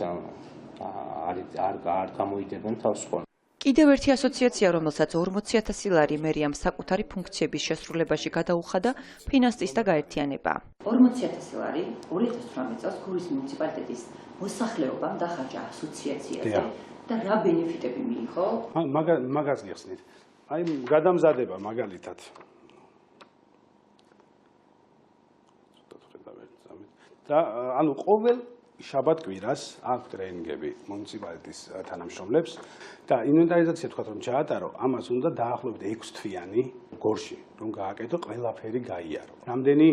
არ გამოიდებენ თავს ხოლმე. კიდევ ერთი ასოციაცია, რომელსაც 40,000 ლარი მერიამ საკუთარი ფუნქციების შესრულებაში გადაუხადა, ფინანსის და გაერთიანება. 40,000 ლარი 2018 წელს გორის მუნიციპალიტეტის მოსახლეობამ დახარჯა ასოციაციაზე და რა ბენეფიტები მიიღო? მაგას გიხსნით. აი გადამზადება მაგალითად. და ანუ ყოველ შაბათ-კვირას აქვს ტრენინგები მუნიციპალიტეტის თანამშრომლებს და ინვენტარიზაცია თქვა რომ ჩაატარო, ამას უნდა დაახლოებით 6 თვიანი გორში რომ გააკეთო, ყველაფერი გაიარო. Რამდენი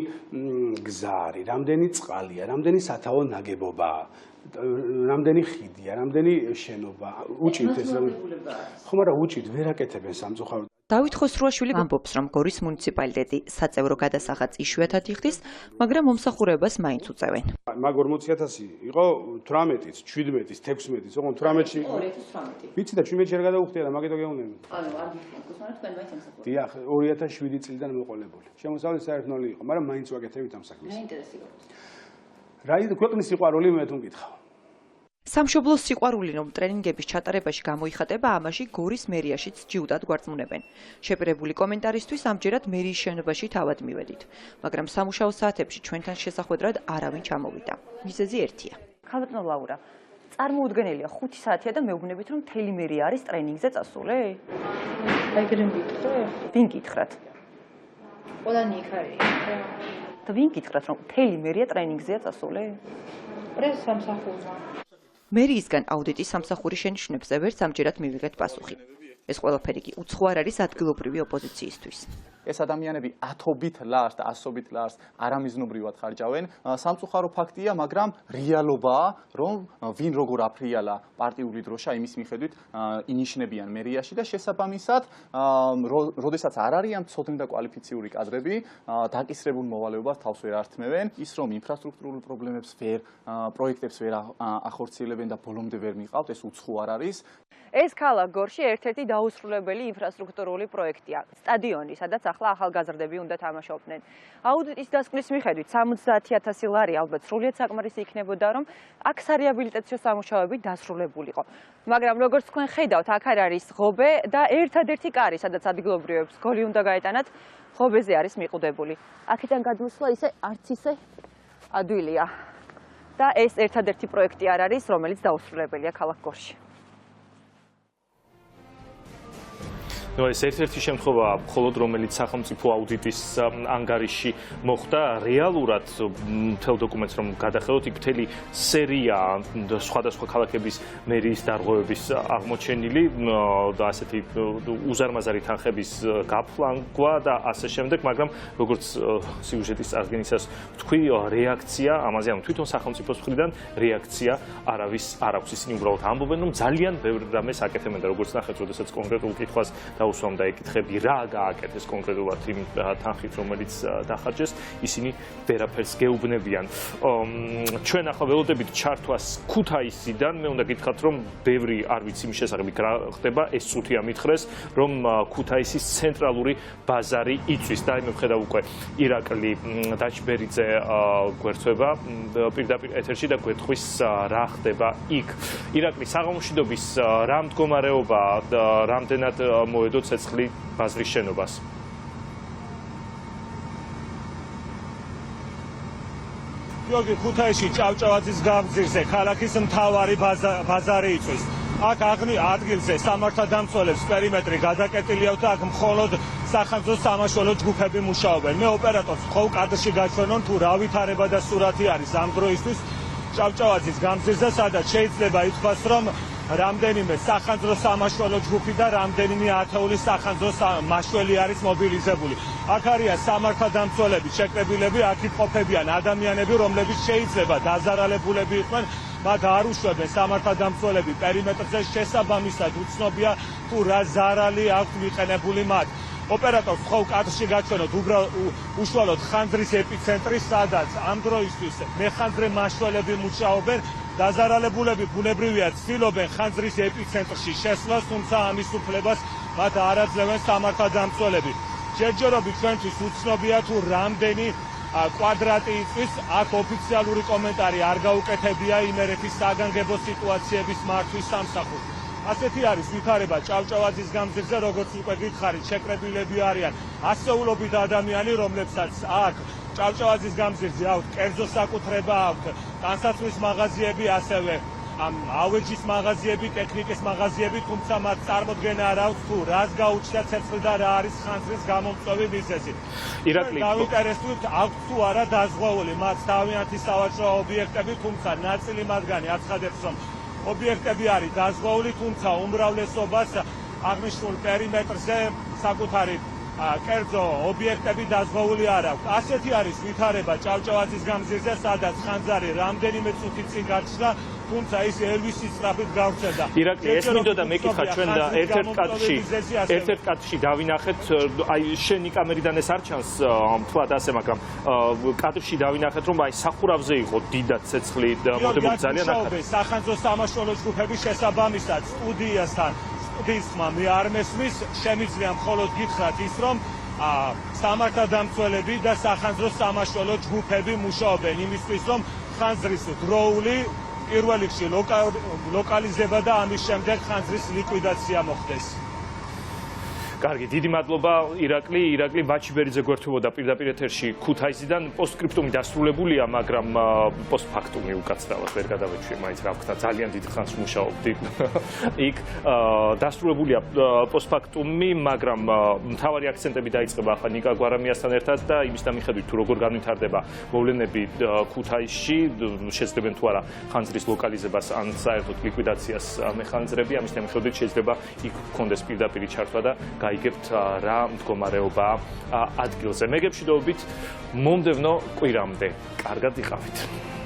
გზა არის, რამდენი წყალია, რამდენი სათავო ნაგებობაა, რამდენი ხიდია, რამდენი შენობა, უჭირთ ეს რომ ხო, მაგრამ უჭირთ ვერ აკეთებენ სამწუხაროდ. დავით ხოსრუაშვილი ამბობს, რომ გორის მუნიციპალიტეტი საწევრო გადასახადს იშვიათად იხდის, მაგრამ მომსახურებას მაინც უწევენ. მაგ 40.000 იყო 18-ից, 17-ից, 16-ից, ოღონდ 18-ში. ვიცი და 17-ში არ გადავუხდია და მაგითო გეუბნები. ანუ არ გიხსენებთ, მაგრამ თქვენ მაინც ამსახურებთ. დიახ, 2007 წლიდან მოყოლებული. შემოსავლის საერთნოლი იყო, მაგრამ მაინც ვაკეთებთ ამ საქმეს. რა ინტერესი გაქვს? რა ის ქვეყნის სიყვარული მე თუ მკითხავ. სამშობლოს სიყვარული რომ ტრენინგების ჩატარებაში გამოიხატება, ამაში გორის მერიაშიც ჯიუტად გვარწმუნებენ. შეპირებული კომენტარისთვის ამჯერად მერიის შენობაში თავად მივედით, მაგრამ სამუშაო საათებში ჩვენთან შესახვედრად არავინ ჩამოვიდა. მიზეზი ერთია. ქალბატონო ლაურა, წარმოუდგენელია 5 საათია და მეუბნებით რომ მთელი მერია არის ტრენინგზე წასული? აიგრენ გითხრე? ვინ გითხრათ? ყველანი იქ არის. და ვინ გითხრათ რომ მთელი მერია ტრენინგზეა წასული? პრეს სამსახურმა. მერიისგან აუდიტის სამსახურის შენიშვნებზე ვერც ამჯერად მივიღეთ პასუხი. ეს ყველაფერი კი უცხო არ არის ადგილობრივი ოპოზიციისთვის. ეს ადამიანები ათობით ლარს და ასობით ლარს არამიზნობრივად ხარჯავენ. სამწუხარო ფაქტია, მაგრამ რეალობაა, რომ ვინ როგორ აფრიალა პარტიული დროშა იმის მიხედვით ინიშნებიან მერიაში და შესაბამისად, როდესაც არ არიან მცოდნე და კვალიფიციური კადრები, დაკისრებულ მოვალეობას თავს ვერ ართმევენ, ის რომ ინფრასტრუქტურულ პრობლემებს პროექტებს ვერ ახორციელებენ და ბოლომდე ვერ მიყავთ, ეს უცხო არ არის. ეს ქალაქ გორში ერთ-ერთი დაუსრულებელი ინფრასტრუქტურული პროექტია. სტადიონი, სადაც ახლა ახალგაზრდები უნდა თამაშობდნენ. აუდიტის დასკვნის მიხედვით 70,000 ლარი ალბათ სრულიად საკმარისი იქნებოდა, რომ აქ სარეაბილიტაციო სამუშაოები დასრულებულიყო. მაგრამ როგორც თქვენ ხედავთ, აქ არ არის ღობე და ერთადერთი კარი, სადაც ადგილობრივებს გოლი უნდა გაეტანათ, ღობეზე არის მიყუდებული. აქედან გადმოსვლა ისე არც ისე ადვილია. და ეს ერთადერთი პროექტი არ არის, რომელიც დაუსრულებელია ქალაქ გორში. ეს ერთ-ერთი შემთხვევაა, მხოლოდ რომელიც სახელმწიფო აუდიტის ანგარიში მოხდა, რეალურად მთელ დოკუმენტს რომ გადახედოთ, იქ მთელი სერია სხვადასხვა ქალაქების მერიის დარღვევების აღმოჩენილი და ასეთი უზარმაზარი თანხების გაფლანგვა და ასე შემდეგ, მაგრამ როგორც სიუჟეტის წარდგენისას თქვი, რეაქცია ამაზე, ანუ თვითონ სახელმწიფოს მხრიდან რეაქცია არავის არ აქვს. ისინი უბრალოდ ამბობენ, რომ ძალიან ბევრ რამეს აკეთებენ და როგორც ნახეთ, როდესაც კონკრეტულ კითხვას დაუსვამ და ეკითხები რა გააკეთეს კონკრეტულად იმ თანხით, რომელიც დახარჯეს, ისინი ვერაფერს გეუბნებიან. ჩვენ ახლა ველოდებით ჩართვას ქუთაისიდან, მე უნდა გითხრათ, რომ ბევრი არ ვიცი იმის შესახებ რა ხდება, ეს წუთია მითხრეს, რომ ქუთაისის ცენტრალური ბაზარი იწვის და მე ვხედავ უკვე ირაკლი დაჩბერიძე გვერდება პირდაპირ ეთერში და გვეთქვის რა ხდება იქ. ირაკლი, საღამოშიდობის რა მდგომარეობა და რამდენად მოედო ცეცხლი ბაზრის შენობას? გიორგი, ქუთაისში ჭავჭავაძის გამზირზე ქალაქის მთავარი ბაზარი იწვის. აქ ადგილზე სამართალდამცველებს პერიმეტრი გადაკეტილია და აქ მხოლოდ სახანძრო სამაშველო ჯგუფები მუშაობენ. მე ოპერატორს ხომ კადრში გაჩვენონ თუ რა ვითარება და სურათი არის ამ დროისთვის ჭავჭავაძის გამზირზე, სადაც შეიძლება ითქვას, რომ რამდენიმე სახანძრო სამაშველო ჯგუფი და რამდენიმე ათეული სახანძრო მაშველი არის მობილიზებული. აქ არიან სამართალდამცველები, შეკრებილები, აქ იყოფებიან ადამიანები, რომლებიც შეიძლება დაზარალებულები იყვნენ, მათ არ უშვებენ სამართალდამცველები პერიმეტრზე, შესაბამისად უცნობია თუ რა ზარალი აქვს მიყენებული მათ. ოპერატორს ხომ კადრში გაჩვენოთ უშუალოდ ხანძრის ეპიცენტრი, სადაც ამ დროისთვის მეხანძრე მაშველები მუშაობენ. დაზარალებულები ბუნებრივია ცდილობენ ხანძრის ეპიცენტრში შესვლას, თუმცა ამის უფლებას მათ არ აძლევენ სამართალდამცველები. ჯერჯერობით ჩვენთვის უცნობია თუ რამდენი კვადრატი იწვის, აქ ოფიციალური კომენტარი არ გაუკეთებია იმერეთის საგანგებო სიტუაციების მართვის სამსახურს. ასეთი არის ვითარება ჭავჭავაძის გამზირზე, როგორც უკვე გითხარით, შეკრებილები არიან ასეულობით ადამიანი, რომლებსაც აქ ჭავჭავაძის გამზირზე აქვთ კერძო საკუთრება, აქვთ ტანსაცმლის მაღაზიები, ასევე ავეჯის მაღაზიები, ტექნიკის მაღაზიები, თუმცა მათ წარმოდგენა არ აქვს თუ რას გაუჩნდა ცეცხლი და რა არის ხანძრის გამომწვევი მიზეზი. ირაკლი, დავინტერესდით აქვს თუ არა დაზღვეული მათ თავიანთი სავაჭრო ობიექტები, თუმცა ნაწილი მათგანი აცხადებს, რომ ობიექტები არის დაზღვეული, თუმცა უმრავლესობას აღნიშნულ პერიმეტრზე საკუთარი კერძო ობიექტები დაზღვეული არ აქვს. ასეთი არის ვითარება ჭავჭავაძის გამზირზე, სადაც ხანძარი რამდენიმე წუთი წინ გაჩნდა, თუმცა ის ელვისის სწრაფით გავრცელდა. ირაკლი, ეს მინდოდა მეკითხა ჩვენ და ერთ-ერთ კადრში დავინახეთ, აი შენი კამერიდან ეს არ ჩანს თქვათ ასე, მაგრამ კადრში დავინახეთ, რომ აი სახურავზე იყო დიდად ცეცხლი მოდებული ძალიან ახალი. სახანძრო სამაშველო ჯგუფების შესაბამისად სტუდიასთან ისმა მე არ მესმის, შემიძლია მხოლოდ გითხრათ ის, რომ სამართალდამცველები და სახანძრო სამაშველო ჯგუფები მუშაობენ იმისთვის, რომ ხანძრის დროული პირველ რიგში ლოკალიზება და ამის შემდეგ ხანძრის ლიკვიდაცია მოხდეს. კარგი, დიდი მადლობა ირაკლი ბაჩიბერიძე გვერდებოდა პირდაპირ ეთერში ქუთაისიდან. პოსტსკრიპტუმი დასრულებულია, მაგრამ პოსტფაქტუმი უკაცრავად ვერ გადავეჩვიე, მაინც რა ვქნა, ძალიან დიდ ხანს მუშაობდი იქ. დასრულებულია პოსტფაქტუმი, მაგრამ მთავარი აქცენტები დაიწყება ახლა ნიკა გვარამიასთან ერთად და იმისთან მიხედვით თუ როგორ განვითარდება მოვლენები ქუთაისში, შეძლებენ თუ არა ხანძრის ლოკალიზებას ან საერთოდ ლიკვიდაციას მეხანძრები, ამისთან მიხედვით შეიძლება იქ გქონდეს პირდაპირი ჩართვა და გაიგებთ რა მდგომარეობაა ადგილზე. მეგებრში დოვებით მომდევნო კვირამდე. კარგად იყავით.